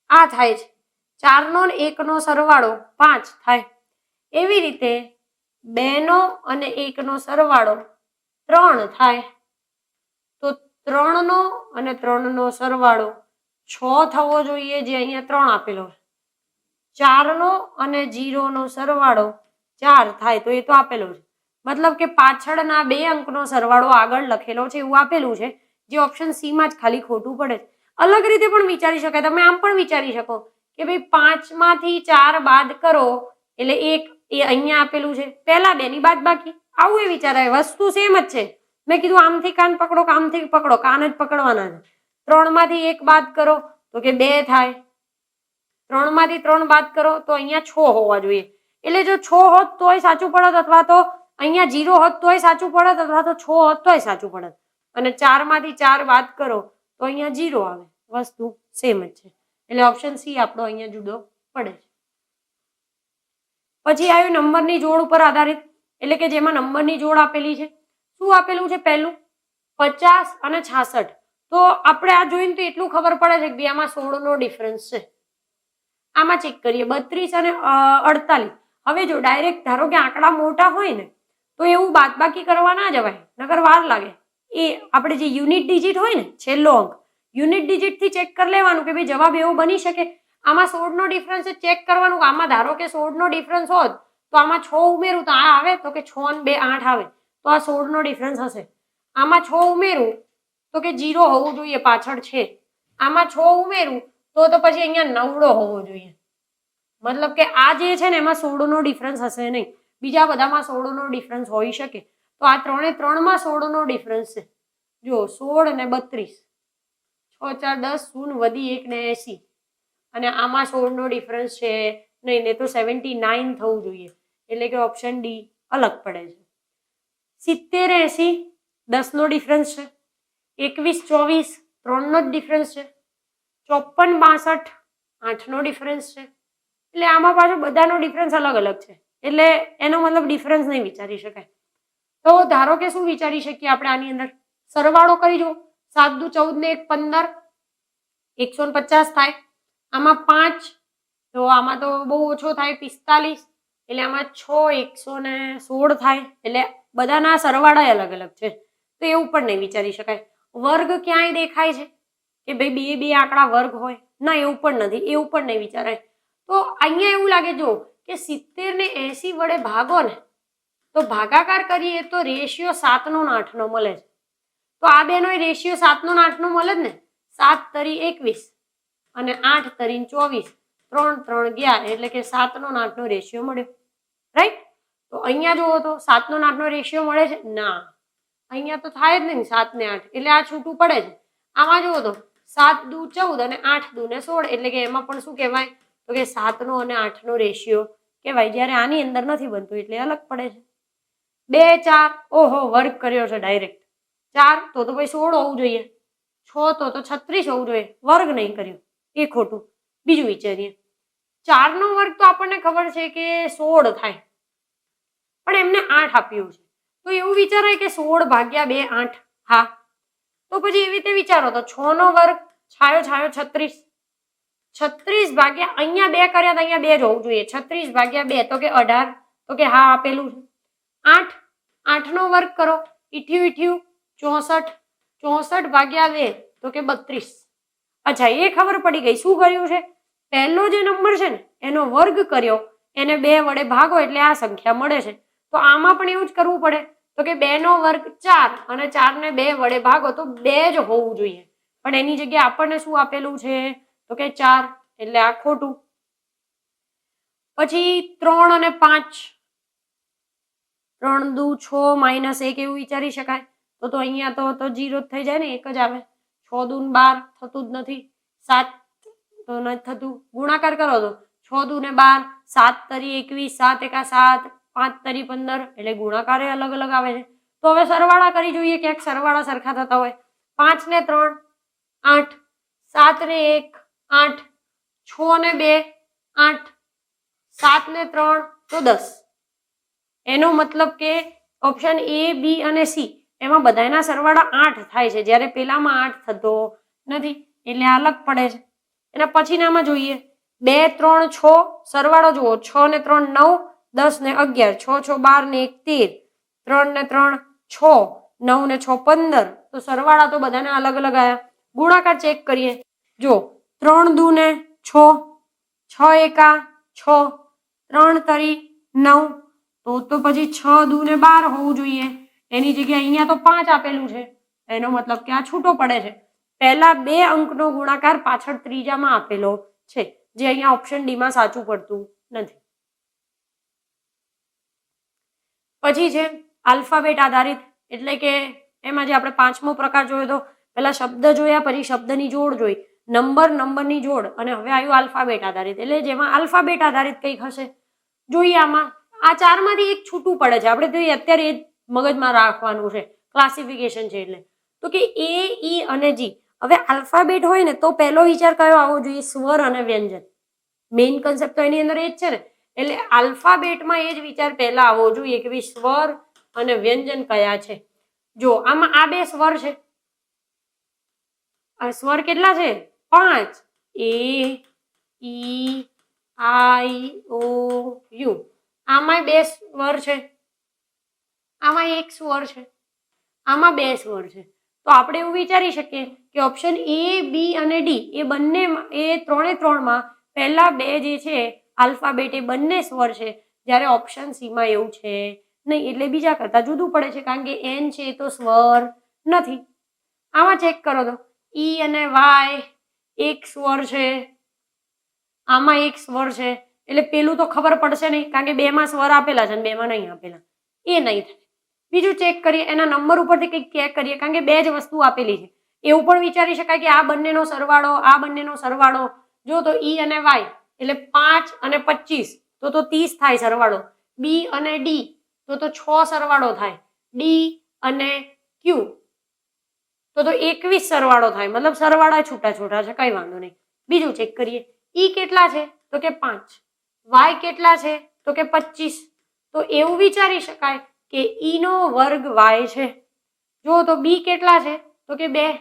આ થાય છે, 4 નો ને 1 નો સરવાળો 5 થાય. એવી રીતે 2 નો અને 1 નો સરવાળો 3 થાય. તો 3 નો અને 3 નો સરવાળો 6 થવો જોઈએ, જે અહીંયા 3 આપેલો છે. 4 નો અને 0 નો સરવાળો 4 થાય, તો એ તો આપેલો છે. મતલબ કે પાછળના 2 અંકનો સરવાળો આગળ લખેલો છે એવું આપેલું છે, જે ઓપ્શન સી માં જ ખાલી ખોટું પડે છે. અલગ રીતે પણ વિચારી શકાય, તમે આમ પણ વિચારી શકો કે ભાઈ 5 માંથી 4 બાદ કરો એટલે 1, એ અહીંયા આપેલું છે, પહેલા 2 ની બાદબાકી. આવું એ વિચારાય, વસ્તુ સેમ જ છે. મેં કીધું આમથી કાન પકડો, આમથી પકડો, કાન જ પકડવાના છે. 3 માંથી 1 બાદ કરો તો કે 2 થાય. 3 માંથી 3 બાદ કરો તો અહીંયા 6 હોવા જોઈએ. એટલે જો 6 હોત તોય સાચું પડત, અથવા તો અહીંયા 0 હોત તોય સાચું પડત, અથવા તો 6 હોત તોય સાચું પડત. અને 4 માંથી 4 બાદ કરો તો અહીંયા 0 આવે. વસ્તુ સેમ જ છે. એટલે ઓપ્શન સી આપણો અહીંયા જુદો પડે છે. પછી આવ્યું નંબરની જોડ ઉપર આધારિત, એટલે કે જેમાં નંબરની જોડ આપેલી છે. શું આપેલું છે? પહેલું 50 અને 66. તો આપણે આ જોઈને તો એટલું ખબર પડે છે કે ભાઈ આમાં 16 નો ડિફરન્સ છે. આમાં ચેક કરીએ 32 અને 48. હવે જો ડાયરેક્ટ ધારો કે આંકડા મોટા હોય ને તો એવું બાદબાકી કરવા ના જવાય, નકર વાર લાગે. એ આપણે જે યુનિટ ડિજિટ હોય ને, છેલ્લો અંક, યુનિટ ડિજિટ થી ચેક કરી લેવાનું કે ભાઈ જવાબ એવો બની શકે. આમાં 16 નો ડિફરન્સ ચેક કરવાનું. આમાં ધારો કે 16 નો ડિફરન્સ હોત તો આમાં 6 ઉમેરું તો આ આવે, તો કે 6 અને 2 8 આવે, તો આ 16 નો ડિફરન્સ હશે. આમાં 6 ઉમેરું તો કે 0 હોવું જોઈએ, પાછળ છે. આમાં 6 ઉમેરું તો પછી અહીંયા 9 હોવો જોઈએ. મતલબ કે આ જે છે ને એમાં 16 નો ડિફરન્સ હશે નહીં, બીજા બધામાં 16 નો ડિફરન્સ હોઈ શકે. તો આ 3 3 માં 16 નો ડિફરન્સ છે. જો 16 ને 32, 6 4 10, શૂન્ય વધી 1 ને 80, અને આમાં 16 નો ડિફરન્સ છે નહીં, ને તો 79 થવું જોઈએ. એટલે કે ઓપ્શન ડી અલગ પડે છે. 70 80, 10 નો ડિફરન્સ છે. 21 24, 3 નો જ ડિફરન્સ છે. 54 62, 8 નો ડિફરન્સ છે. એટલે આમાં પાછું બધાનો ડિફરન્સ અલગ અલગ છે, એટલે એનો મતલબ ડિફરન્સ નહીં વિચારી શકાય. તો ધારો કે શું વિચારી શકીએ આપણે આની અંદર? સરવાળો કરી જુઓ. 7 દુ 14 ને 1 15, 150 થાય. આમાં 5, તો આમાં તો બહુ ઓછો થાય, 45. એટલે આમાં 6 116 થાય. એટલે બધાના સરવાળા અલગ અલગ છે, તો એવું પણ નહીં વિચારી શકાય. વર્ગ ક્યાંય દેખાય છે કે ભાઈ બે આંકડા વર્ગ હોય? ના, એવું પણ નથી, એવું પણ નહીં વિચારાય. તો અહીંયા એવું લાગે જો કે 70 ને 80 વડે ભાગો ને તો ભાગાકાર કરીએ તો રેશિયો 7 નો 8 નો મળે છે. તો આ બેનો રેશિયો 7 નો 8 નો મળે જ ને. 7 તરી 21 અને 8 તરી 24, 3 3 ગયા, એટલે કે 7 નો 8 નો રેશિયો મળ્યો, રાઈટ? તો અહીંયા જુઓ તો 7 નો 8 નો રેશિયો મળે છે? ના, અહીંયા તો થાય જ નહીં 7 ને 8, એટલે આ છૂટું પડે છે. આમાં જુઓ તો 7 દુ 14 અને 8 દુ ને 16, એટલે કે એમાં પણ શું કહેવાય? તો કે 7 નો અને 8 નો રેશિયો કહેવાય. જ્યારે આની અંદર નથી બનતું એટલે અલગ પડે છે. 2 4, ઓહો, વર્ગ કર્યો છે ડાયરેક્ટ. 4 તો ભાઈ 16 હોવું જોઈએ. 6 તો 36 હોવું જોઈએ, વર્ગ નહીં કર્યો, એ ખોટું. બીજું વિચારીએ. 4 નો વર્ગ તો આપણને ખબર છે કે 16 થાય, પણ એમને 8 આપ્યું છે, તો એવું વિચારાય કે 16 ભાગ્યા 2 8. હા, તો પછી એવી રીતે વિચારો તો 6 નો વર્ગ છાયો છાયો 36. 36 ભાગ્યા અહીંયા 2 કર્યા તો અહીંયા 2 જ હોવું જોઈએ. 36 ભાગ્યા 2 તો કે 18, તો કે હા આપેલું છે. 8, 8 નો વર્ગ કરો, ઈઠ્યું ઈઠ્યું 64, 64 ભાગ્યા 2 તો કે 32. અચ્છા, એ ખબર પડી ગઈ. શું કર્યું છે? પહેલો જે નંબર છે ને એનો વર્ગ કર્યો, એને 2 વડે ભાગો એટલે આ સંખ્યા મળે છે. તો આમાં પણ એવું જ કરવું પડે, તો કે 2 નો વર્ગ 4 અને 4 ને 2 વડે ભાગો તો 2 જ હોવું જોઈએ, પણ એની જગ્યાએ આપણને શું આપેલું છે? તો કે 4, એટલે આ ખોટું. પછી 3 અને 5, 3 દુ 6 માઇનસ 1 એવું વિચારી શકાય. તો અહીંયા તો 0 જ થઈ જાય ને, 1 જ આવે. 6 દુ 12 થતું જ નથી. 7 તો નથી થતું. ગુણાકાર કરો તો 6 દુ 12, 7 તરી 21, 7 એકા 7, 5 તરી 15, એટલે ગુણાકાર અલગ અલગ આવે છે. તો હવે સરવાળા કરી જોઈએ, ક્યાંક સરવાળા સરખા થતા હોય. 5 ને 3 8, 7 ને 1 8, 6 ને 2 8, 7 ને 3 તો 10. એનો મતલબ કે ઓપ્શન A, B અને C એમાં બધાના સરવાળા 8 થાય છે, જ્યારે પેલામાં 8 થતો નથી, એટલે આ અલગ પડે છે. એના પછીનામાં જોઈએ 2 3 6, સરવાળો જુઓ 6 ને 3 9, 10 ને 11, 6 6 12 ને 1 13, 3 ને 3 6, 9 ને 6 15. તો સરવાળા તો બધાના અલગ અલગ આવ્યા. ગુણાકાર ચેક કરીએ. જો 3 દુ ને 6, 6 એકા 6, 3 તરી 9, તો પછી 6 દુ ને 12 હોવું જોઈએ. એની જગ્યાએ અહીંયા તો 5 આપેલું છે, એનો મતલબ કે આ છૂટો પડે છે. પહેલા 2 અંકનો ગુણાકાર પાછળ ત્રીજામાં આપેલો છે, જે અહીંયા ઓપ્શન ડી માં સાચું પડતું નથી. પછી છે આલ્ફાબેટ આધારિત, એટલે કે એમાં જે આપણે 5મો પ્રકાર જોયો તો પહેલા શબ્દ જોયા, પછી શબ્દની જોડ જોઈ, નંબરની જોડ, અને હવે આવ્યું આલ્ફાબેટ આધારિત. એટલે જેમાં આલ્ફાબેટ આધારિત કંઈક હશે. જોઈએ આમાં આ 4માંથી એક છૂટું પડે છે, આપણે તો અત્યારે એ મગજમાં રાખવાનું છે, ક્લાસિફિકેશન છે એટલે. તો કે A, E અને G. હવે આલ્ફાબેટ હોય ને તો પહેલો વિચાર કયો આવવો જોઈએ? સ્વર અને વ્યંજન. મેઇન કન્સેપ્ટ તો એની અંદર એ જ છે ને, એટલે આલ્ફાબેટમાં એ જ વિચાર પહેલા આવવો જોઈએ કે ભાઈ સ્વર અને વ્યંજન કયા છે. જો આમાં આ 2 સ્વર છે, આ સ્વર કેટલા છે? 5. A, I, O, U. આમાં 2 સ્વર છે, આમાં 1 સ્વર છે, આમાં 2 સ્વર છે. તો આપણે એવું વિચારી શકીએ કે ઓપ્શન A, B અને D એ બંને, એ 3 પહેલા 2 જે છે આલ્ફાબેટ એ બંને સ્વર છે, જ્યારે ઓપ્શન સી માં એવું છે નહીં, એટલે બીજા કરતા જુદું પડે છે, કારણ કે N છે એ તો સ્વર નથી. આમાં ચેક કરો તો E અને Y 1 સ્વર છે, આમાં 1 સ્વર છે, એટલે પેલું તો ખબર પડશે નહીં, કારણ કે 2માં સ્વર આપેલા છે અને 2માં નહીં આપેલા, એ નહીં થાય. બીજું ચેક કરીએ, એના નંબર ઉપરથી કંઈક ચેક કરીએ, કારણ કે 2 જ વસ્તુ આપેલી છે. એવું પણ વિચારી શકાય કે આ બંનેનો સરવાળો, આ બંનેનો સરવાળો, જો તો E અને Y એટલે 5 અને 25, તો 30 થાય સરવાળો. B અને D તો 6 સરવાળો થાય. D અને Q તો 21 સરવાળો થાય, મતલબ સરવાળા છૂટા છૂટા છે, કઈ વાંધો નહીં. બીજું ચેક કરીએ, E કેટલા છે? તો કે 5. Y કેટલા છે? તો કે 25. તો એવું વિચારી શકાય કે E નો વર્ગ Y છે. જો તો B કેટલા છે? તો કે 2.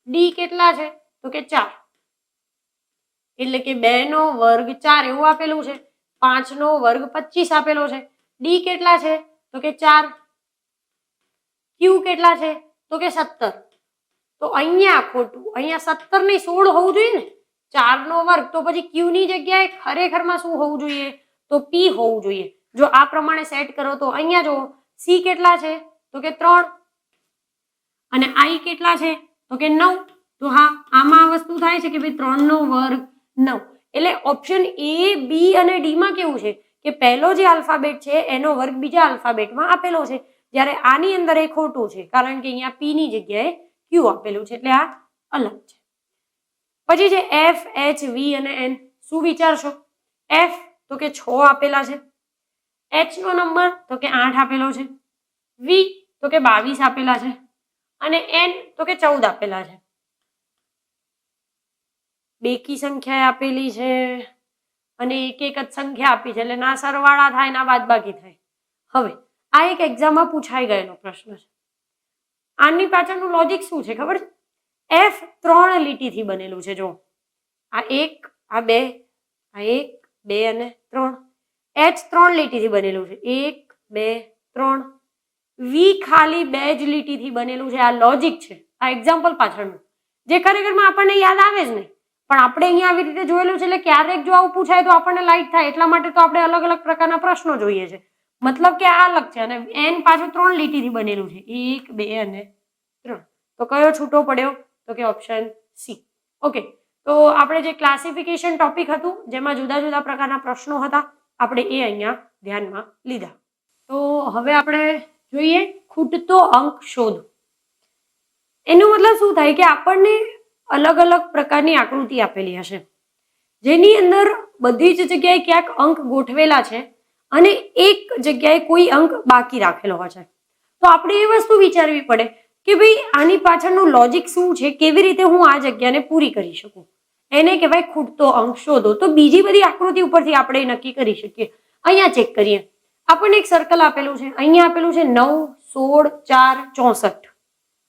D કેટલા છે? તો કે 4. એટલે કે 2 નો વર્ગ 4 એવું આપેલું છે. 5 નો વર્ગ 25 આપેલો છે. D કેટલા છે? તો કે 4. Q કેટલા છે? તો કે 17. તો અહીંયા ખોટું, અહીંયા 17 નહીં 16 હોવું જોઈએ ને, 4 નો વર્ગ, તો પછી Q ની જગ્યાએ ખરેખરમાં શું હોવું જોઈએ? તો P હોવું જોઈએ. જો આ પ્રમાણે સેટ કરો તો અહીંયા જો C કેટલા છે? તો કે 3 અને I કેટલા છે? તો કે 9. તો હા, આમાં વસ્તુ થાય છે કે ભાઈ 3 નો વર્ગ 9. એટલે ઓપ્શન A, B અને D માં કેવું છે કે પહેલો જે આલ્ફાબેટ છે એનો વર્ગ બીજા આલ્ફાબેટમાં આપેલો છે, જ્યારે આની અંદર એ ખોટું છે, કારણ કે અહીંયા P ની જગ્યાએ Q આપેલું છે, એટલે આ અલગ છે. પછી છે F, H, V અને N. શું વિચારશો? F તો કે 6 આપેલા છે, H નો નંબર તો કે 8 આપેલો છે, V તો કે 22 આપેલા છે, અને N તો કે 14 આપેલા છે. બેકી સંખ્યા આપેલી છે, અને એક એક જ સંખ્યા આપી છે એટલે ના સરવાળા થાય ના બાદબાકી થાય. હવે આ એક એક્ઝામમાં પૂછાઈ ગયેલો પ્રશ્ન છે. આની પાછળનું લોજિક શું છે ખબર છે? એફ 3 લીટીથી બનેલું છે. જો આ 1 આ 2 આ 1 2 અને 3, એચ 3 લીટીથી બનેલું છે. 1 2 3. વી ખાલી 2 જ લીટીથી બનેલું છે. આ લોજિક છે આ એક્ઝામ્પલ પાછળનું, જે ખરેખરમાં આપણને યાદ આવે જ નહીં, પણ આપણે અહીંયા આવી રીતે જોયેલું છે એટલે ક્યારેક જો આવું પૂછાય તો આપણને લાઈટ થાય. એટલા માટે તો આપણે અલગ અલગ પ્રકારના પ્રશ્નો જોઈએ છે. મતલબ કે આ અલગ છે અને એન પાછું 3 લીટીથી બનેલું છે. 1 2 અને 3. તો કયો છૂટો પડ્યો? તો કે ઓપ્શન સી. ઓકે, તો આપણે જે ક્લાસિફિકેશન ટોપિક હતું જેમાં જુદા જુદા પ્રકારના પ્રશ્નો હતા આપણે એ અહીંયા ધ્યાનમાં લીધા. તો હવે આપણે જોઈએ ખૂટતો અંક શોધ. એનો મતલબ શું થાય કે આપણને અલગ અલગ પ્રકારની આકૃતિ આપેલી હશે જેની અંદર બધી જ જગ્યાએ ક્યાંક અંક ગોઠવેલા છે અને એક જગ્યાએ કોઈ અંક બાકી રાખેલો હશે. તો આપણે એ વસ્તુ વિચારવી પડે કે ભાઈ આની પાછળનું લોજિક શું છે, કેવી રીતે હું આ જગ્યાને પૂરી કરી શકું. એને કહેવાય ખૂટતો અંક શોધો. તો બીજી બધી આકૃતિ ઉપરથી આપણે નક્કી કરી શકીએ. અહીંયા ચેક કરીએ, આપણને એક સર્કલ આપેલું છે. અહીંયા આપેલું છે 9 16 4 64,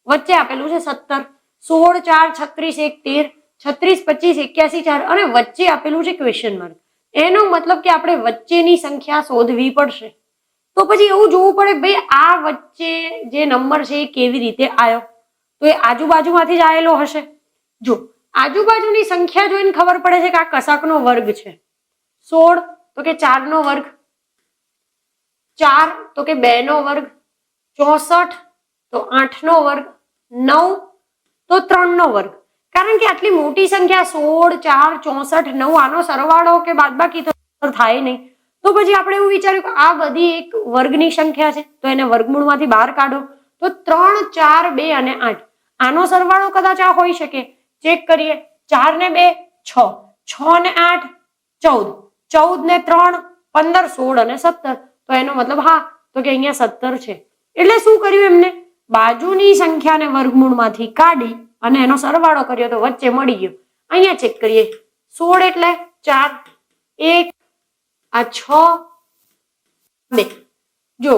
વચ્ચે આપેલું છે 17 16 4 36 1 13 36 25 81 4 અને વચ્ચે આપેલું છે ક્વેશ્ચન માર્ક. એનો મતલબ કે આપણે વચ્ચેની સંખ્યા શોધવી પડશે. તો પછી એવું જોવું પડે ભાઈ આ વચ્ચે જે નંબર છે એ કેવી રીતે આવ્યો? તો એ આજુબાજુમાંથી જ આવેલો હશે. જો આજુબાજુની સંખ્યા જોઈને ખબર પડે છે કે આ કશાકનો વર્ગ છે. 16 તો કે 4 નો વર્ગ, 4 તો કે 2 નો વર્ગ, 64 તો 8 નો વર્ગ, 9 તો 3 નો વર્ગ. કારણ કે આટલી મોટી સંખ્યા 16 4 64 9 આનો સરવાળો કે બાદબાકી તો થાય નહીં. તો પછી આપણે એવું વિચાર્યું કે આ બધી એક વર્ગની સંખ્યા છે તો એને વર્ગમૂળમાંથી બહાર કાઢો. તો 3 4 2 અને 8 આનો સરવાળો કદાચ આ હોઈ શકે. ચેક કરીએ, 4 ને 2 6, 6 ને 8 14, 14 ને 3 15 16 અને 17. તો એનો મતલબ હા તો કે અહીંયા 17 છે. એટલે શું કર્યું એમને? બાજુની સંખ્યાને વર્ગમૂળમાંથી કાઢી અને એનો સરવાળો કર્યો તો વચ્ચે મળી ગયો. અહીંયા ચેક કરીએ, 16 એટલે 4 1 આ 6 2, જો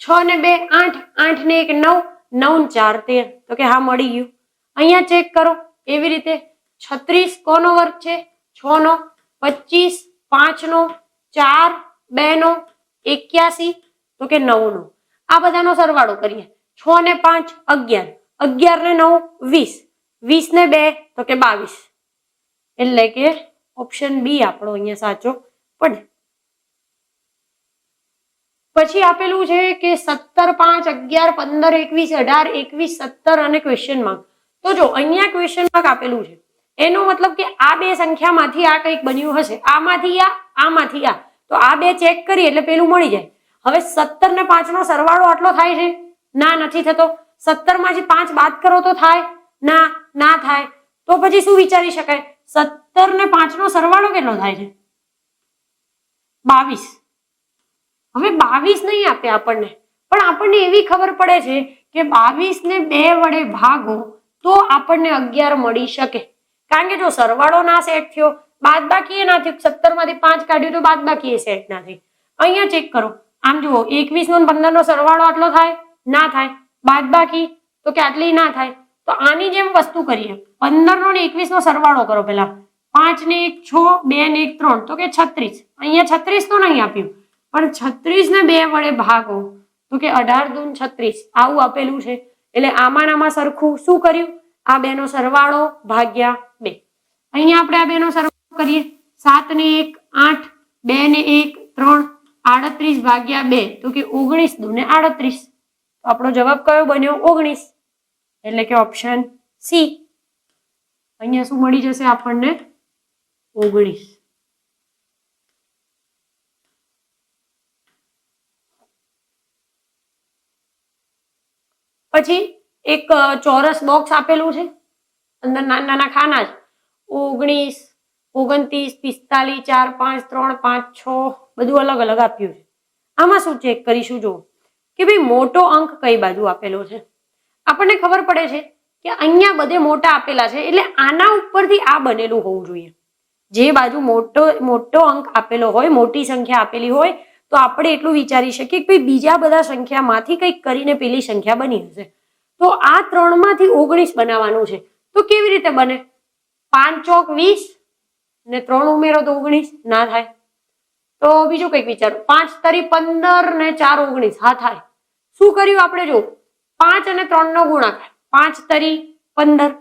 6 ને 2 8, 8 ને 1 9, 9 ને 4 13. તો કે હા મળી ગયું. અહીંયા ચેક કરો એવી રીતે 36 કોનો વર્ગ છે? 6 નો, 25 5 નો, 4 2 નો, 81 તો કે 9 નો. આ બધાનો સરવાળો કરીએ, 6 ને 5 11, 11 ને 9 20, 20 ને 2 તો કે 22. એટલે કે ઓપ્શન બી આપણો અહીંયા સાચો પડે. પછી આપેલું છે કે 17 5 11 15 21 18 21 17 અને ક્વેશ્ચન માર્ક. તો જો અહીંયા ક્વેશ્ચન માર્ક આપેલું છે એનો મતલબ કે આ બે સંખ્યામાંથી આ કંઈક બન્યું હશે. આમાંથી આમાંથી આ. તો આ બે ચેક કરીએ એટલે પેલું મળી જાય. હવે 17 ને 5 નો સરવાળો આટલો થાય છે? ના, નથી થતો. 17 માંથી 5 બાદ કરો તો થાય? ના, ના થાય. તો પછી શું વિચારી શકાય? 17 ને 5 નો સરવાળો કેટલો થાય છે? 22. હવે 22 નહીં આપે આપણને, પણ આપણને એવી ખબર પડે છે કે 22 ને 2 વડે ભાગો તો આપણને 11 મળી શકે. કારણ કે જો સરવાળો ના સેટ થયો, બાદબાકી એ ના થયું, 17 માંથી 5 કાઢ્યું તો બાદબાકી એ સેટ ના થઈ. અહીંયા ચેક કરો, આમ જુઓ 21 નો 15 નો સરવાળો આટલો થાય? ના થાય. બાદબાકી તો કે આટલી ના થાય. તો આની જેમ વસ્તુ કરીએ, 15 નો ને 21 નો સરવાળો કરો. પેલા 5 ને 1 6, 2 ને 1 3 તો કે 36. અહીંયા 36 તો નહીં આપ્યું, પણ 36 ને 2 વડે ભાગો તો કે 18 દૂન 36 આવું આપેલું છે. એટલે આમાં સરખું શું કર્યું? આ બે નો સરવાળો ભાગ્યા 2. અહીંયા આપણે આ બે નો સરવાળો કરીએ, 7 ને 1 8, 2 ને 1 3 38 ભાગ્યા 2 તો કે 19 દૂને 38. આપણો જવાબ કયો બન્યો? 19. એટલે કે ઓપ્શન સી. અહીંયા શું મળી જશે આપણને? 19. પછી એક ચોરસ બોક્સ આપેલું છે, અંદર નાના નાના ખાના છે. 19 29 45 4 5 3 5 6 બધું અલગ અલગ આપ્યું છે. આમાં શું ચેક કરીશું? જો કે ભાઈ મોટો અંક કઈ બાજુ આપેલો છે. આપણને ખબર પડે છે કે અહીંયા બધે મોટા આપેલા છે એટલે આના ઉપરથી આ બનેલું હોવું જોઈએ. જે બાજુ મોટો અંક આપેલો હોય, મોટી સંખ્યા આપેલી હોય, તો આપણે એટલું વિચારી શકીએ કે ભાઈ બીજા બધા સંખ્યામાંથી કંઈક કરીને પેલી સંખ્યા બની હશે. તો આ 3 માંથી 19 બનાવવાનું છે. તો કેવી રીતે બને? 5 ચોક 20 ને 3 ઉમેરો તો 19 ના થાય. તો બીજું કંઈક વિચારો. 5 તરી 15 ને 4 19 હા થાય. શું કર્યું આપણે? જો 5 અને 3 નો ગુણાકાર, 5 તરી 15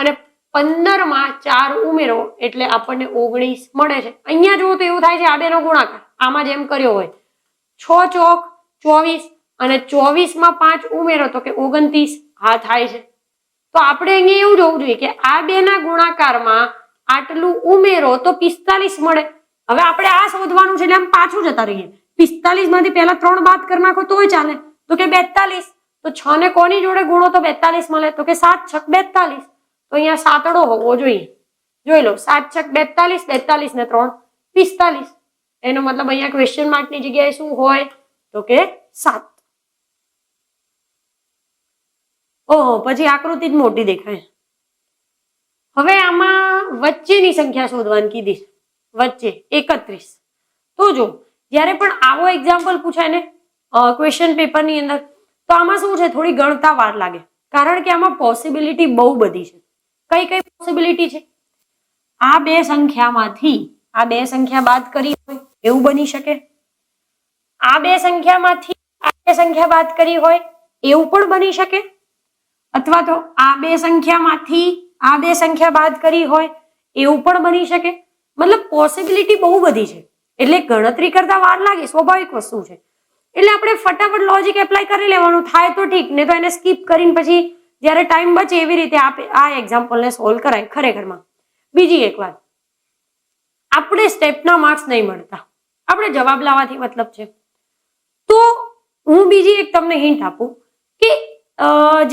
અને 15 માં 4 ઉમેરો એટલે આપણને 19 મળે છે. અહીંયા જુઓ તો એવું થાય છે આ બેનો ગુણાકાર આમાં જેમ કર્યો હોય. 6 ચોક 24 અને 24 માં 5 ઉમેરો તો કે 29 હા થાય છે. તો આપણે અહીંયા એવું જોવું જોઈએ કે આ બેના ગુણાકારમાં આટલું ઉમેરો તો 45 મળે. હવે આપણે આ શોધવાનું છે એટલે આમ પાછું જતા રહીએ. 45 માંથી પહેલા 3 બાદ કરી નાખો તોય ચાલે. તો કે 42. તો 6 ને કોની જોડે ગુણો તો 42 મળે? તો કે 7 છક 42. તો અહીંયા સાતડો હોવો જોઈએ. જોઈ લો, 7 છક 42, 42 ને 3 45. એનો મતલબ અહીંયા ક્વેશ્ચન માર્કની જગ્યાએ શું હોય? તો કે 7. ઓહો, પછી આકૃતિ જ મોટી દેખાય. હવે આમાં વચ્ચેની સંખ્યા શોધવાની કીધી. વચ્ચે 31. તો જો જ્યારે પણ આવો એક્ઝામ્પલ પૂછાય ને ક્વેશ્ચન પેપરની અંદર, તો આમાં શું છે, થોડી ગણતા વાર લાગે. કારણ કે આમાં પોસિબિલિટી બહુ બધી છે. કઈ કઈ પોસિબિલિટી છે? આ બે સંખ્યામાંથી આ બે સંખ્યા બાદ કરી હોય એવું બની શકે. આ બે સંખ્યામાંથી આ બે સંખ્યા બાદ કરી હોય એવું પણ બની શકે. અથવા તો આ બે સંખ્યામાંથી આ બે સંખ્યા બાદ કરી હોય એવું પણ બની શકે. મતલબ પોસિબિલિટી બહુ બધી છે. એટલે ગણતરી કરતા વાર લાગે, સ્વાભાવિક વસ્તુ છે. એટલે આપણે ફટાફટ લોજિક એપ્લાય કરી લેવાનું. થાય તો ઠીક, ને તો એને સ્કીપ કરીને પછી જ્યારે ટાઈમ બચે એવી રીતે આ એક્ઝામ્પલને સોલ્વ કરાય ખરેખરમાં. બીજી એક વાત, આપણે સ્ટેપના માર્ક્સ નહીં મળતા, આપણે જવાબ લાવવાથી મતલબ છે. તો હું બીજી એક તમને હિન્ટ આપું કે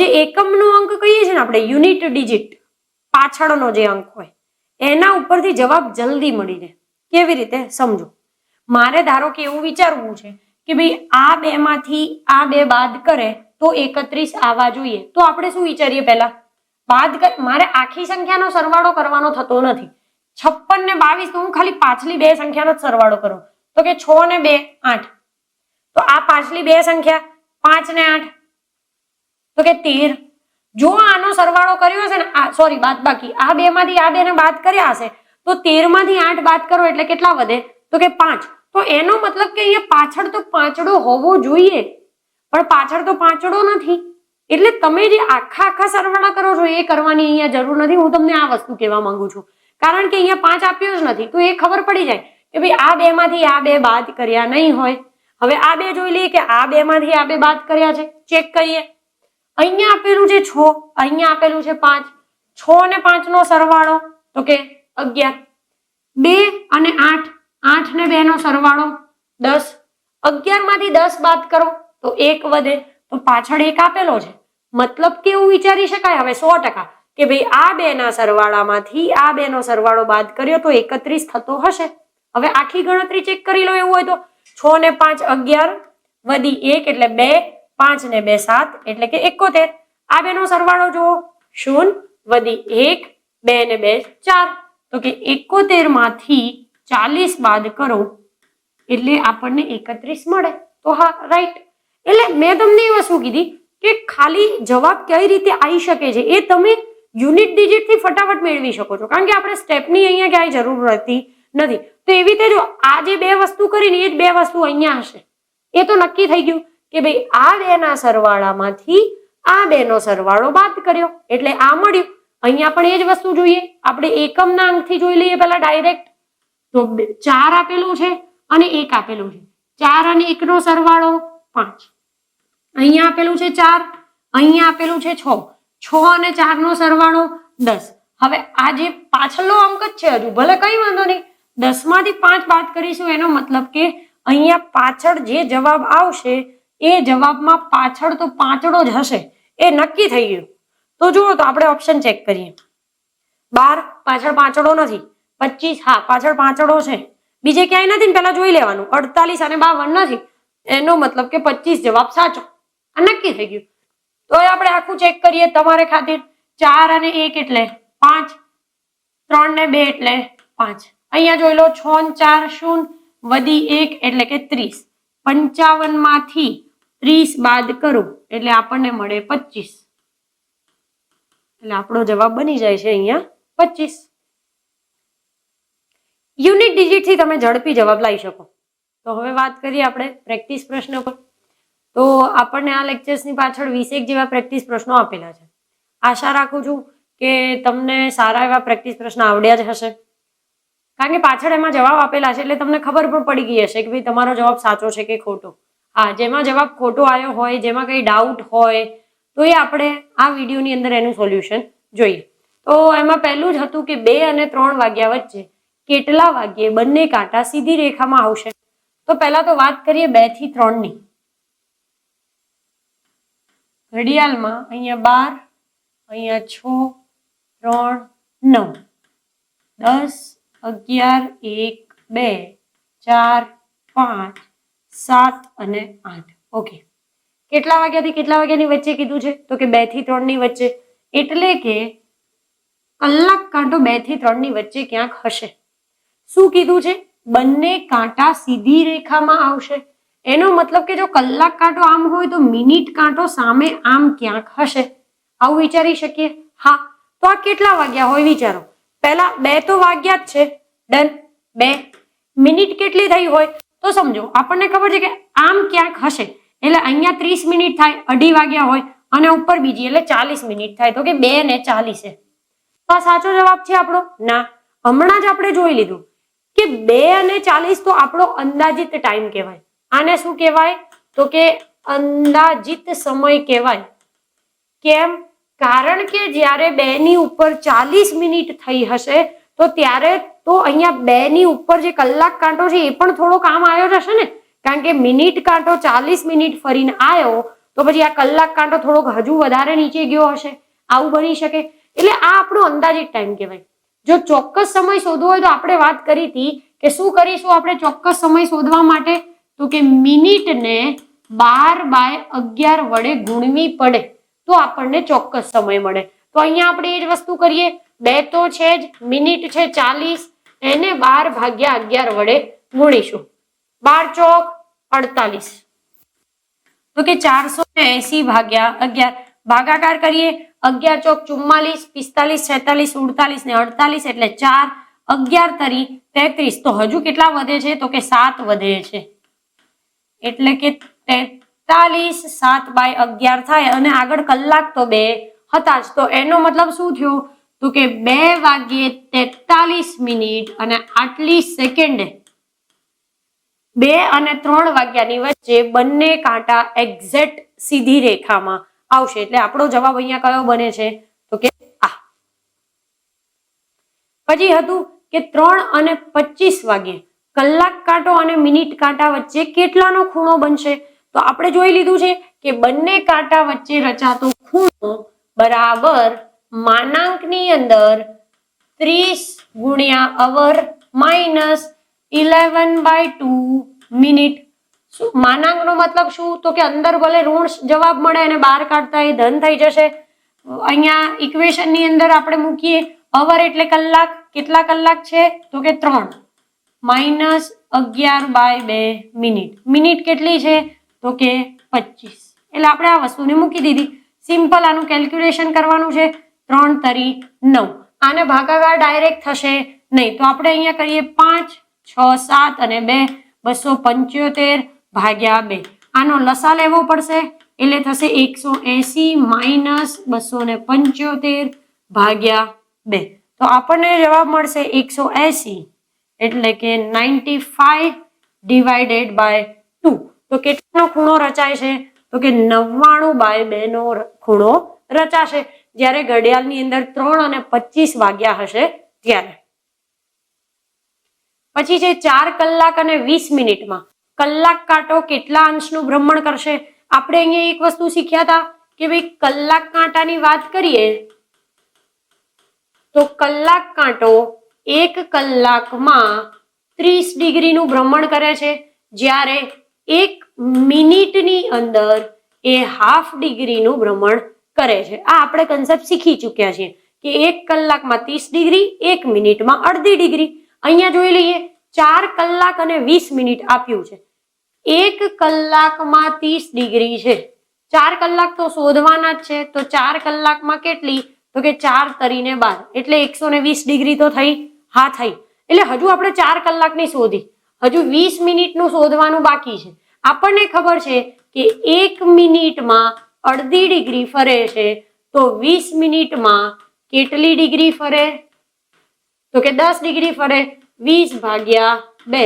જે એકમનો અંક કહીએ છીએ ને આપણે, યુનિટ ડિજિટ પાછળનો જે અંક હોય એના ઉપરથી જવાબ જલ્દી મળી રહે. કેવી રીતે? સમજો. મારે ધારો કે એવું વિચારવું છે કે ભાઈ આ બે માંથી આ બે બાદ કરે તો 31 આવવા જોઈએ. તો આપણે શું વિચારીએ? પહેલા બાદ મારે આખી સંખ્યાનો સરવાળો કરવાનો થતો નથી. 56 ને 22 તો હું ખાલી પાછલી બે સંખ્યાનો જ સરવાળો કરું. તો કે 6 ને 2 8. તો આ પાછલી બે સંખ્યા 5 ને 8 તો કે 13. જો આનો સરવાળો કર્યો હશે ને, સોરી બાદબાકી, આ બે માંથી આ બે ને બાદ કર્યા હશે તો 13 માંથી 8 બાદ કરો એટલે કેટલા વધે? તો કે 5. તો એનો મતલબ કે અહીંયા પાછળ તો પાંચડો હોવો જોઈએ, પણ પાછળ તો પાંચડો નથી. એટલે તમે જે આખા સરવાળા કરો છો એ કરવાની અહીંયા જરૂર નથી. હું તમને આ વસ્તુ કહેવા માંગુ છું. કારણ કે અહીંયા 5 આપ્યો જ નથી. તો એ ખબર પડી જાય કે ભાઈ આ બે માંથી આ બે બાદ કર્યા નહીં હોય. હવે આ બે જોઈ લઈએ કે આ બે માંથી આ બે બાદ કર્યા છે. ચેક કરીએ. અહીંયા આપેલું છે 6, અહીંયા આપેલું છે 5. 6 અને 5 નો સરવાળો તો કે 11. 2 અને 8, 8 ને 2 નો સરવાળો 10. 11 માંથી 10 બાદ કરો તો 1 વધે. તો પાછળ 1 આપેલો છે. મતલબ કે એવું વિચારી શકાય હવે 100% કે ભાઈ આ બે ના સરવાળામાંથી આ બે નો સરવાળો બાદ કર્યો તો 31 થતો હશે. હવે આખી ગણતરી ચેક કરી લો. એવું હોય તો 6 ને 5 11 વધી 1 એટલે 2, 5 ને 2 7 એટલે કે 71. આ બે નો સરવાળો જુઓ, 0 વધી 1, 2 ને 2 4 તો કે 71 માંથી 40 બાદ કરો એટલે આપણને 31 મળે. તો હા, રાઈટ. એટલે મેં તમને એ વસ્તુ કીધી કે ખાલી જવાબ કઈ રીતે આવી શકે છે એ તમે યુનિટ ડિજિટ થી ફટાફટ મેળવી શકો છો. કારણ કે આપણે સ્ટેપની અહીંયા ક્યાંય જરૂર રહેતી નથી. તો એવી રીતે જો આ જે બે વસ્તુ કરીને એ જ બે વસ્તુ અહીંયા હશે. એ તો નક્કી થઈ ગયું કે ભાઈ આ બે ના સરવાળામાંથી આ બે નો સરવાળો બાદ કર્યો એટલે આ મળ્યું. અહીંયા પણ એ જ વસ્તુ જોઈએ. આપણે એકમના અંકથી જોઈ લઈએ પહેલા ડાયરેક્ટ. તો 4 આપેલું છે અને 1 આપેલું છે. 4 અને 1 નો સરવાળો 5. અહીંયા આપેલું છે 4, અહીંયા આપેલું છે 6. 6 અને 4 નો સરવાળો 10. હવે આ જે પાછળનો અંક જ છે હજુ, ભલે કઈ વાંધો નહીં, 10 માંથી 5 બાદ કરીશું એનો મતલબ કે અહીંયા પાછળ જે જવાબ આવશે એ જવાબમાં પાછળ તો પાંચડો જ હશે. એ નક્કી થઈ ગયું. તો જુઓ તો આપણે ઓપ્શન ચેક કરીએ. 12 પાછળ પાંચડો નથી. 25 હા પાછળ પાંચડો છે. બીજે ક્યાંય નથી ને પેલા જોઈ લેવાનું. 48 અને 52 નથી. એનો મતલબ કે 25 જવાબ સાચો. આ નક્કી થઈ ગયું. તો આપણે આખું ચેક કરીએ તમારે ખાतिर. 4 અને 1 એટલે 5, 3 ને 2 એટલે 5. અહીંયા જોઈ લો 6 ને 4 શૂન્ય વધી 1 એટલે કે 30. 55 માંથી 30 બાદ કરો એટલે આપણને મળે 25. એટલે આપણો જવાબ બની જાય છે અહીંયા 25. યુનિટ ડિજિટ થી તમે ઝડપી જવાબ લાવી શકો. તો હવે વાત કરીએ આપણે પ્રેક્ટિસ પ્રશ્ન પર. તો આપણને આ લેક્ચર્સની પાછળ 20 જેવા પ્રેક્ટિસ પ્રશ્નો આપેલા છે. આશા રાખું છું કે તમને સારા એવા પ્રેક્ટિસ પ્રશ્ન આવડ્યા જ હશે, કારણ કે પાછળ એમાં જવાબ આપેલા છે એટલે તમને ખબર પણ પડી ગઈ હશે કે ભાઈ તમારો જવાબ સાચો છે કે ખોટો. હા, જેમાં જવાબ ખોટો આવ્યો હોય, જેમાં કંઈ ડાઉટ હોય તો એ આપણે આ વિડીયોની અંદર એનું સોલ્યુશન જોઈએ. તો એમાં પહેલું જ હતું કે 2 અને 3 વાગ્યા વચ્ચે કેટલા વાગ્યે બંને કાંટા સીધી રેખામાં આવશે. તો પહેલા તો વાત કરીએ 2 થી 3 ની. ઘડિયાળમાં અહીંયા 12, અહીંયા 6, 3, 9, 10, 11, 1, 2, 4, 5, 7 અને 8. ઓકે, કેટલા વાગ્યાથી કેટલા વાગ્યાની વચ્ચે કીધું છે? તો કે 2 થી 3 ની વચ્ચે. એટલે કે કલાક કાંટો 2 થી 3 ની વચ્ચે ક્યાંક હશે. શું કીધું છે? બંને કાંટા સીધી રેખામાં આવશે. એનો મતલબ કે જો કલાક કાંટો આમ હોય તો મિનિટ કાંટો સામે આમ ક્યાંક હશે. આવું વિચારી શકીએ? હા. તો આ કેટલા વાગ્યા હોય વિચારો. પહેલા 2 તો વાગ્યા જ છે, ડન. 2 મિનિટ કેટલી થઈ હોય તો સમજો આપણને ખબર છે કે આમ ક્યાંક હશે એટલે અહીંયા 30 મિનિટ થાય, 2:30 વાગ્યા હોય અને ઉપર બીજી એટલે 40 મિનિટ થાય. તો કે 2 ને 40. તો આ સાચો જવાબ છે આપણો? ના. હમણાં જ આપણે જોઈ લીધું કે 2 અને 40 તો આપણો અંદાજિત ટાઈમ કહેવાય. આને શું કહેવાય? તો કે અંદાજિત સમય કહેવાય. કેમ? કારણ કે જ્યારે 2 ની ઉપર 40 મિનિટ થઈ હશે તો ત્યારે તો અહીંયા 2 ની ઉપર જે કલાક કાંટો છે એ પણ થોડો કામ આવ્યો હશે ને, કારણ કે મિનિટ કાંટો 40 મિનિટ ફરીને આવ્યો તો પછી આ કલાક કાંટો થોડોક હજુ વધારે નીચે ગયો હશે. આવું બની શકે. એટલે આ આપણો અંદાજિત ટાઈમ કહેવાય. જો ચોક્કસ સમય શોધવો હોય તો આપણે વાત કરી હતી કે શું કરીશું આપણે ચોક્કસ સમય શોધવા માટે? તો કે મિનિટને 12/11 વડે ગુણવી પડે તો આપણને ચોક્કસ સમય મળે. તો અહીંયા આપણે એ જ વસ્તુ કરીએ. 2 તો છે જ, મિનિટ છે 40, એને 12/11 વડે ગુણીશું. 12 ચોક 48. તો કે 480/11 ભાગાકાર કરીએ. 11 ચોક 44, 45, 46, 47 ને 48 એટલે 4, 11 તરી 33. તો હજુ કેટલા વધે છે? તો કે 7 વધે છે. એટલે કે 43 7/11 થાય અને આગળ કલાક તો 2 હતા જ. તો એનો મતલબ શું થયો? તો કે 2 વાગ્યે 43 મિનિટ અને આટલી સેકન્ડે 2 અને 3 વાગ્યાની વચ્ચે બંને કાંટા એક્ઝેક્ટ સીધી રેખામાં આવશે. એટલે આપણો જવાબ અહીંયા કયો બને છે? તો કે આ. પછી હતું કે 3 અને 25 વાગ્યે કલાક કાંટો અને મિનિટ કાંટા વચ્ચે કેટલાનો ખૂણો બનશે? તો આપણે જોઈ લીધું છે કે બંને કાંટા વચ્ચે રચાતો ખૂણો બરાબર માનાંકની અંદર 30 ગુણ્યા અવર માઇનસ 11/2 મિનિટ. માનાંકનો મતલબ શું? તો કે અંદર ભલે ઋણ જવાબ મળે અને બહાર કાઢતા એ ધન થઈ જશે. અહીંયા ઇક્વેશનની અંદર આપણે મૂકીએ અવર એટલે કલાક. કેટલા કલાક છે? તો કે 3 માઇનસ 11/2 મિનિટ. મિનિટ કેટલી છે? તો કે 25. એટલે આપણે આ વસ્તુને મૂકી દીધી. સિમ્પલ આનું કેલ્ક્યુલેશન કરવાનું છે. 3 તરી 9. આને ભાગાકાર ડાયરેક્ટ થશે નહીં તો આપણે અહીંયા કરીએ 5, 6, 7 અને 2 275 ભાગ્યા 2. આનો લસા લેવો પડશે એટલે થશે 180 માઇનસ 275 ભાગ્યા 2. તો આપણને જવાબ મળશે 180 એટલે કે 95/2. તો કેટલાનો ખૂણો રચાય છે? તો કે 99/2 નો ખૂણો રચાશે જ્યારે ઘડિયાળની અંદર 3 અને 25 વાગ્યા હશે ત્યારે. પછી છે 4 કલાક અને 20 મિનિટમાં કલાક કાંટો કેટલા અંશનું ભ્રમણ કરશે? આપણે અહીંયા એક વસ્તુ શીખ્યા હતા કે ભાઈ કલાક કાંટાની વાત કરીએ તો કલાક કાંટો 1 કલાકમાં 30 ડિગ્રીનું ભ્રમણ કરે છે, જ્યારે 1 મિનિટની અંદર એ હાફ ડિગ્રીનું ભ્રમણ કરે છે. આ આપણે કન્સેપ્ટ શીખી ચૂક્યા છીએ કે 1 કલાકમાં 30 ડિગ્રી, 1 મિનિટમાં અડધી ડિગ્રી. અહીંયા જોઈ લઈએ 4 કલાક અને 20 મિનિટ આપ્યું છે. 1 કલાકમાં 30 ડિગ્રી છે. 4 કલાક તો શોધવાના જ છે, તો 4 કલાકમાં કેટલી? તો કે 4 તરીને 12 એટલે 120 ડિગ્રી તો થઈ. હા થઈ. એટલે હજુ આપણે 4 કલાકની શોધી, હજુ 20 મિનિટનું શોધવાનું બાકી છે. આપણને ખબર છે કે 1 મિનિટમાં અડધી ડિગ્રી ફરે છે, તો 20 મિનિટમાં કેટલી ડિગ્રી ફરે? તો કે 10 ડિગ્રી ફરે. 20 ભાગ્યા 2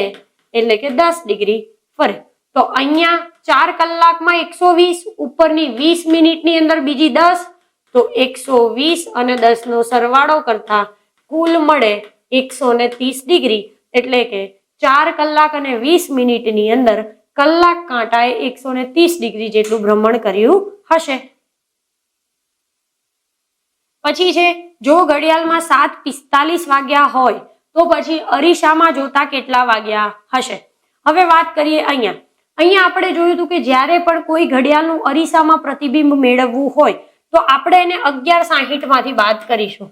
એટલે કે 10 ડિગ્રી ફરે. તો અહીંયા 4 કલાકમાં 120, ઉપરની 20 મિનિટની અંદર બીજી 10, તો 120 અને 10 નો સરવાળો કરતા કુલ મળે 130 ડિગ્રી. એટલે કે 4 કલાક અને 20 મિનિટની અંદર કલાક કાંટાએ 130 ડિગ્રી જેટલું ભ્રમણ કર્યું હશે. પછી છે, જો ઘડિયાળમાં 7:45 વાગ્યા હોય તો પછી અરીસામાં જોતા કેટલા વાગ્યા હશે? હવે વાત કરીએ અહીંયા આપણે જોયું હતું કે જ્યારે પણ કોઈ ઘડિયાળનું અરીસામાં પ્રતિબિંબ મેળવવું હોય તો આપણે એને 11:60 માંથી બાદ કરીશું.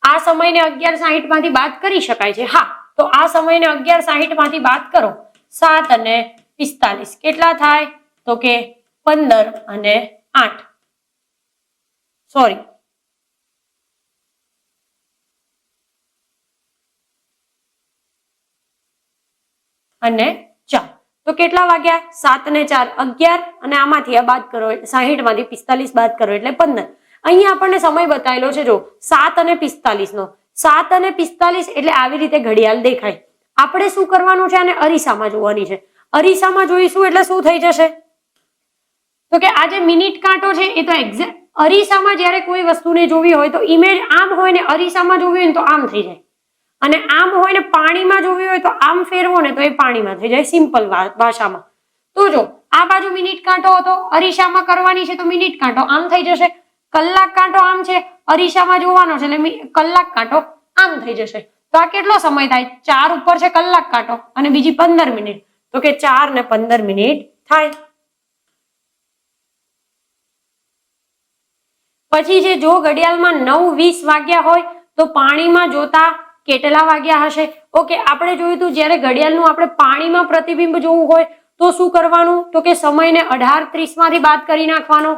આ સમયને 11:60 માંથી બાદ કરી શકાય છે. હા, તો આ સમયને 11:60 માંથી બાદ કરો. 7 અને 45 કેટલા થાય? તો કે 15 અને 8 સોરી અને 4. તો કેટલા વાગ્યા? 7 ને 4 11 અને આમાંથી આ બાદ કરો, 60 માંથી 45 બાદ કરો એટલે 15. અહીંયા આપણને સમય બતાવેલો છે, જો 7 અને 45 નો. 7 અને 45 એટલે આવી રીતે ઘડિયાળ દેખાય. આપણે શું કરવાનું છે? આને અરીસામાં જોવાની છે. અરીસામાં જોઈશું એટલે શું થઈ જશે? તો કે આ જે મિનિટ કાંટો છે એ તો એક્ઝેક્ટ અરીસામાં જ્યારે કોઈ વસ્તુને જોવી હોય તો ઇમેજ આમ હોય ને અરીસામાં જોવી હોય તો આમ થઈ જાય, અને આમ હોય ને પાણીમાં જોવી હોય તો આમ ફેરવો ને તો એ પાણીમાં થઈ જાય, સિમ્પલ ભાષામાં. તો જો આ બાજુ મિનિટ કાંટો હતો, અરીસામાં કરવાની છે તો મિનિટ કાંટો આમ થઈ જશે. કલાક કાંટો આમ છે, અરીસામાં જોવાનો છે એટલે કલાક કાંટો આમ થઈ જશે. તો આ કેટલો સમય થાય? 4 ઉપર છે કલાક કાંટો અને બીજી 15 મિનિટ, તો કે 4 ને 15 મિનિટ થાય. પછી છે, જો ઘડિયાળમાં 9:20 વાગ્યા હોય તો પાણીમાં જોતા કેટલા વાગ્યા હશે? ઓકે, આપણે જોયું હતું જ્યારે ઘડિયાળનું આપણે પાણીમાં પ્રતિબિંબ જોવું હોય તો શું કરવાનું? તો કે સમયને 18:30 માંથી બાદ કરી નાખવાનો.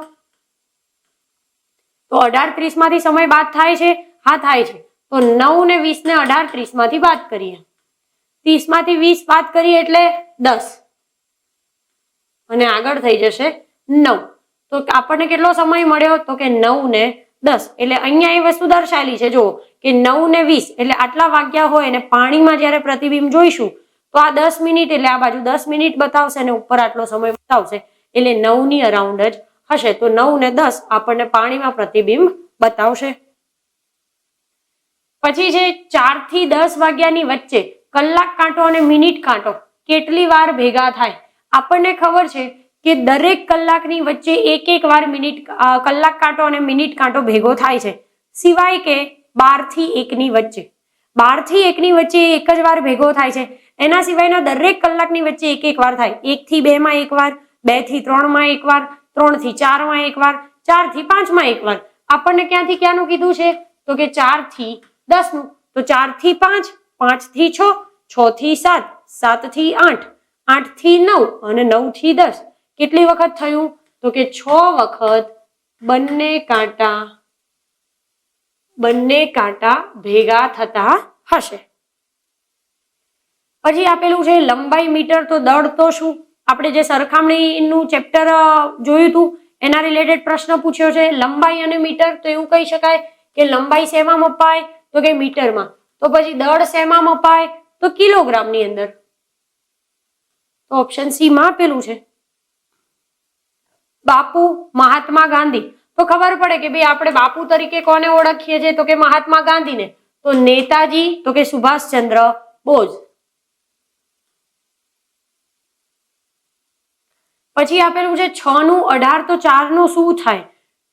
તો 18:30 માંથી સમય બાદ થાય છે? હા થાય છે. તો 9 ને 20 ને 18:30 માંથી બાદ કરીએ. 30 માંથી 20 બાદ કરીએ એટલે 10 અને આગળ થઈ જશે 9. તો આપણને કેટલો સમય મળ્યો? તો કે 9 ને 10. એટલે અહીંયા એ વસ્તુ દર્શાવેલી છે, જો કે 9 ને 20 એટલે આટલા વાગ્યા હોય અને પાણીમાં જ્યારે પ્રતિબિંબ જોઈશું તો આ 10 મિનિટ એટલે આ બાજુ 10 મિનિટ બતાવશે અને ઉપર આટલો સમય બતાવશે એટલે 9 ની અરાઉન્ડ જ હશે. તો 9 ને 10 આપણને પાણીમાં પ્રતિબિંબ બતાવશે. પછી છે 4 થી 10 વાગ્યાની વચ્ચે કલાક કાંટો અને મિનિટ કાંટો કેટલી વાર ભેગા થાય? આપણને ખબર છે કે દરેક કલાકની વચ્ચે એક વાર કલાક કાંટો અને મિનિટ કાંટો ભેગો થાય છે, સિવાય કે 12 થી 1 ની વચ્ચે. 12 થી 1 ની વચ્ચે એક જ વાર ભેગો થાય છે. એના સિવાયના દરેક કલાકની વચ્ચે એક વાર થાય. 1 થી 2 માં એક વાર, 2 થી 3 માં એક વાર, 3 થી 4 માં એક વાર, 4 થી 5 માં એક વાર. આપણને ક્યાંથી ક્યાંનું કીધું છે? તો કે 4 થી 10 નું. તો 4 થી 5, 5 થી 6, 6 થી 7, 7 થી 8, 8 થી 9 અને 9 થી 10. કેટલી વખત થયું? તો કે 6 વખત બંને કાંટા ભેગા થતા હશે. પછી આપેલું છે લંબાઈ મીટર તો દળ તો શું? આપણે જે સરખામણીનું ચેપ્ટર જોયું હતું એના રિલેટેડ પ્રશ્ન પૂછ્યો છે. લંબાઈ અને મીટર, તો એવું કહી શકાય કે લંબાઈ શેમાં મપાય? તો કે મીટરમાં. તો પછી દળ શેમાં મપાય? તો કિલોગ્રામની અંદર. તો ઓપ્શન સી માં આપેલું છે. બાપુ, મહાત્મા ગાંધી, તો ખબર પડે કે ભાઈ આપણે બાપુ તરીકે કોને ઓળખીએ છીએ? તો કે મહાત્મા ગાંધીને. તો નેતાજી, તો કે સુભાષચંદ્ર બોઝ. પછી આપેલું છે 6 નું 18 તો 4 નું શું થાય?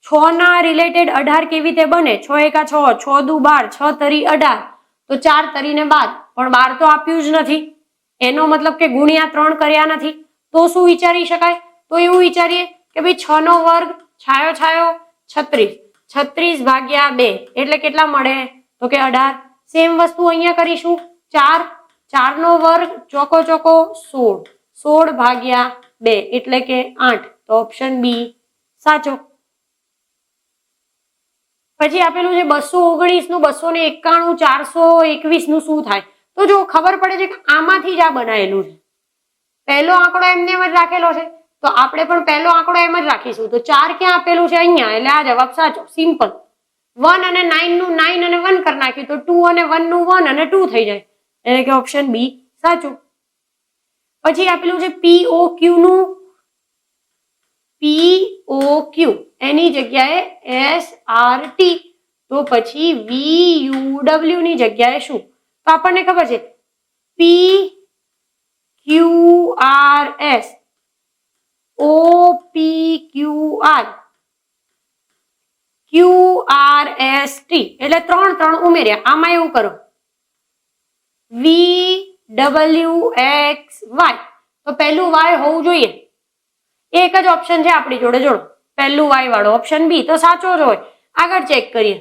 6 ના રિલેટેડ 18 કેવી રીતે બને? 6 એકા 6, 6 દુ 12, 6 તરી 18, તો 4 તરીને 12, પણ 12 તો આપ્યું જ નથી. એનો મતલબ કે ગુણ્યા 3 કર્યા નથી. તો શું વિચારી શકાય? તો એવું વિચારીએ કે ભાઈ 6 નો વર્ગ છાયો 36, 36 ભાગ્યા 2 એટલે કેટલા મળે? તો કે 18. સેમ વસ્તુ અહીંયા કરીશું. 4 4 નો વર્ગ ચોકો ચોકો 16 16 ભાગ્યા 2 એટલે કે 8. તો ઓપ્શન બી સાચો. પછી આપેલું છે 219 નું 291 421 નું શું થાય? તો જો ખબર પડે છે કે આમાંથી જ આ બનાવેલું છે. પહેલો આંકડો એમને એમ જ રાખેલો છે તો આપણે પણ પહેલો આંકડો એમ જ રાખીશું. તો 4 ક્યાં આપેલું છે? અહીંયા. એટલે આ જવાબ સાચો. સિમ્પલ. 1 અને 9 નું 9 અને 1 કરી નાખ્યું તો 2 અને 1 નું 1 અને 2 થઈ જાય. એટલે કે ઓપ્શન બી સાચું. પછી આપેલું છે POQ નું POQ એની જગ્યાએ SRT તો પછી VUW ની જગ્યાએ શું? તો આપણને ખબર છે PQRS OPQR QRST એટલે 3 3 ઉમેર્યા. આમાં એવું કરો VWXY તો પહેલું Y હોવું જોઈએ. એક જ ઓપ્શન છે આપણી જોડે. જોડો પહેલું Y વાળો ઓપ્શન બી તો સાચો જ હોય. આગળ ચેક કરીએ.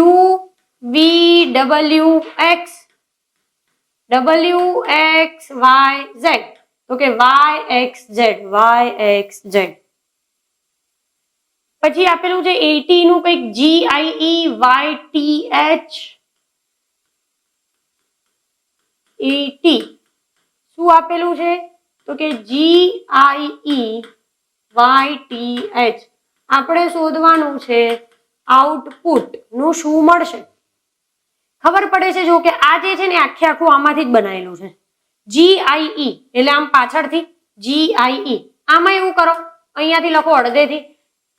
UVWX WXYZ તો કે YXZ. પછી આપેલું છે 80 નું કંઈક GIEYTH 80 શું આપેલું છે? તો કે GIEYTH. આપણે શોધવાનું છે આઉટપુટ નું શું મળશે. ખબર પડે છે જો કે આ જે છે ને આખે આખું આમાંથી જ બનાવેલું છે. GIE એટલે આમ પાછળથી GIE. આમાં એવું કરો અહીંયાથી લખો અડધેથી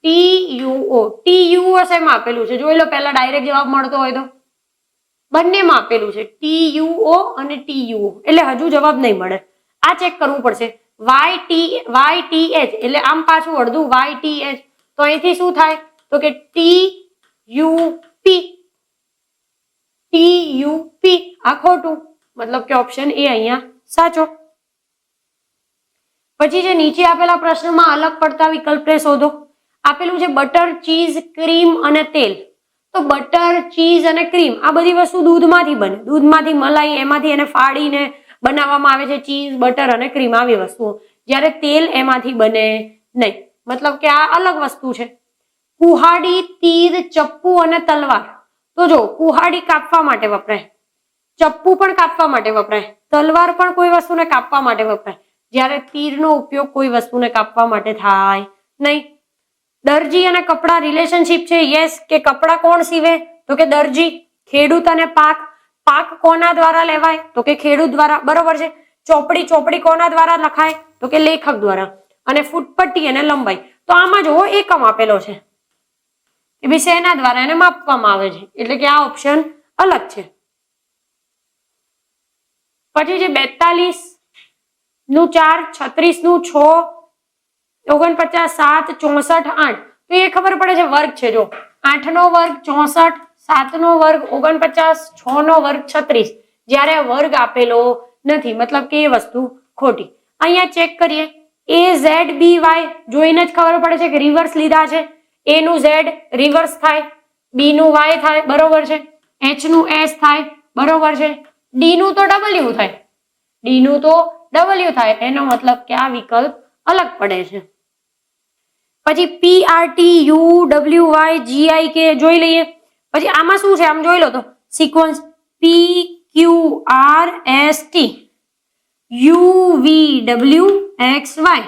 TUO. TUO શેમાં આપેલું છે? જોઈ લો પહેલા ડાયરેક્ટ જવાબ મળતો હોય તો. બંનેમાં આપેલું છે TUO અને TUO એટલે હજુ જવાબ નહીં મળે. આ ચેક કરવું પડશે. YTH એટલે આમ પાછું અડધું YTH તો અહીંથી શું થાય? તો કે TUP આ ખોટું મતલબ કે ઓપ્શન એ અહીંયા સાચો. પછી જે નીચે આપેલા પ્રશ્નમાં અલગ પડતા વિકલ્પને શોધો. આપેલું છે બટર, ચીઝ, ક્રીમ અને તેલ. તો બટર, ચીઝ અને ક્રીમ આ બધી વસ્તુ દૂધમાંથી બને. દૂધમાંથી મલાઈ એમાંથી એને ફાડીને બનાવવામાં આવે છે ચીઝ, બટર અને ક્રીમ આવી વસ્તુઓ. જ્યારે તેલ એમાંથી બને નહીં. મતલબ કે આ અલગ વસ્તુ છે. કુહાડી, તીર, ચપ્પુ અને તલવાર. તો જો કુહાડી કાપવા માટે વપરાય, ચપ્પુ પણ કાપવા માટે વપરાય, તલવાર પણ કોઈ વસ્તુને કાપવા માટે વપરાય. જ્યારે તીરનો ઉપયોગ કોઈ વસ્તુને કાપવા માટે થાય નહીં. દરજી અને કપડા રિલેશનશિપ છે. યસ કે કપડા કોણ સીવે? તો કે દરજી. ખેડૂત અને પાક. પાક કોના દ્વારા લેવાય? તો કે ખેડૂત દ્વારા. બરોબર છે. ચોપડી કોના દ્વારા લખાય? તો કે લેખક દ્વારા. અને ફૂટપટ્ટી અને લંબાઈ તો આમાં જો એકમ આપેલો છે કે ભાઈ શેના દ્વારા એને માપવામાં આવે છે. એટલે કે આ ઓપ્શન અલગ છે. પછી જે 42 નું 4, 36 નું 6, 49 7, 64 8 તો એ ખબર પડે છે વર્ગ છે. જો 8 નો વર્ગ 64, 7 નો વર્ગ 49, 6 નો વર્ગ 36. જ્યારે વર્ગ આપેલો નથી મતલબ કે એ વસ્તુ ખોટી. અહીંયા ચેક કરીએ AZBY જોઈને જ ખબર પડે છે કે રિવર્સ લીધા છે. A નું Z રિવર્સ થાય, B નું Y થાય. બરોબર છે. H નું S થાય. બરોબર છે. D નું તો W થાય. એનો મતલબ કે આ વિકલ્પ અલગ પડે છે. પછી PRTUWYGIK જોઈ લઈએ. પછી આમાં શું છે આમ જોઈ લો તો સિક્વન્સ PQRST UVWXY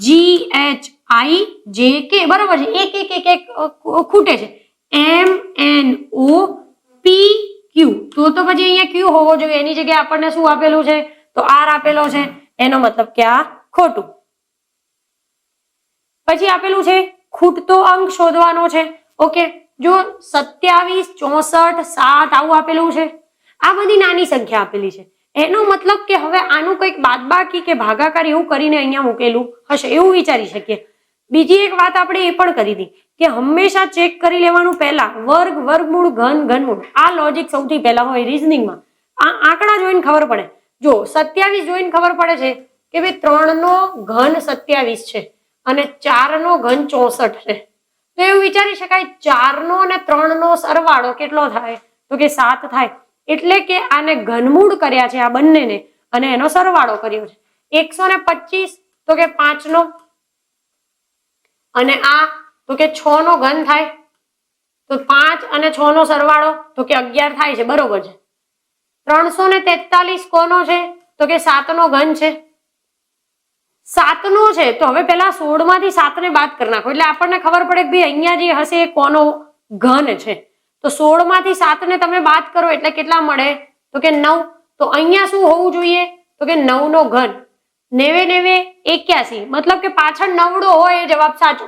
GHIJK. બરોબર છે. એક ખૂટે છે. MNOPQ તો પછી અહીંયા Q હોવો જોઈએ. એની જગ્યાએ આપણને શું આપેલું છે? તો R આપેલો છે. એનો મતલબ કે આ ખોટું. પછી આપેલું છે ખૂટતો અંક શોધવાનો છે. ઓકે જો 27, 64, 7 આવું આપેલું છે. આ બધી નાની સંખ્યા આપેલી છે. એનો મતલબ કે હવે આનું કંઈક બાદબાકી કે ભાગાકાર એવું કરીને અહીંયા મૂકેલું હશે એવું વિચારી શકીએ. બીજી એક વાત આપણે એ પણ કરી હતી કે હંમેશા ચેક કરી લેવાનું પહેલા વર્ગ, વર્ગમૂળ, ઘન, ઘનમૂળ. આ લોજિક સૌથી પહેલા હોય રિઝનિંગમાં. આ આંકડા જોઈને ખબર પડે. જો 27 જોઈને ખબર પડે છે કે ભાઈ 3 નો ઘન 27 છે અને 4 નો ઘન 64 છે. તો એવું વિચારી શકાય 4 નો અને 3 નો સરવાળો કેટલો થાય? તો કે 7 થાય. એટલે કે આને ઘનમૂળ કર્યા છે આ બંનેને અને એનો સરવાળો કર્યો છે. 125 તો કે 5 નો અને આ તો કે 6 નો ઘન થાય. તો 5 અને 6 નો સરવાળો તો કે 11 થાય છે. બરોબર છે. 343 કોનો છે? તો કે 7 નો ઘન છે. 7 નો છે તો હવે પેલા 16 માંથી 7 ને બાદ કરી નાખો એટલે આપણને ખબર પડે કે ભાઈ અહીંયા જે હશે એ કોનો ઘન છે. તો 16 માંથી 7 ને તમે બાદ કરો એટલે કેટલા મળે? તો કે 9. તો અહીંયા શું હોવું જોઈએ? તો કે 9 નો ઘન. 9 9 81 મતલબ કે પાછળ નવડો હોય એ જવાબ સાચો.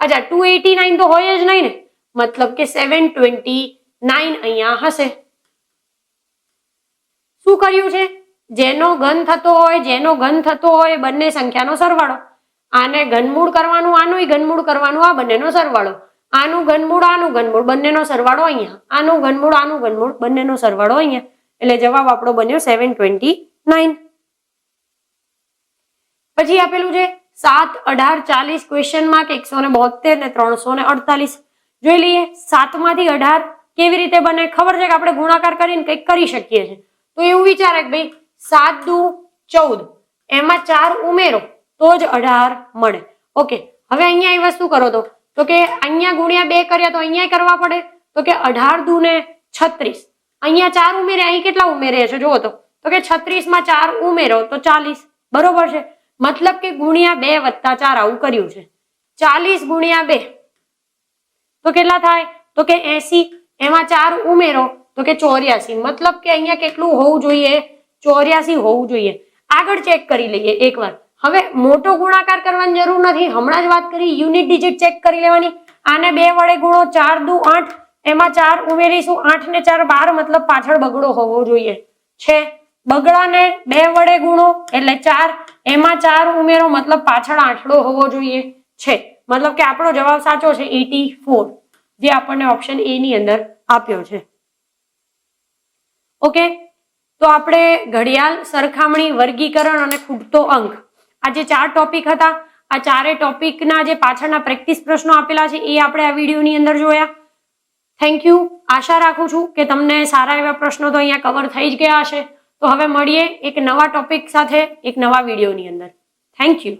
અચ્છા 289 તો હોય જ નહીં ને, મતલબ કે 729 અહીંયા હશે. શું કર્યું છે? જેનો ઘન થતો હોય બંને સંખ્યાનો સરવાળો. આને ઘનમૂળ કરવાનું, આનું ઘનમૂળ કરવાનું, આ બંનેનો સરવાળો. આનું ઘનમૂળ બંનેનો સરવાળો અહીંયા. આનું ઘનમૂળ બંનેનો સરવાળો અહીંયા. એટલે જવાબ આપણો બન્યો 729. પછી આપેલું છે 7, 18, 40 ક્વેશ્ચન માર્ક 172 ને 348. જોઈ લઈએ 7 માંથી 18 કેવી રીતે બને. ખબર છે કે આપણે ગુણાકાર કરીને કંઈક કરી શકીએ છીએ. તો એવું વિચારે કે ભાઈ 7 દુ 14 એમાં 4 ઉમેરો તો જ 18 મળે. ઓકે, હવે અહીંયા એ વસ્તુ કરો તો કે અહીંયા ગુણ્યા 2 કર્યા તો અહીંયા કરવા પડે. તો કે 18 દુ ને 36. અહીંયા 4 ઉમેરે, અહીં કેટલા ઉમેરે છે જુઓ તો કે 36 માં 4 ઉમેરો તો 40. બરોબર છે. મતલબ કે ગુણ્યા 2 વત્તા 4 આવું કર્યું છે. 40 ગુણ્યા 2 તો કેટલા થાય? તો કે 80. એમાં 4 ઉમેરો તો કે 84. મતલબ કે અહીંયા કેટલું હોવું જોઈએ? 84 હોવું જોઈએ. આગળ ચેક કરી લઈએ એકવાર. હવે મોટો ગુણાકાર કરવાની જરૂર નથી, હમણાં જ વાત કરી યુનિટ ડિજિટ ચેક કરી લેવાની. આને 2 વડે ગુણો, 4 દુ 8 એમાં 4 ઉમેરીશું, 8 ને 4 12 મતલબ પાછળ બગડો હોવો જોઈએ છે. બગડાને 2 વડે ગુણો એટલે 4 એમાં 4 ઉમેરો મતલબ પાછળ આંઠડો હોવો જોઈએ છે. મતલબ કે આપણો જવાબ સાચો છે 84, જે આપણને ઓપ્શન એ ની અંદર આપ્યો છે. ઓકે, તો આપણે ઘડિયાળ, સરખામણી, વર્ગીકરણ અને ખૂટતો અંક આ જે 4 ટોપિક હતા, આ 4 ટોપિકના જે પાછળના પ્રેક્ટિસ પ્રશ્નો આપેલા છે એ આપણે આ વિડીયોની અંદર જોયા. Thank you. આશા રાખું છું કે તમને સારા એવા પ્રશ્નો તો અહીંયા કવર થઈ જ ગયા હશે. તો હવે મળીએ એક નવા ટોપિક સાથે એક નવા વિડીયોની અંદર. Thank you.